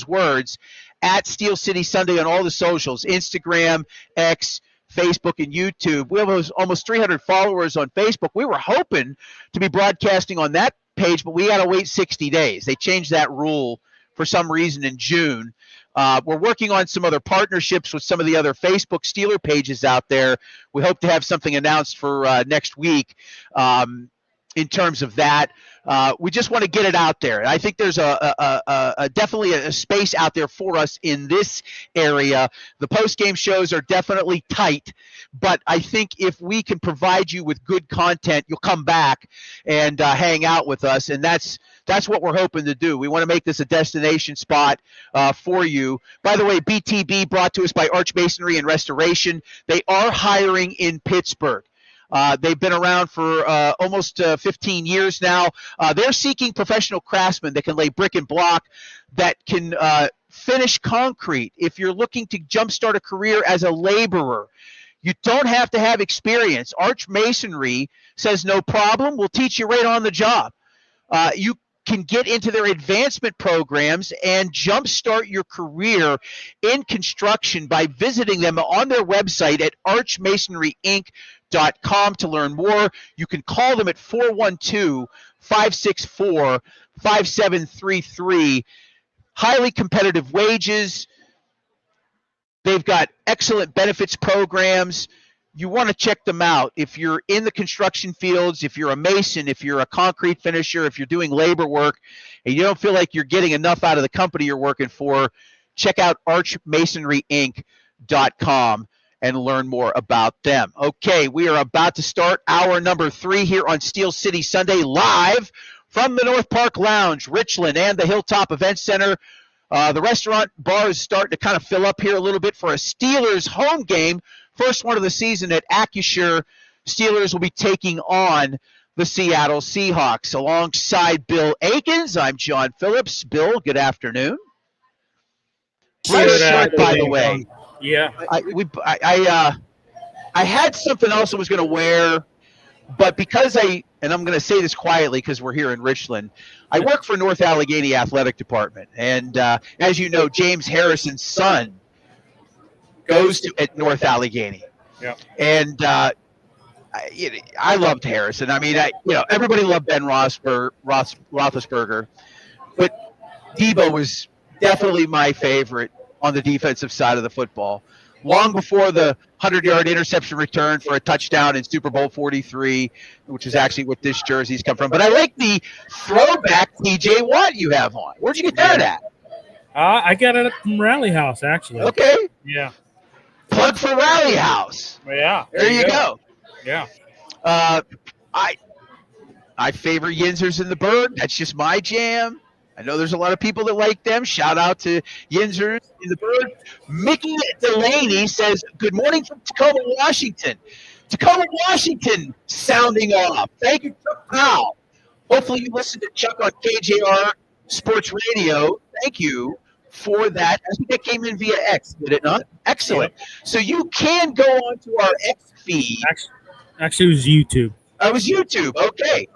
words, at Steel City Sunday on all the socials, Instagram, X, Facebook, and YouTube. We have almost 300 followers on Facebook. We were hoping to be broadcasting on that page, but we got to wait 60 days. They changed that rule for some reason in June. We're working on some other partnerships with some of the other Facebook Steeler pages out there. We hope to have something announced for next week in terms of that. We just want to get it out there. And I think there's definitely a space out there for us in this area. The post-game shows are definitely tight, but I think if we can provide you with good content, you'll come back and hang out with us, and that's what we're hoping to do. We want to make this a destination spot for you. By the way, BTB brought to us by Arch Masonry and Restoration. They are hiring in Pittsburgh. They've been around for almost 15 years now. They're seeking professional craftsmen that can lay brick and block, that can finish concrete. If you're looking to jumpstart a career as a laborer, you don't have to have experience. Arch Masonry says no problem. We'll teach you right on the job. You can get into their advancement programs and jumpstart your career in construction by visiting them on their website at archmasonryinc.com to learn more. You can call them at 412-564-5733. Highly competitive wages. They've got excellent benefits programs. you want to check them out. If you're in the construction fields, if you're a mason, if you're a concrete finisher, if you're doing labor work, and you don't feel like you're getting enough out of the company you're working for, check out archmasonryinc.com and learn more about them. Okay, we are about to start hour number 3 here on Steel City Sunday, live from the North Park Lounge, Richland, and the Hilltop Event Center. The restaurant bar is starting to kind of fill up here a little bit for a Steelers home game. First one of the season at Acrisure. Steelers will be taking on the Seattle Seahawks. Alongside Bill Akins, I'm John Phillips. Bill, good afternoon. Nice shirt, by the way. Yeah. I had something else I was going to wear, but because and I'm going to say this quietly because we're here in Richland, I work for North Allegheny Athletic Department. And as you know, James Harrison's son goes at North Allegheny. Yeah. And I loved Harrison. I mean, everybody loved Ben Roethlisberger, but Debo was definitely my favorite on the defensive side of the football. Long before the 100-yard interception return for a touchdown in Super Bowl 43, which is actually what this jersey's come from. But I like the throwback TJ Watt you have on. Where'd you get that at? I got it from Rally House, actually. Okay. Yeah. Plug for Rally House. Yeah. There you go. Yeah. I favor Yinzers in the Bird. That's just my jam. I know there's a lot of people that like them. Shout out to Yinzers in the Bird. Mickey Delaney says, good morning from Tacoma, Washington. Tacoma, Washington sounding off. Thank you, Chuck Powell. Hopefully you listened to Chuck on KJR Sports Radio. Thank you for that. I think that came in via X, did it not? Excellent. Yeah. So you can go on to our X feed. Actually, it was YouTube. It was YouTube. Okay.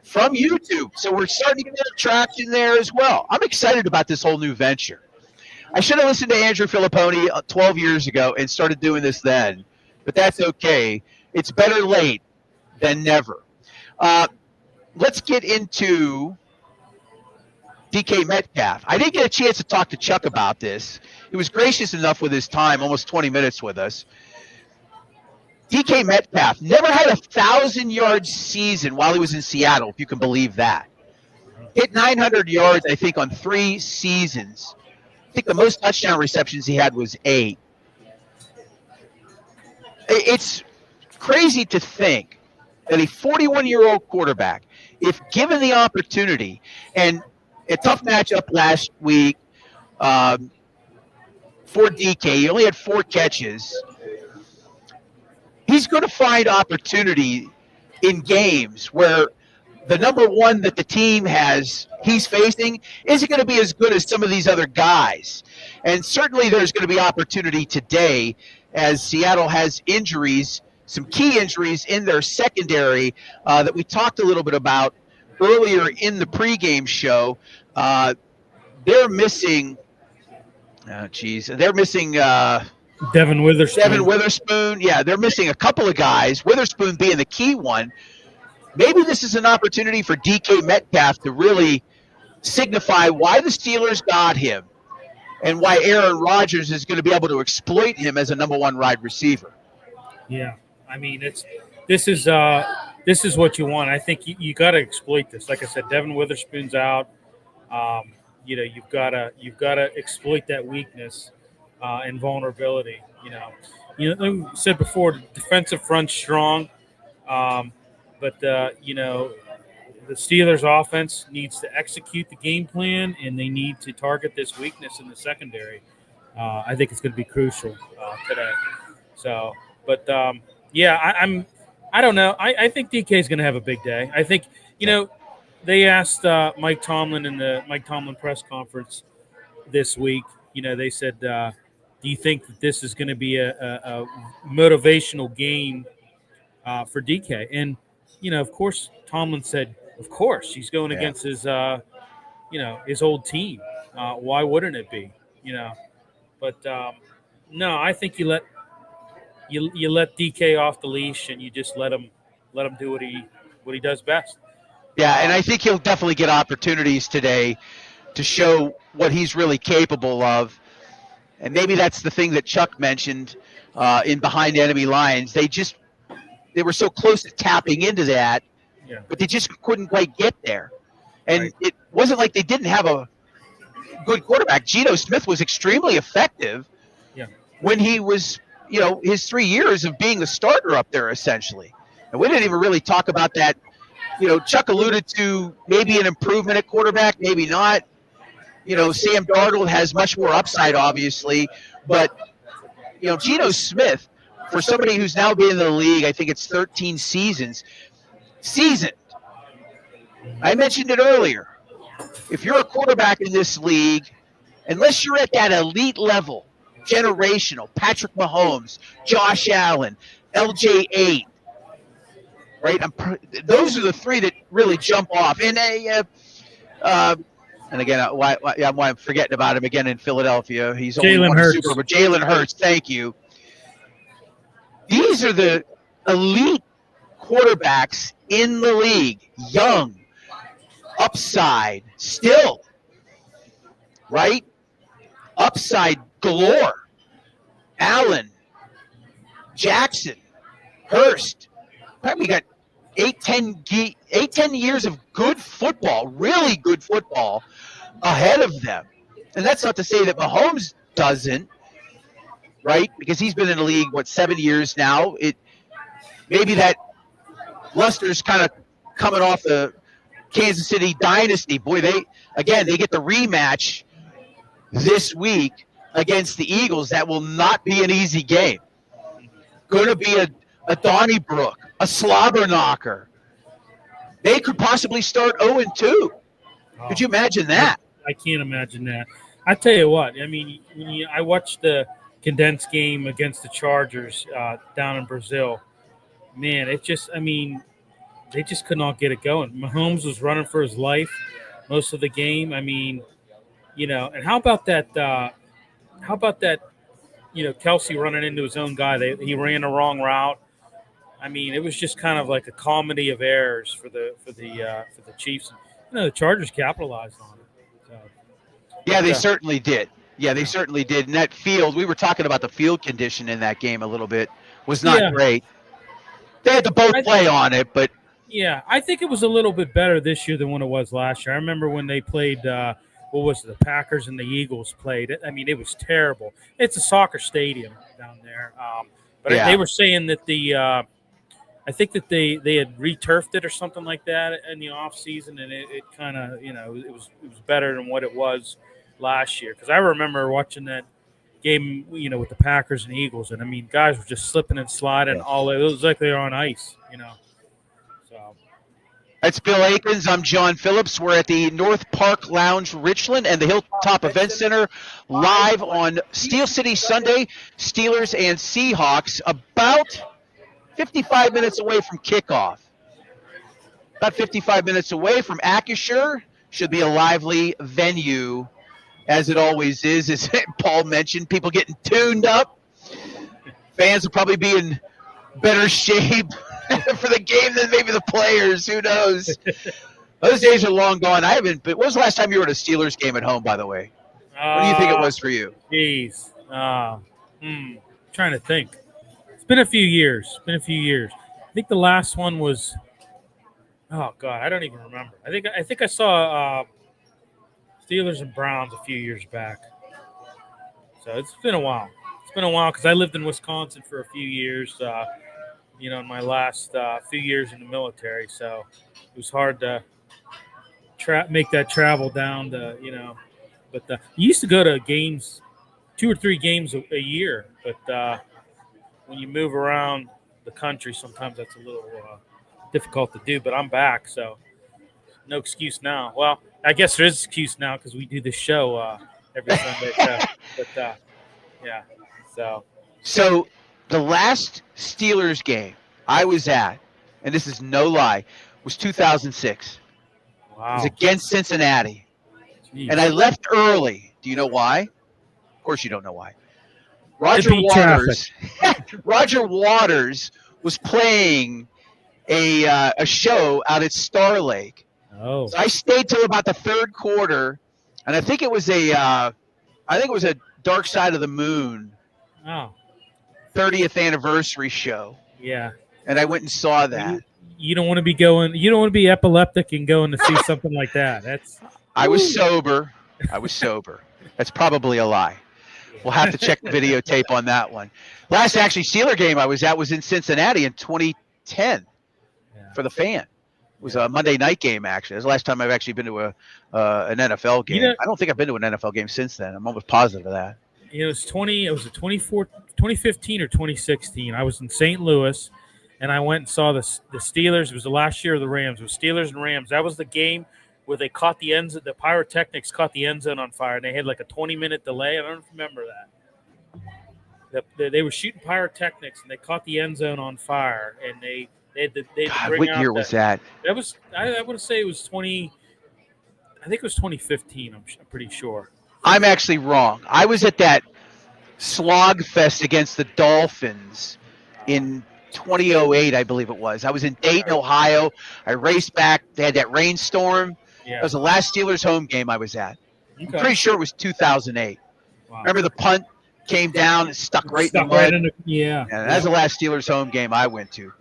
From YouTube. So we're starting to get traction there as well. I'm excited about this whole new venture. I should have listened to Andrew Filipponi 12 years ago and started doing this then, but that's okay. It's better late than never. Let's get into DK Metcalf. I didn't get a chance to talk to Chuck about this. He was gracious enough with his time, almost 20 minutes with us. DK Metcalf never had a 1,000-yard season while he was in Seattle, if you can believe that. Hit 900 yards, I think, on 3 seasons. I think the most touchdown receptions he had was 8. It's crazy to think that a 41-year-old quarterback, if given the opportunity, and a tough matchup last week for DK, he only had 4 catches. He's going to find opportunity in games where the number one that the team he's facing isn't going to be as good as some of these other guys. And certainly there's going to be opportunity today as Seattle has injuries, some key injuries in their secondary that we talked a little bit about earlier in the pregame show. They're missing Devin Witherspoon. Yeah, they're missing a couple of guys, Witherspoon being the key one. Maybe this is an opportunity for DK Metcalf to really signify why the Steelers got him and why Aaron Rodgers is going to be able to exploit him as a number 1 wide receiver. Yeah, I mean, this is what you want. I think you got to exploit this. Like I said, Devin Witherspoon's out. You've got to exploit that weakness. And vulnerability, like we said before, the defensive front's strong, but the Steelers' offense needs to execute the game plan, and they need to target this weakness in the secondary. I think it's going to be crucial today. So, but I don't know. I think DK is going to have a big day. I think they asked Mike Tomlin in the Mike Tomlin press conference this week. They said, do you think that this is going to be a motivational game for DK? And, of course, Tomlin said, of course, he's going against his old team. Why wouldn't it be? But no, I think you let DK off the leash and you just let him do what he does best. Yeah, and I think he'll definitely get opportunities today to show what he's really capable of. and maybe that's the thing that Chuck mentioned in Behind Enemy Lines. They were so close to tapping into that, but they just couldn't quite get there. And it wasn't like they didn't have a good quarterback. Geno Smith was extremely effective when he was, his 3 years of being the starter up there, essentially. And we didn't even really talk about that. Chuck alluded to maybe an improvement at quarterback, maybe not. Sam Darnold has much more upside, obviously. But, Geno Smith, for somebody who's now been in the league, I think it's 13 seasoned. I mentioned it earlier. If you're a quarterback in this league, unless you're at that elite level, generational, Patrick Mahomes, Josh Allen, LJ8, right? Those are the three that really jump off. And again, why I'm forgetting about him again in Philadelphia. He's only won a Super Bowl. Jalen Hurts, thank you. These are the elite quarterbacks in the league, young, upside still, right? Upside galore. Allen, Jackson, Hurst. Probably got 10 years of good football, really good football ahead of them. And that's not to say that Mahomes doesn't, right? Because he's been in the league, 7 years now. Maybe that luster's kind of coming off the Kansas City dynasty. Boy, they get the rematch this week against the Eagles. That will not be an easy game. Going to be a Donnybrook, a slobber knocker. They could possibly start 0-2. Could you imagine that? I can't imagine that. I tell you what, I mean, I watched the condensed game against the Chargers down in Brazil. Man, they just could not get it going. Mahomes was running for his life most of the game. I mean, and how about that, Kelsey running into his own guy. He ran the wrong route. I mean, it was just kind of like a comedy of errors for the Chiefs. The Chargers capitalized on it. So, they certainly did. Yeah, they certainly did. And that field, we were talking about the field condition in that game a little bit, was not great. They had to both play on it, but yeah, I think it was a little bit better this year than when it was last year. I remember when they played. The Packers and the Eagles played. I mean, it was terrible. It's a soccer stadium down there. They were saying that I think that they had returfed it or something like that in the off season, and it kind of, it was better than what it was last year. Because I remember watching that game, with the Packers and Eagles, and I mean, guys were just slipping and sliding it was like they were on ice, So. That's Bill Akins. I'm John Phillips. We're at the North Park Lounge, Richland, and the Hilltop Event Center, live on Steel City Sunday, Steelers and Seahawks, about 55 minutes away from kickoff. About 55 minutes away from Acrisure. Should be a lively venue, as it always is. As Paul mentioned, people getting tuned up. Fans will probably be in better shape for the game than maybe the players. Who knows? Those days are long gone. But when was the last time you were at a Steelers game at home, by the way? What do you think it was for you? Jeez. Trying to think. It's been a few years. I think the last one was oh God, I don't even remember. I think I saw Steelers and Browns a few years back. So it's been a while. Because I lived in Wisconsin for a few years. In my last few years in the military, so it was hard to make that travel down to, But you used to go to games, 2 or 3 games a year, but when you move around the country, sometimes that's a little difficult to do. But I'm back, so no excuse now. Well, I guess there is an excuse now because we do this show every Sunday. So the last Steelers game I was at, and this is no lie, was 2006. Wow. It was against Cincinnati. Jeez. And I left early. Do you know why? Of course you don't know why. Roger Waters was playing a show out at Star Lake. Oh. So I stayed till about the third quarter, and I think it was a Dark Side of the Moon Oh, 30th anniversary show, yeah. and I went and saw that. You don't want to be going. You don't want to be epileptic and going to see something like that. That's. I was sober. That's probably a lie. We'll have to check the videotape on that one. Last actually Steeler game I was at was in Cincinnati in 2010 for the Fan. It was a Monday night game, actually. It was the last time I've actually been to an NFL game. You know, I don't think I've been to an NFL game since then. I'm almost positive of that. It was 2015 or 2016. I was in St. Louis, and I went and saw the Steelers. It was the last year of the Rams. It was Steelers and Rams. That was the game where they caught the end zone. The pyrotechnics caught the end zone on fire, and they had like a 20-minute delay. I don't remember that. They were shooting pyrotechnics, and they caught the end zone on fire, and they had to God, bring what out year was that? That was I want to say it was 20. I think it was 2015. I'm pretty sure. I'm actually wrong. I was at that slog fest against the Dolphins in 2008, I believe it was. I was in Dayton, Ohio. I raced back. They had that rainstorm. Yeah. It was the last Steelers home game I was at. Okay. I'm pretty sure it was 2008. Wow. Remember the punt came down and stuck right in the mud? Yeah. That's the last Steelers home game I went to.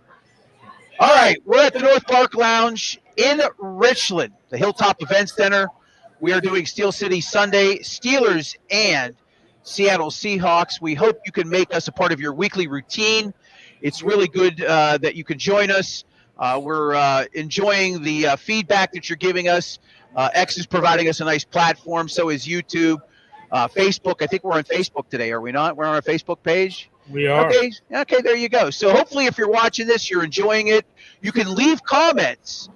All right, we're at the North Park Lounge in Richland, the Hilltop Event Center. We are doing Steel City Sunday, Steelers and Seattle Seahawks. We hope you can make us a part of your weekly routine. It's really good that you can join us. We're enjoying the feedback that you're giving us. X is providing us a nice platform. So is YouTube. Facebook, I think we're on Facebook today, are we not? We're on our Facebook page? We are. Okay, there you go. So hopefully if you're watching this, you're enjoying it. You can leave comments.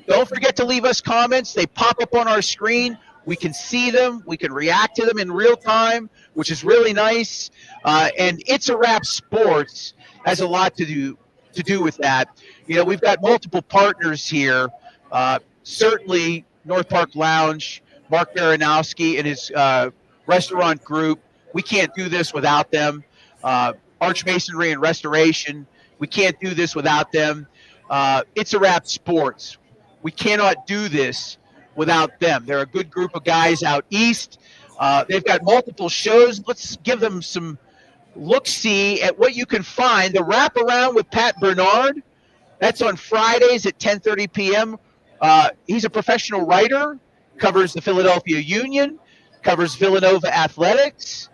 Don't forget to leave us comments. They pop up on our screen. We can see them. We can react to them in real time, which is really nice. And It's a Wrap Sports has a lot to do with that. You know, we've got multiple partners here. Certainly North Park Lounge, Mark Baranowski and his restaurant group. We can't do this without them. Arch Masonry and Restoration. We can't do this without them. It's a Wrap Sports. We cannot do this without them. They're a good group of guys out east. They've got multiple shows. Let's give them some look-see at what you can find. The Wrap Around with Pat Bernard, that's on Fridays at 10:30 p.m. He's a professional writer, covers the Philadelphia Union, covers Villanova athletics,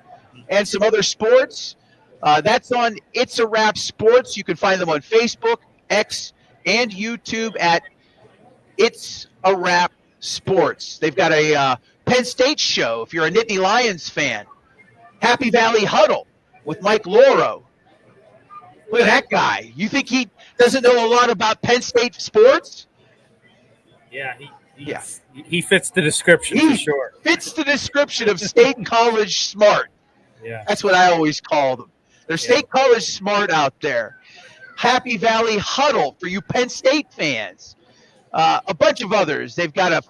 and some other sports. That's on It's a Wrap Sports. You can find them on Facebook, X, and YouTube at It's a Wrap Sports. They've got a Penn State show if you're a Nittany Lions fan. Happy Valley Huddle with Mike Loro. Look at that guy. You think he doesn't know a lot about Penn State sports? Yeah, he fits the description for sure. Fits the description of state college smart. Yeah. That's what I always call them. They're state college smart out there. Happy Valley Huddle for you Penn State fans. A bunch of others. They've got a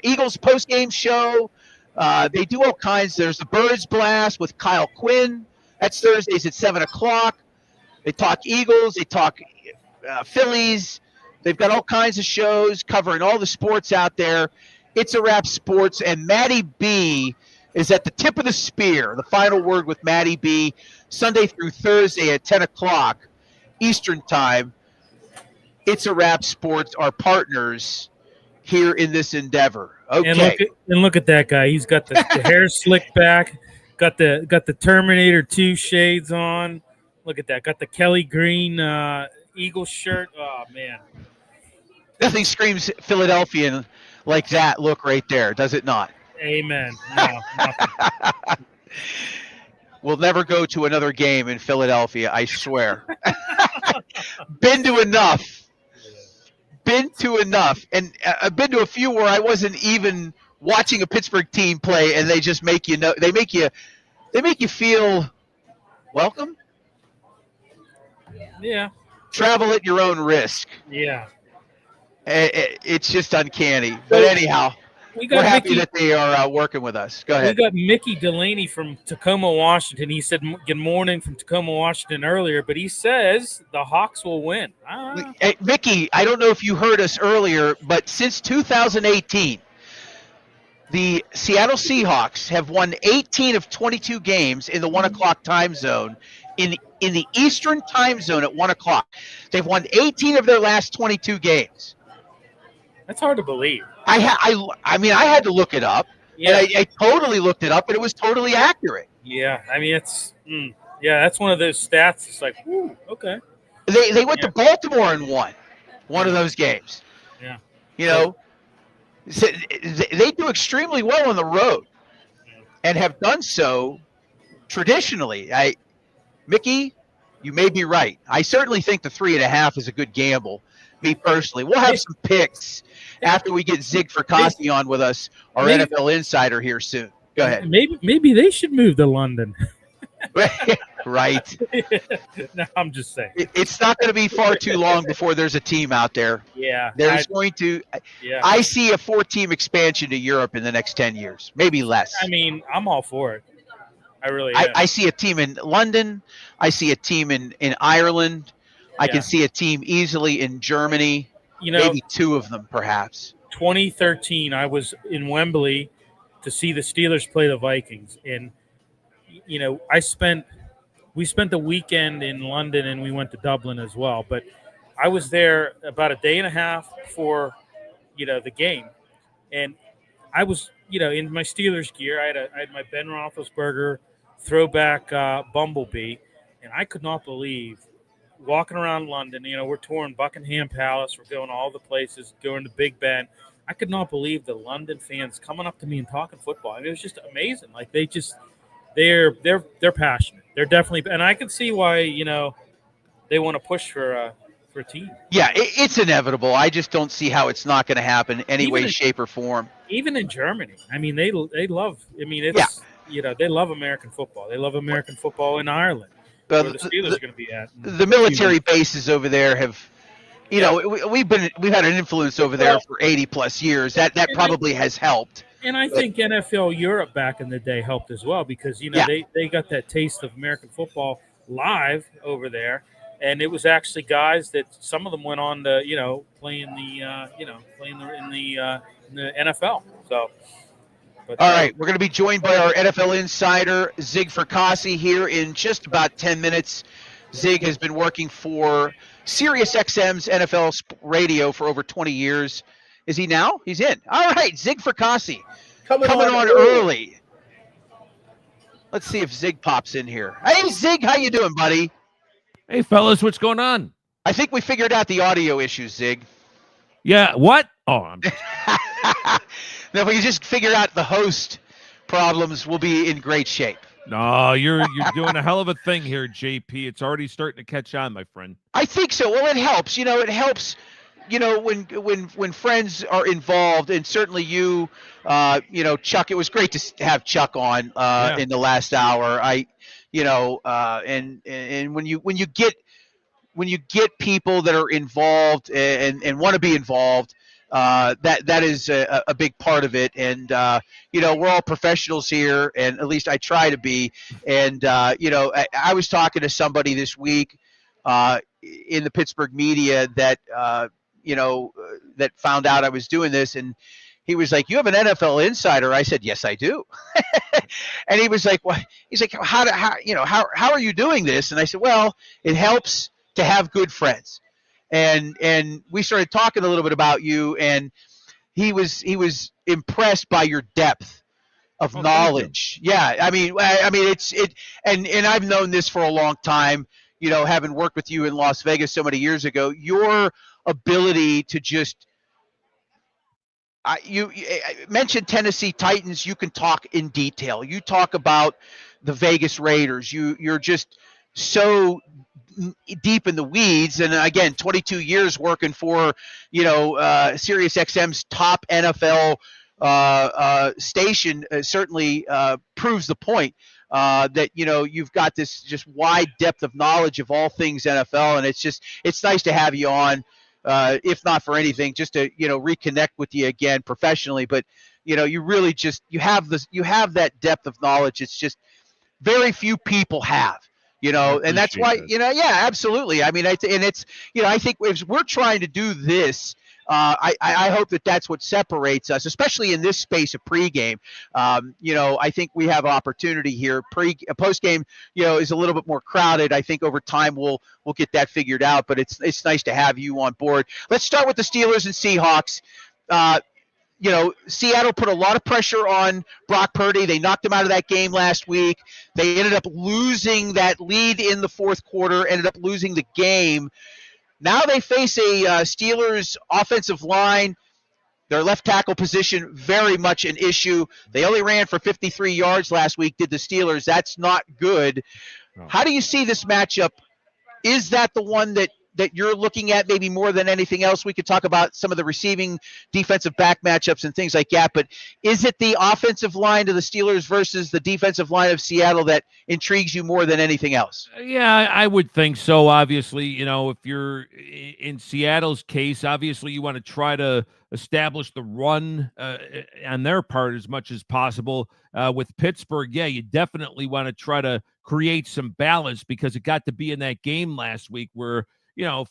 Eagles postgame show. They do all kinds. There's the Birds Blast with Kyle Quinn. That's Thursdays at 7 o'clock. They talk Eagles. They talk Phillies. They've got all kinds of shows covering all the sports out there. It's a Wrap Sports. And Maddie B is at the tip of the spear. The final word with Maddie B, Sunday through Thursday at 10 o'clock Eastern Time. It's a Wrap Sports, our partners here in this endeavor. Okay. And look at that guy. He's got the hair slicked back, got the Terminator 2 shades on. Look at that. Got the Kelly Green Eagles shirt. Oh man. Nothing screams Philadelphian like that look right there, does it not? Amen. No, nothing. We'll never go to another game in Philadelphia, I swear. Been to enough. And I've been to a few where I wasn't even watching a Pittsburgh team play, and they just make you know. They make you feel welcome. Yeah. Travel at your own risk. Yeah. It's just uncanny. But anyhow, we're happy that they are working with us. Go ahead. We got Mickey Delaney from Tacoma, Washington. He said good morning from Tacoma, Washington earlier, but he says the Hawks will win. Hey, Mickey, I don't know if you heard us earlier, but since 2018, The Seattle Seahawks have won 18 of 22 games in the 1 o'clock time zone. In the Eastern time zone at 1 o'clock. They've won 18 of their last 22 games. That's hard to believe. I mean, I had to look it up. Yeah. And I totally looked it up, and it was totally accurate. Yeah. I mean, that's one of those stats. It's like, whew, okay. They went to Baltimore and won one of those games. Yeah. You know, so they do extremely well on the road and have done so traditionally. Mickey, you may be right. I certainly think the 3.5 is a good gamble. Me personally, we'll have some picks after we get Zig Fracassi on with us, our NFL insider here soon. Go ahead. Maybe they should move to London. Right. No, I'm just saying. It's not going to be far too long before there's a team out there. Yeah. There's going to. Yeah. I see a 4-team expansion to Europe in the next 10 years, maybe less. I mean, I'm all for it. I really am. I see a team in London. I see a team in Ireland. I can see a team easily in Germany. You know, maybe 2 of them, perhaps. 2013, I was in Wembley to see the Steelers play the Vikings, and you know, we spent the weekend in London, and we went to Dublin as well. But I was there about a day and a half before, you know, the game, and I was, you know, in my Steelers gear. I had my Ben Roethlisberger throwback Bumblebee, and I could not believe walking around London. You know, we're touring Buckingham Palace, we're going all the places, going to Big Ben. I could not believe the London fans coming up to me and talking football. I mean, it was just amazing. Like they're passionate. They're definitely, and I can see why, you know, they want to push for a team. Yeah, it's inevitable. I just don't see how it's not going to happen any way, shape, or form. Even in Germany, I mean, they love. I mean, it's you know, they love American football. They love American football in Ireland, where the Steelers are going to be at. The military bases over there have, you know, we've had an influence over there for 80 plus years. That probably has helped. And I think NFL Europe back in the day helped as well because, you know, they got that taste of American football live over there. And it was actually guys that some of them went on to, you know, play in the NFL. So, but, all right, we're going to be joined by our NFL insider, Zig Fracassi, here in just about 10 minutes. Zig has been working for SiriusXM's NFL radio for over 20 years. Is he now? He's in. All right, Zig Fracassi coming on early. Let's see if Zig pops in here. Hey, Zig, how you doing, buddy? Hey, fellas, what's going on? I think we figured out the audio issues, Zig. Yeah, what? Oh, Now, if we just figure out the host problems, we'll be in great shape. No, you're doing a hell of a thing here, JP. It's already starting to catch on, my friend. I think so. Well, it helps. You know, it helps. You know, when friends are involved, and certainly you know, Chuck. It was great to have Chuck on in the last hour. And when you get people that are involved and want to be involved, that is a big part of it. And you know, we're all professionals here, and at least I try to be. And you know, I was talking to somebody this week in the Pittsburgh media that you know, that found out I was doing this, and he was like, "You have an NFL insider?" I said, "Yes, I do." And he was like, "Well," he's like, how are you doing this?" And I said, "Well, it helps to have good friends." And we started talking a little bit about you, and he was impressed by your depth of knowledge. Yeah, I mean, and I've known this for a long time. You know, having worked with you in Las Vegas so many years ago, your ability to just you mentioned Tennessee Titans. You can talk in detail. You talk about the Vegas Raiders. You're just so deep in the weeds. And again, 22 years working for, you know, SiriusXM's top NFL station certainly proves the point that, you know, you've got this just wide depth of knowledge of all things NFL. And it's nice to have you on. If not for anything, just to, you know, reconnect with you again professionally. But, you know, you really just you have that depth of knowledge. It's just very few people have, you know, and that's why, you know, yeah, absolutely. I mean, and it's, you know, I think if we're trying to do this I hope that that's what separates us, especially in this space of pregame. I think we have opportunity here. Postgame, is a little bit more crowded. I think over time we'll get that figured out. But it's nice to have you on board. Let's start with the Steelers and Seahawks. Seattle put a lot of pressure on Brock Purdy. They knocked him out of that game last week. They ended up losing that lead in the fourth quarter, ended up losing the game. Now they face a Steelers offensive line. Their left tackle position, very much an issue. They only ran for 53 yards last week, did the Steelers. That's not good. No. How do you see this matchup? Is that the one that you're looking at maybe more than anything else? We could talk about some of the receiving defensive back matchups and things like that, but is it the offensive line of the Steelers versus the defensive line of Seattle that intrigues you more than anything else? Yeah, I would think so. Obviously, if you're in Seattle's case, obviously you want to try to establish the run on their part as much as possible. With Pittsburgh, yeah, you definitely want to try to create some balance, because it got to be in that game last week where,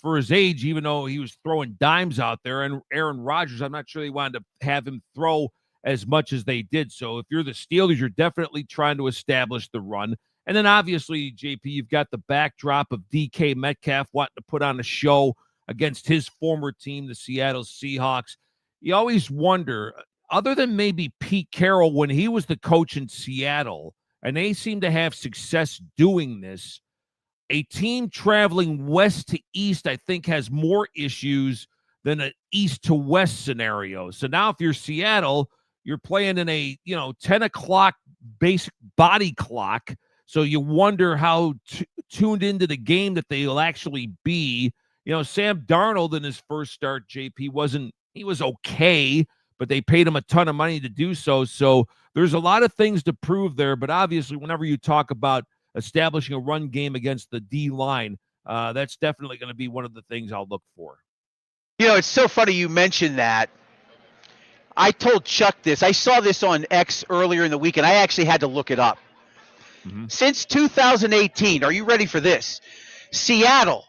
for his age, even though he was throwing dimes out there, and Aaron Rodgers, I'm not sure they wanted to have him throw as much as they did. So if you're the Steelers, you're definitely trying to establish the run. And then obviously, JP, you've got the backdrop of DK Metcalf wanting to put on a show against his former team, the Seattle Seahawks. You always wonder, other than maybe Pete Carroll when he was the coach in Seattle, and they seem to have success doing this, a team traveling west to east, I think, has more issues than an east to west scenario. So now if you're Seattle, you're playing in a, 10 o'clock basic body clock. So you wonder how tuned into the game that they'll actually be. Sam Darnold in his first start, JP, he was okay, but they paid him a ton of money to do so. So there's a lot of things to prove there. But obviously, whenever you talk about establishing a run game against the D line, that's definitely going to be one of the things I'll look for. It's so funny you mentioned that. I told Chuck this. I saw this on X earlier in the week, and I actually had to look it up. Mm-hmm. Since 2018, are you ready for this? Seattle,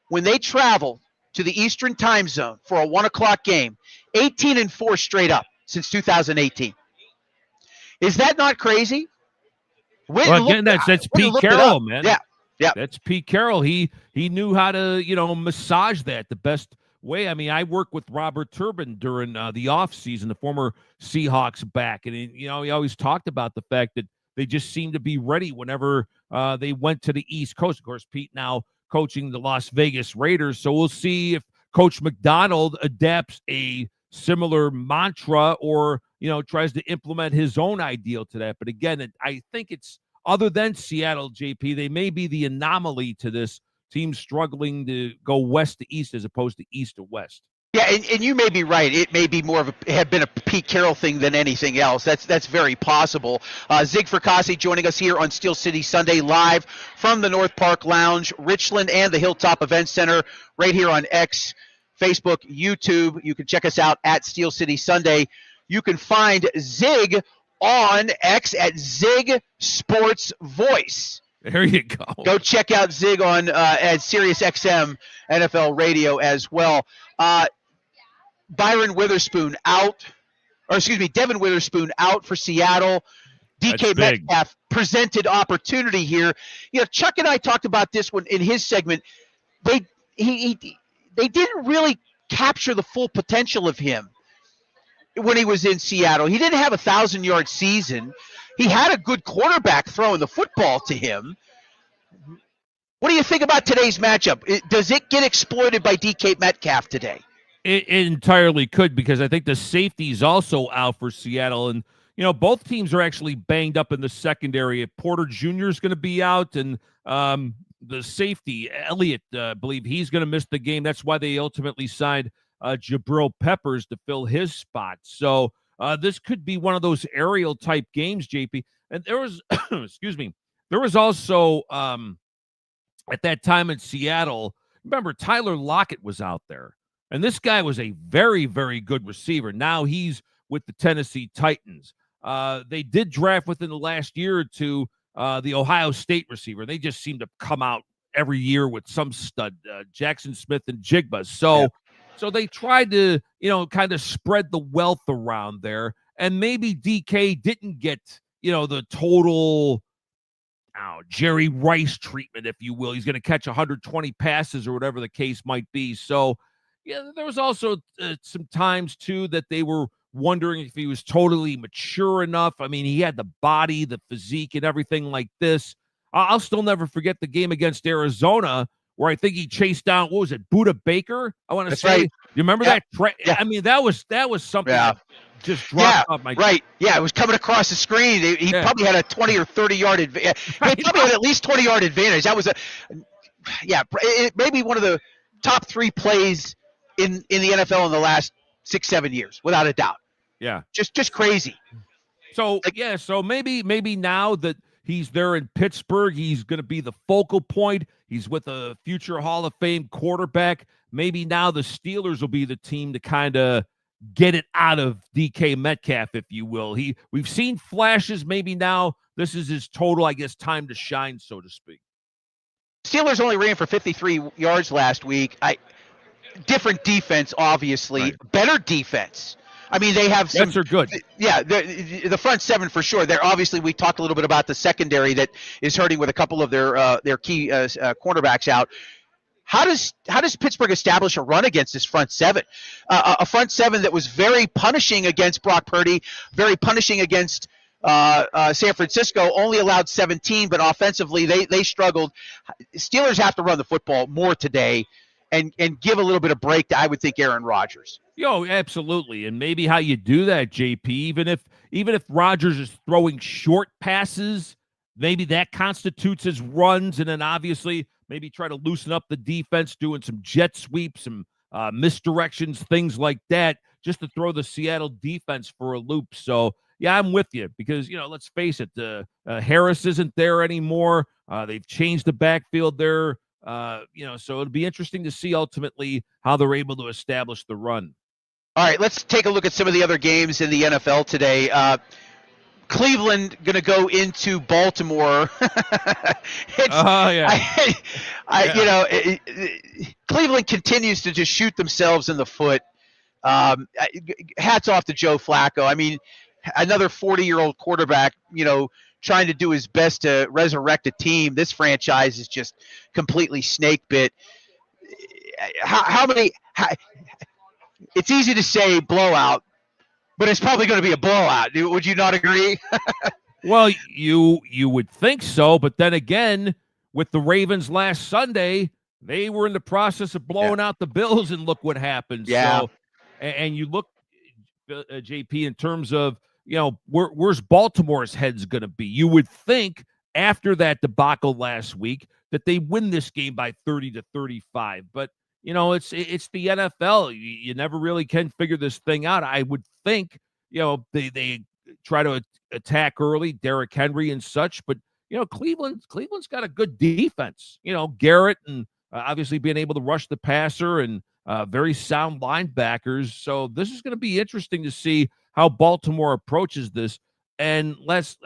when they travel to the Eastern time zone for a 1 o'clock game, 18-4 straight up since 2018. Is that not crazy? Well, again, that's Pete Carroll, man. Yeah. That's Pete Carroll. He knew how to, massage that the best way. I mean, I worked with Robert Turbin during the offseason, the former Seahawks back, and he always talked about the fact that they just seemed to be ready whenever they went to the East Coast. Of course, Pete now coaching the Las Vegas Raiders, so we'll see if Coach McDonald adapts a similar mantra or tries to implement his own ideal to that. But again, I think it's, other than Seattle, JP, they may be the anomaly to this team struggling to go west to east as opposed to east to west. Yeah, and you may be right. It may be more of have been a Pete Carroll thing than anything else. That's very possible. Zig Fracassi joining us here on Steel City Sunday, live from the North Park Lounge, Richland, and the Hilltop Event Center, right here on X, Facebook, YouTube. You can check us out at Steel City Sunday. You can find Zig on X at Zig Sports Voice. There you go. Go check out Zig on at Sirius XM NFL Radio as well. Devin Witherspoon out for Seattle. DK Metcalf presented opportunity here. Chuck and I talked about this one in his segment. They didn't really capture the full potential of him when he was in Seattle. He didn't have a 1,000-yard season. He had a good quarterback throwing the football to him. What do you think about today's matchup? Does it get exploited by DK Metcalf today? It entirely could, because I think the safety is also out for Seattle. And, both teams are actually banged up in the secondary. Porter Jr. is going to be out, and the safety, Elliott, I believe he's going to miss the game. That's why they ultimately signed Jabril Peppers to fill his spot. So this could be one of those aerial type games, JP. And there was, there was also at that time in Seattle, remember Tyler Lockett was out there, and this guy was a very, very good receiver. Now he's with the Tennessee Titans. They did draft within the last year or two the Ohio State receiver. They just seem to come out every year with some stud, Jackson Smith and Jigba. So So they tried to, kind of spread the wealth around there. And maybe DK didn't get, the total Jerry Rice treatment, if you will. He's going to catch 120 passes or whatever the case might be. So, yeah, there was also some times, too, that they were wondering if he was totally mature enough. I mean, he had the body, the physique, and everything like this. I'll still never forget the game against Arizona where I think he chased down, what was it, Buda Baker? I want to say. Right. You remember that? Yeah. I mean, that was something that just dropped off my. Right. Yeah, it was coming across the screen. He probably had a 20 or 30-yard advantage. He probably had at least 20-yard advantage. That was maybe one of the top 3 plays in the NFL in the last 6-7 years, without a doubt. Yeah. Just crazy. So, so maybe now that he's there in Pittsburgh, he's going to be the focal point. He's with a future Hall of Fame quarterback. Maybe now the Steelers will be the team to kind of get it out of DK Metcalf, if you will. We've seen flashes. Maybe now this is his total, I guess, time to shine, so to speak. Steelers only ran for 53 yards last week. Different defense, obviously. Right. Better defense. I mean, they have some. Jets are good. Yeah, the front seven for sure. They're obviously, we talked a little bit about the secondary that is hurting with a couple of their key cornerbacks out. How does Pittsburgh establish a run against this front seven? A front seven that was very punishing against Brock Purdy, very punishing against San Francisco, only allowed 17, but offensively they struggled. Steelers have to run the football more today and give a little bit of break to, I would think, Aaron Rodgers. Absolutely. And maybe how you do that, JP, even if Rodgers is throwing short passes, maybe that constitutes his runs, and then obviously maybe try to loosen up the defense, doing some jet sweeps, some misdirections, things like that, just to throw the Seattle defense for a loop. So, yeah, I'm with you because, let's face it, Harris isn't there anymore. They've changed the backfield there. So it'll be interesting to see ultimately how they're able to establish the run. All right, let's take a look at some of the other games in the NFL today. Cleveland going to go into Baltimore. Cleveland continues to just shoot themselves in the foot. Hats off to Joe Flacco. I mean, another 40-year-old quarterback, trying to do his best to resurrect a team. This franchise is just completely snake bit. It's easy to say blowout, but it's probably going to be a blowout. Would you not agree? Well, you would think so, but then again, with the Ravens last Sunday, they were in the process of blowing out the Bills, and look what happened. Yeah. So, and you look, JP, in terms of, where's Baltimore's head's going to be? You would think after that debacle last week that they win this game by 30-35, but it's the NFL. You never really can figure this thing out. I would think, they try to attack early, Derrick Henry and such, but Cleveland's got a good defense. Garrett and obviously being able to rush the passer and very sound linebackers. So this is going to be interesting to see how Baltimore approaches this. And last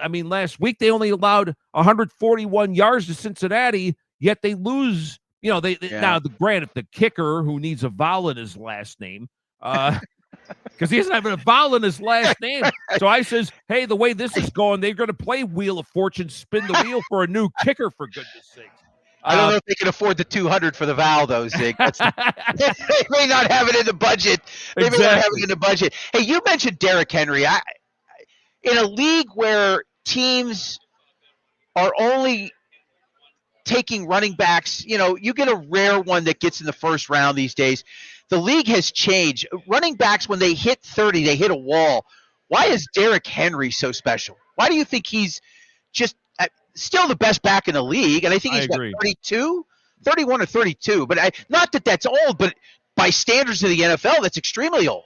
week they only allowed 141 yards to Cincinnati, yet they lose. Now, granted, the kicker, who needs a vowel in his last name, because he doesn't have a vowel in his last name. So I says, hey, the way this is going, they're going to play Wheel of Fortune, spin the wheel for a new kicker, for goodness sakes. I don't know if they can afford the 200 for the vowel, though, Zig. They may not have it in the budget. May not have it in the budget. Hey, you mentioned Derrick Henry. In a league where teams are only taking running backs, you get a rare one that gets in the first round these days. The league has changed. Running backs, when they hit 30, they hit a wall. Why is Derrick Henry so special? Why do you think he's just still the best back in the league? And I think he's got 31 or 32. But not that that's old, but by standards of the NFL, that's extremely old.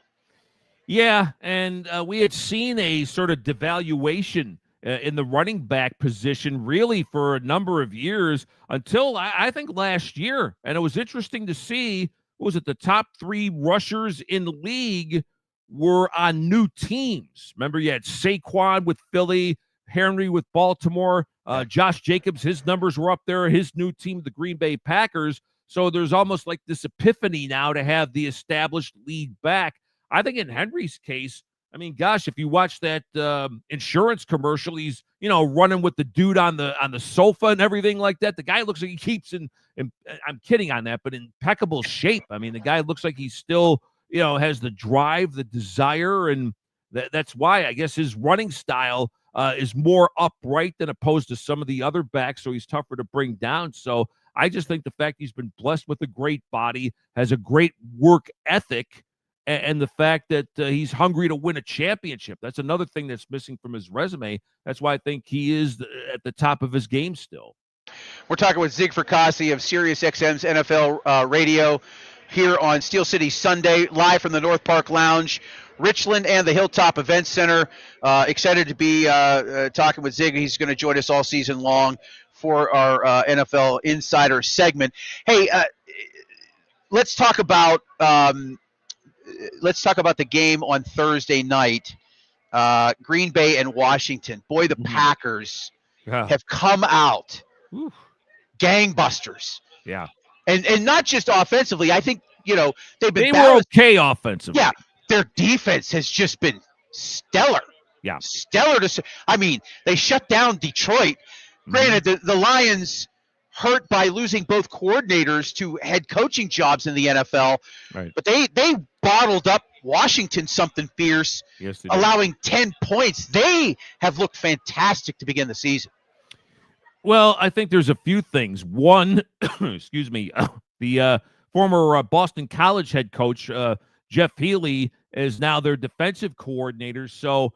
Yeah, and we had seen a sort of devaluation in the running back position really for a number of years until I think last year. And it was interesting to see, the top 3 rushers in the league were on new teams. Remember, you had Saquon with Philly, Henry with Baltimore, Josh Jacobs, his numbers were up there, his new team, the Green Bay Packers. So there's almost like this epiphany now to have the established lead back. I think in Henry's case, I mean, gosh, if you watch that insurance commercial, he's, running with the dude on the sofa and everything like that. The guy looks like he keeps in I'm kidding on that, but in impeccable shape. I mean, the guy looks like he's still, has the drive, the desire, and that's why I guess his running style is more upright than opposed to some of the other backs, so he's tougher to bring down. So I just think the fact he's been blessed with a great body, has a great work ethic, and the fact that he's hungry to win a championship. That's another thing that's missing from his resume. That's why I think he is at the top of his game still. We're talking with Zig Fracassi of SiriusXM's NFL Radio here on Steel City Sunday, live from the North Park Lounge, Richland and the Hilltop Event Center. Excited to be talking with Zig. He's going to join us all season long for our NFL Insider segment. Hey, let's talk about the game on Thursday night, Green Bay and Washington. Boy, the Packers have come out gangbusters. Yeah. And not just offensively. I think, they were okay offensively. Yeah. Their defense has just been stellar. Yeah. Stellar. They shut down Detroit. Granted, the Lions hurt by losing both coordinators to head coaching jobs in the NFL. Right. But they bottled up Washington something fierce, yes, they did. Allowing 10 points. They have looked fantastic to begin the season. Well, I think there's a few things. One, excuse me, the former Boston College head coach, Jeff Healy, is now their defensive coordinator. So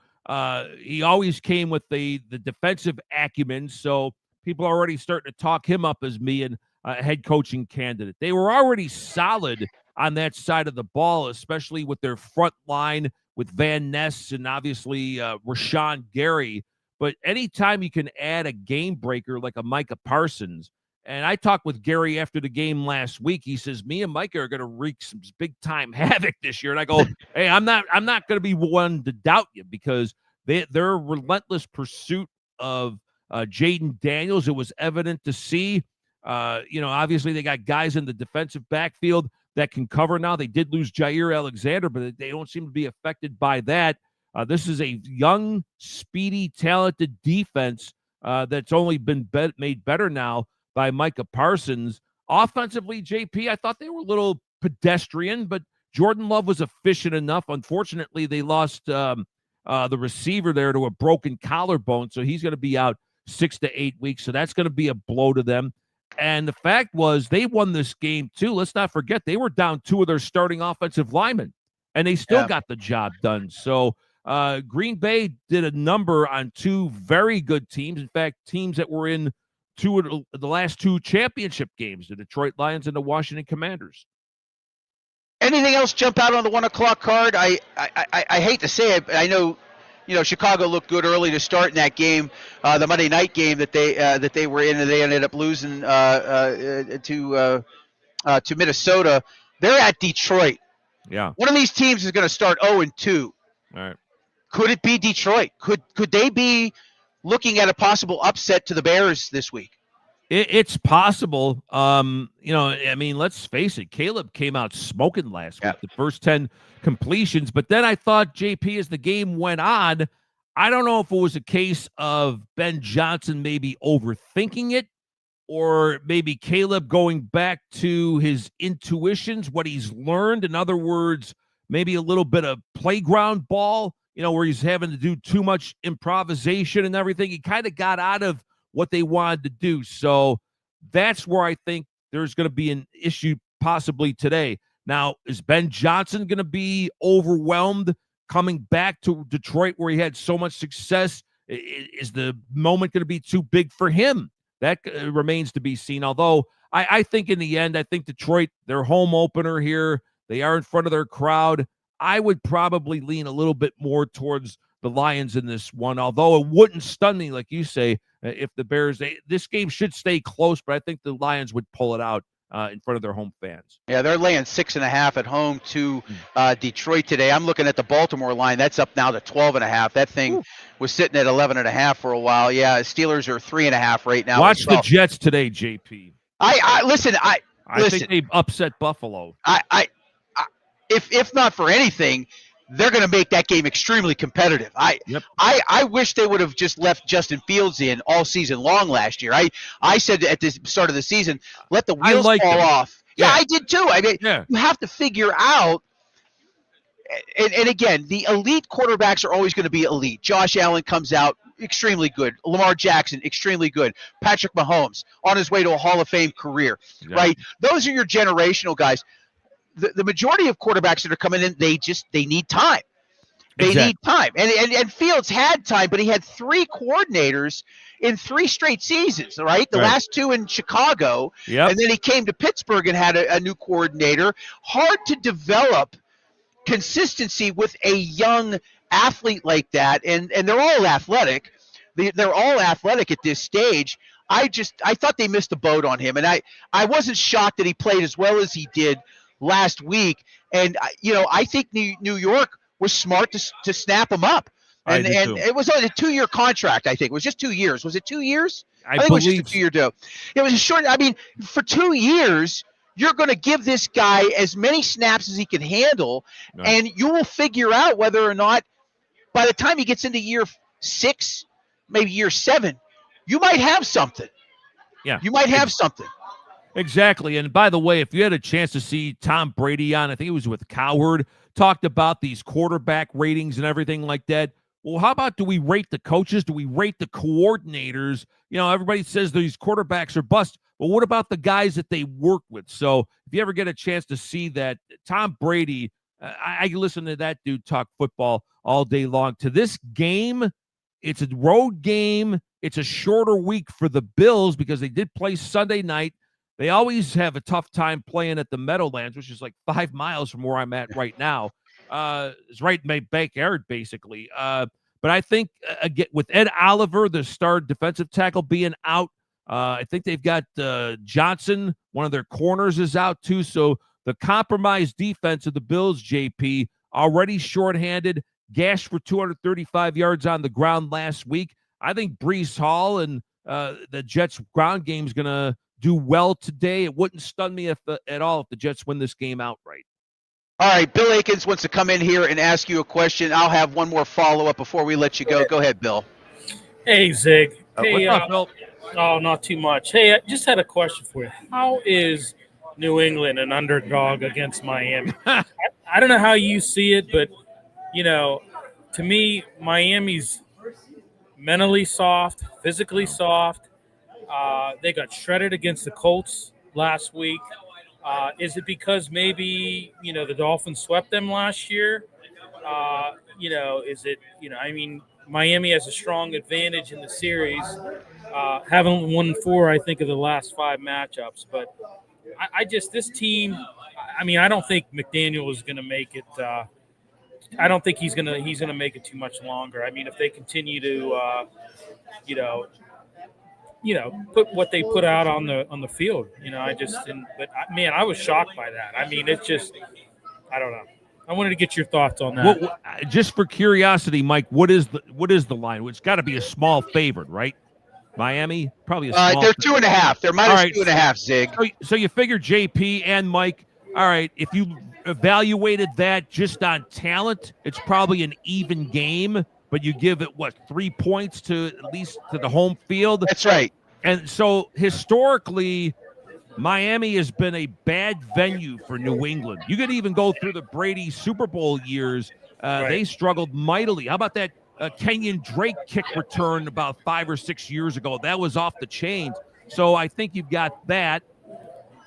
he always came with the defensive acumen. So people are already starting to talk him up as me and head coaching candidate. They were already solid on that side of the ball, especially with their front line with Van Ness and obviously Rashawn Gary. But anytime you can add a game breaker like a Micah Parsons, and I talked with Gary after the game last week, he says, me and Micah are going to wreak some big-time havoc this year. And I go, hey, I'm not going to be one to doubt you, because their relentless pursuit of Jaden Daniels, it was evident to see. Obviously they got guys in the defensive backfield that can cover now. They did lose Jair Alexander, but they don't seem to be affected by that. This is a young, speedy, talented defense that's only been made better now by Micah Parsons. Offensively, JP, I thought they were a little pedestrian, but Jordan Love was efficient enough. Unfortunately, they lost the receiver there to a broken collarbone, so he's going to be out 6 to 8 weeks, so that's going to be a blow to them. And the fact was, they won this game, too. Let's not forget, they were down 2 of their starting offensive linemen, and they still got the job done. So Green Bay did a number on 2 very good teams. In fact, teams that were in 2 of the last 2 championship games, the Detroit Lions and the Washington Commanders. Anything else jump out on the 1 o'clock card? I hate to say it, but I know, Chicago looked good early to start in that game, the Monday night game that they were in, and they ended up losing to Minnesota. They're at Detroit. Yeah. One of these teams is going to start 0-2. All right. Could it be Detroit? Could they be looking at a possible upset to the Bears this week? It's possible. Let's face it. Caleb came out smoking last week, the first 10 completions. But then I thought, JP, as the game went on, I don't know if it was a case of Ben Johnson maybe overthinking it, or maybe Caleb going back to his intuitions, what he's learned. In other words, maybe a little bit of playground ball, where he's having to do too much improvisation and everything. He kind of got out of what they wanted to do. So that's where I think there's going to be an issue possibly today. Now, is Ben Johnson going to be overwhelmed coming back to Detroit where he had so much success? Is the moment going to be too big for him? That remains to be seen. Although I think in the end, I think Detroit, their home opener here, they are in front of their crowd. I would probably lean a little bit more towards the Lions in this one, although it wouldn't stun me, like you say, if the Bears, this game should stay close, but I think the Lions would pull it out in front of their home fans. Yeah, they're laying 6.5 at home to Detroit today. I'm looking at the Baltimore line. That's up now to 12.5. That thing was sitting at 11.5 for a while. Yeah, Steelers are 3.5 right now. Watch the Jets today, JP. I listen, I think they upset Buffalo. I if not for anything, they're going to make that game extremely competitive. I wish they would have just left Justin Fields in all season long last year. I said at the start of the season, let the wheels fall off. Yeah, I did too. I mean, you have to figure out. And again, the elite quarterbacks are always going to be elite. Josh Allen comes out extremely good. Lamar Jackson, extremely good. Patrick Mahomes, on his way to a Hall of Fame career, right? Those are your generational guys. The majority of quarterbacks that are coming in, they need time. They need time. And Fields had time, but he had 3 coordinators in 3 straight seasons, right? The last 2 in Chicago. And then he came to Pittsburgh and had a new coordinator. Hard to develop consistency with a young athlete like that, and they're all athletic. They're all athletic at this stage. I thought they missed the boat on him, and I wasn't shocked that he played as well as he did last week. And I think New York was smart to snap him up. And it was a 2-year contract. I think it was just 2 years. Was it 2 years? I think it was just a 2-year deal. It was a short. I mean, for 2 years. You're going to give this guy as many snaps as he can handle, and you will figure out whether or not by the time he gets into year 6, maybe year 7, you might have something. Yeah. You might have something. Exactly. And by the way, if you had a chance to see Tom Brady on, I think it was with Cowherd, talked about these quarterback ratings and everything like that. Well, how about do we rate the coaches? Do we rate the coordinators? Everybody says these quarterbacks are bust. Well, what about the guys that they work with? So if you ever get a chance to see that, Tom Brady, I listen to that dude talk football all day long. To this game, it's a road game. It's a shorter week for the Bills because they did play Sunday night. They always have a tough time playing at the Meadowlands, which is like 5 miles from where I'm at right now. It's right in my backyard, basically. But I think, again, with Ed Oliver, the star defensive tackle, being out, I think they've got Johnson, one of their corners, is out too. So the compromised defense of the Bills, JP, already shorthanded, gashed for 235 yards on the ground last week. I think Breece Hall and the Jets' ground game is going to do well today. It wouldn't stun me at all if the Jets win this game outright. All right, Bill Akins wants to come in here and ask you a question. I'll have one more follow-up before we let you go. Go ahead, Bill. Hey, Zig. Hey, what's up, Bill? Oh, not too much. Hey, I just had a question for you. How is New England an underdog against Miami? I don't know how you see it, but, to me, Miami's mentally soft, physically soft. They got shredded against the Colts last week. Is it because maybe, the Dolphins swept them last year? Is it, Miami has a strong advantage in the series, having won 4, I think, of the last 5 matchups. But this team, I don't think McDaniel is going to make it. I don't think he's going to make it too much longer. If they continue to, put what they put out on the field, I just didn't. But man, I was shocked by that. It's just, I don't know. I wanted to get your thoughts on that. Well, just for curiosity, Mike, what is the line? It's got to be a small favorite, right? Miami, probably a small. They're 2.5. They're minus 2.5. Zig. So you figure JP and Mike. All right, if you evaluated that just on talent, it's probably an even game. But you give it 3 points to at least to the home field. That's right. And so historically, Miami has been a bad venue for New England. You could even go through the Brady Super Bowl years. They struggled mightily. How about that Kenyon Drake kick return about 5 or 6 years ago? That was off the chains. So I think you've got that.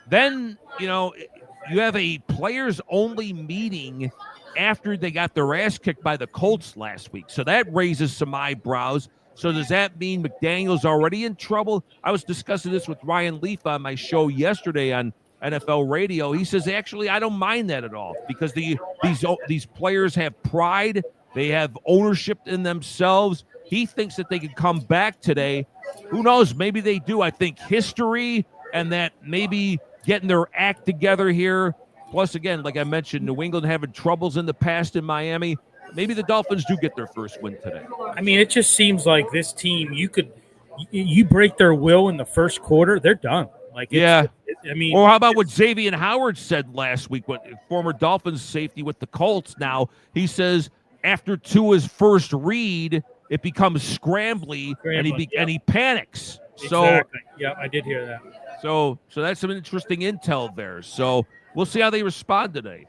Then, you have a players-only meeting after they got their ass kicked by the Colts last week. So that raises some eyebrows. So does that mean McDaniel's already in trouble? I was discussing this with Ryan Leaf on my show yesterday on NFL radio. He says, actually, I don't mind that at all because these players have pride. They have ownership in themselves. He thinks that they could come back today. Who knows? Maybe they do. I think history and that maybe getting their act together here. Plus, again, like I mentioned, New England having troubles in the past in Miami. Maybe the Dolphins do get their first win today. It just seems like this team, you break their will in the first quarter, they're done. Like, Yeah. I mean, Or how about what Xavier Howard said last week, what former Dolphins safety with the Colts now? He says after Tua's first read, it becomes scrambly, and he panics. So exactly. Yeah, I did hear that. So that's some interesting intel there. So we'll see how they respond today.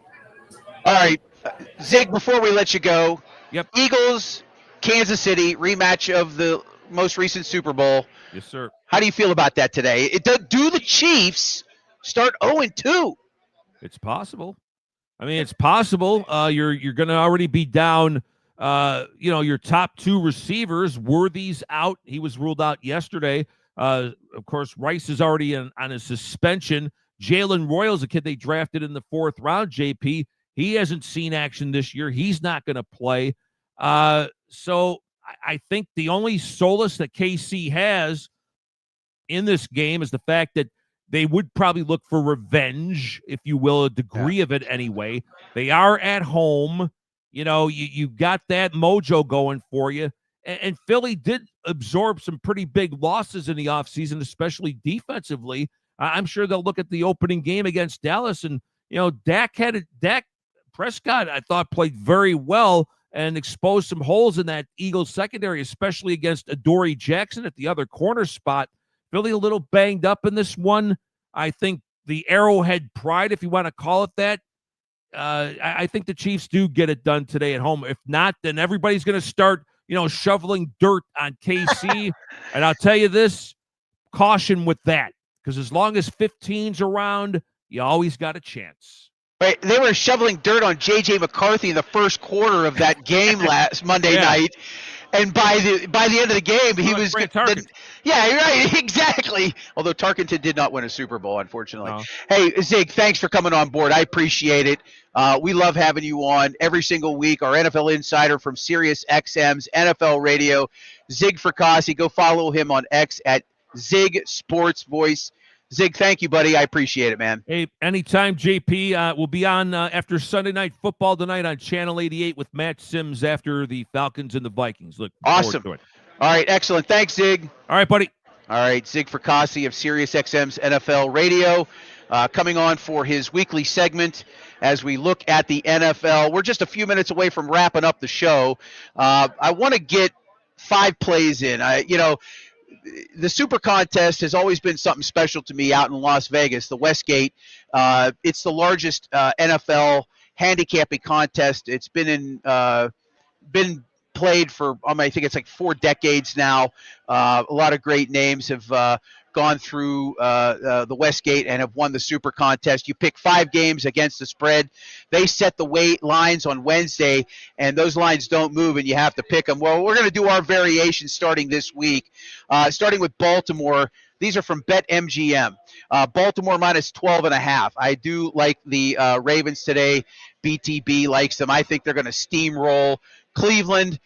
All right, Zig, before we let you go, Yep. Eagles, Kansas City, rematch of the most recent Super Bowl. Yes, sir. How do you feel about that today? Do the Chiefs start 0-2? It's possible. I mean, it's possible. You're going to already be down, your top two receivers. Worthy's out. He was ruled out yesterday. Of course, Rice is already on a suspension. Jalen Royals, a kid they drafted in the 4th round, JP, he hasn't seen action this year. He's not going to play. So I think the only solace that KC has in this game is the fact that they would probably look for revenge, if you will, a degree of it anyway. They are at home. You got that mojo going for you. And Philly did absorb some pretty big losses in the offseason, especially defensively. I'm sure they'll look at the opening game against Dallas, and Dak Prescott, I thought, played very well and exposed some holes in that Eagles secondary, especially against Adoree Jackson at the other corner spot. Philly a little banged up in this one. I think the Arrowhead pride, if you want to call it that, I think the Chiefs do get it done today at home. If not, then everybody's going to start shoveling dirt on KC. And I'll tell you this, caution with that, because as long as 15's around, you always got a chance. Right, they were shoveling dirt on J.J. McCarthy in the first quarter of that game last Monday night. And by the end of the game, he was yeah, right, exactly. Although Tarkenton did not win a Super Bowl, unfortunately. No. Hey, Zig, thanks for coming on board. I appreciate it. We love having you on every single week. Our NFL insider from Sirius XM's NFL Radio, Zig Fracassi. Go follow him on X at Zig Sports Voice. Zig, thank you, buddy. I appreciate it, man. Hey, anytime, JP. We'll be on after Sunday Night Football tonight on Channel 88 with Matt Sims after the Falcons and the Vikings. Look, awesome. All right, excellent. Thanks, Zig. All right, buddy. All right, Zig Fracassi of Sirius XM's NFL Radio coming on for his weekly segment as we look at the NFL. We're just a few minutes away from wrapping up the show. I want to get 5 plays in. The Super Contest has always been something special to me out in Las Vegas, the Westgate. It's the largest NFL handicapping contest. It's been played for, I think it's like 4 decades now. A lot of great names have gone through the Westgate and have won the Super Contest. You pick 5 games against the spread. They set the weight lines on Wednesday, and those lines don't move, and you have to pick them. Well, we're going to do our variations starting this week, starting with Baltimore. These are from BetMGM. Baltimore minus 12.5. I do like the Ravens today. BTB likes them. I think they're going to steamroll Cleveland.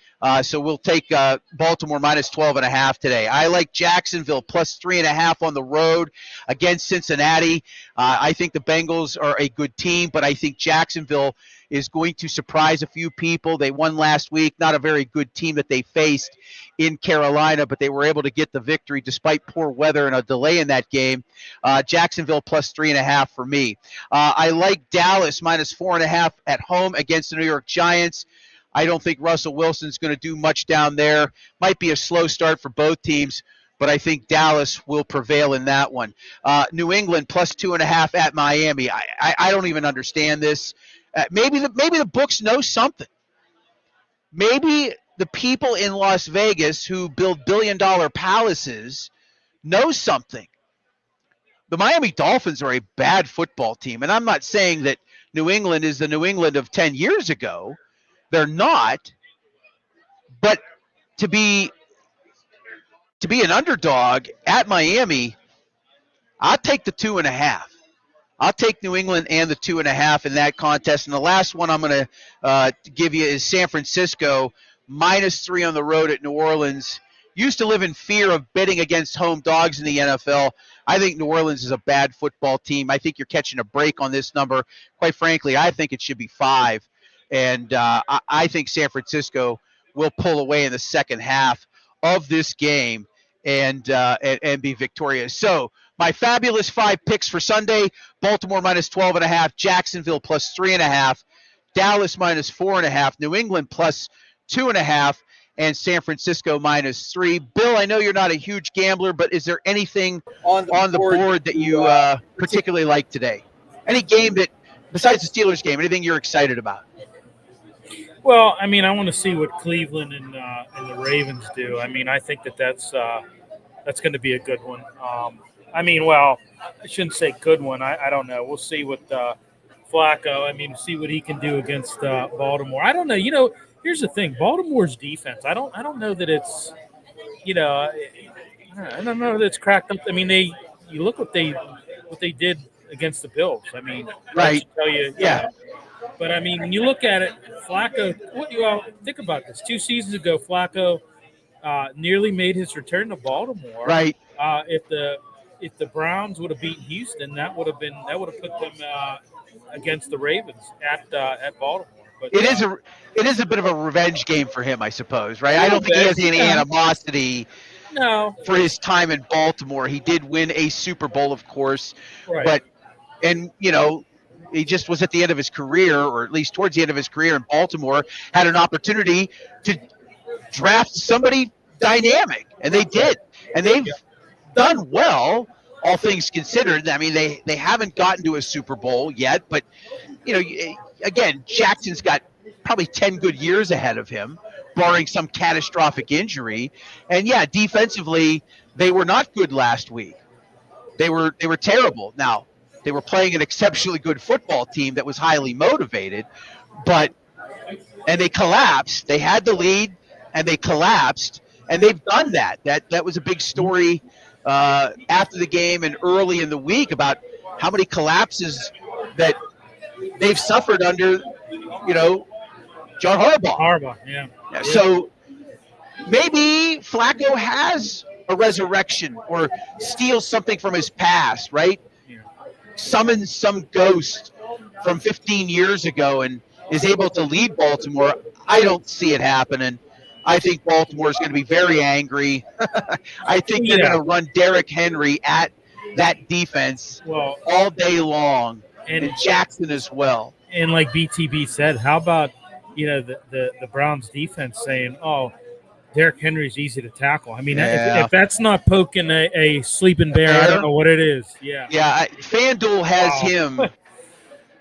So we'll take Baltimore minus 12.5 today. I like Jacksonville plus 3.5 on the road against Cincinnati. I think the Bengals are a good team, but I think Jacksonville is going to surprise a few people. They won last week. Not a very good team that they faced in Carolina, but they were able to get the victory despite poor weather and a delay in that game. Jacksonville plus 3.5 for me. I like Dallas minus 4.5 at home against the New York Giants. I don't think Russell Wilson's going to do much down there. Might be a slow start for both teams, but I think Dallas will prevail in that one. New England plus 2.5 at Miami. I don't even understand this. Maybe the books know something. Maybe the people in Las Vegas who build billion-dollar palaces know something. The Miami Dolphins are a bad football team, and I'm not saying that New England is the New England of 10 years ago. They're not, but to be an underdog at Miami, I'll take the 2.5. I'll take New England and the 2.5 in that contest. And the last one I'm going to give you is San Francisco minus 3 on the road at New Orleans. Used to live in fear of betting against home dogs in the NFL. I think New Orleans is a bad football team. I think you're catching a break on this number. Quite frankly, I think it should be 5. And I think San Francisco will pull away in the second half of this game and be victorious. So My fabulous 5 picks for Sunday: Baltimore minus 12.5, Jacksonville plus 3.5, Dallas minus 4.5, New England plus 2.5, and San Francisco minus 3. Bill, I know you're not a huge gambler, but is there anything on the board that you particularly like today? Any game that, besides the Steelers game, anything you're excited about? Well, I mean, I want to see what Cleveland and the Ravens do. I mean, I think that's going to be a good one. I mean, well, I shouldn't say good one. I don't know. We'll see what Flacco. I mean, see what he can do against Baltimore. I don't know. You know, here's the thing: Baltimore's defense. I don't know that it's, you know, I don't know that it's cracked up. I mean, you look what they did against the Bills. I mean, right? Tell you, yeah. But I mean, when you look at it, Flacco. What you all think about this? 2 seasons ago, Flacco nearly made his return to Baltimore. Right. If the Browns would have beaten Houston, that would have put them against the Ravens at Baltimore. But it is a bit of a revenge game for him, I suppose, right? I don't think he has any animosity for his time in Baltimore. He did win a Super Bowl, of course, right. And you know, he just was at the end of his career, or at least towards the end of his career in Baltimore, had an opportunity to draft somebody dynamic, and they did, and they've done well, all things considered. I mean, they haven't gotten to a Super Bowl yet, but you know, again, Jackson's got probably 10 good years ahead of him, barring some catastrophic injury. And yeah, defensively, they were not good last week. They were terrible. Now, they were playing an exceptionally good football team that was highly motivated, and they collapsed. They had the lead, and they collapsed, and they've done that. That was a big story after the game and early in the week about how many collapses that they've suffered under, you know, John Harbaugh. Yeah. So maybe Flacco has a resurrection or steals something from his past, right? Yeah. Summons some ghost from 15 years ago and is able to lead Baltimore. I don't see it happening. I think Baltimore is going to be very angry. I think they're going to run Derrick Henry at that defense all day long, and Jackson as well. And like BTB said, how about, you know, the Browns defense saying, "Oh, Derrick Henry's easy to tackle." I mean, if that's not poking a sleeping bear, I don't know what it is. Yeah. Yeah. FanDuel has him.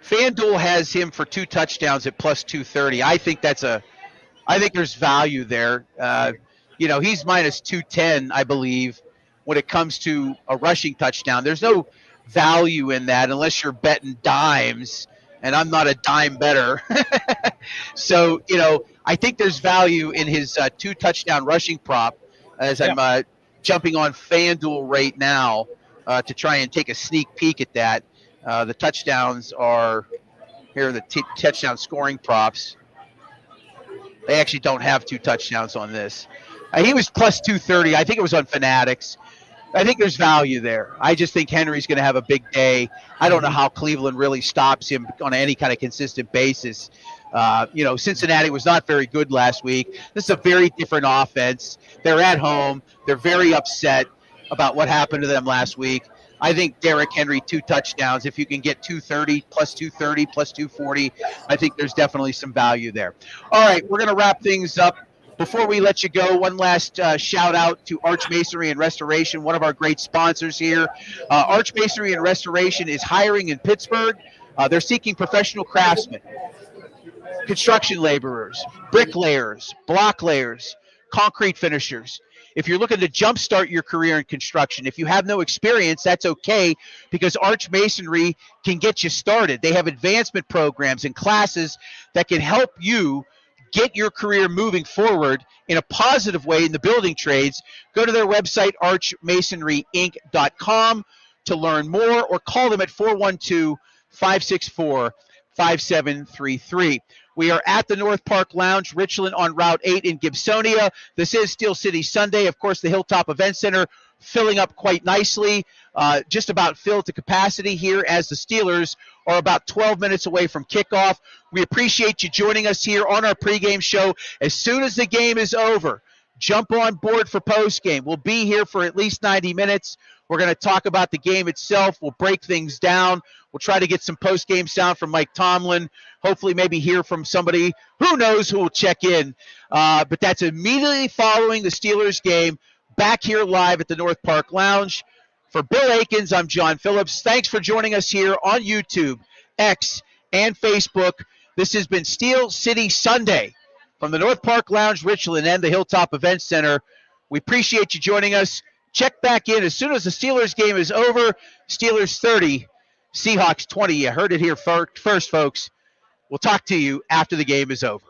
FanDuel has him for 2 touchdowns at plus 230. I think there's value there. You know, he's minus 210, I believe, when it comes to a rushing touchdown. There's no value in that unless you're betting dimes, and I'm not a dime bettor. So, you know, I think there's value in his 2 touchdown rushing prop as I'm jumping on FanDuel right now to try and take a sneak peek at that. The touchdowns are here, the touchdown scoring props. They actually don't have 2 touchdowns on this. He was plus 230. I think it was on Fanatics. I think there's value there. I just think Henry's going to have a big day. I don't know how Cleveland really stops him on any kind of consistent basis. You know, Cincinnati was not very good last week. This is a very different offense. They're at home. They're very upset about what happened to them last week. I think Derrick Henry 2 touchdowns. If you can get 230, plus 230, plus 240, I think there's definitely some value there. All right, we're going to wrap things up. Before we let you go, one last shout out to Arch Masonry and Restoration, one of our great sponsors here. Arch Masonry and Restoration is hiring in Pittsburgh. They're seeking professional craftsmen, construction laborers, bricklayers, block layers, concrete finishers. If you're looking to jumpstart your career in construction, if you have no experience, that's okay, because Arch Masonry can get you started. They have advancement programs and classes that can help you get your career moving forward in a positive way in the building trades. Go to their website, archmasonryinc.com, to learn more, or call them at 412-564-5733. We are at the North Park Lounge, Richland on Route 8 in Gibsonia. This is Steel City Sunday. Of course, the Hilltop Event Center filling up quite nicely, just about filled to capacity here as the Steelers are about 12 minutes away from kickoff. We appreciate you joining us here on our pregame show. As soon as the game is over, jump on board for postgame. We'll be here for at least 90 minutes. We're going to talk about the game itself. We'll break things down. We'll try to get some post-game sound from Mike Tomlin. Hopefully maybe hear from somebody. Who knows who will check in. But that's immediately following the Steelers game, back here live at the North Park Lounge. For Bill Akins, I'm John Phillips. Thanks for joining us here on YouTube, X, and Facebook. This has been Steel City Sunday from the North Park Lounge, Richland, and the Hilltop Event Center. We appreciate you joining us. Check back in as soon as the Steelers game is over. Steelers 30, Seahawks 20. You heard it here first, folks. We'll talk to you after the game is over.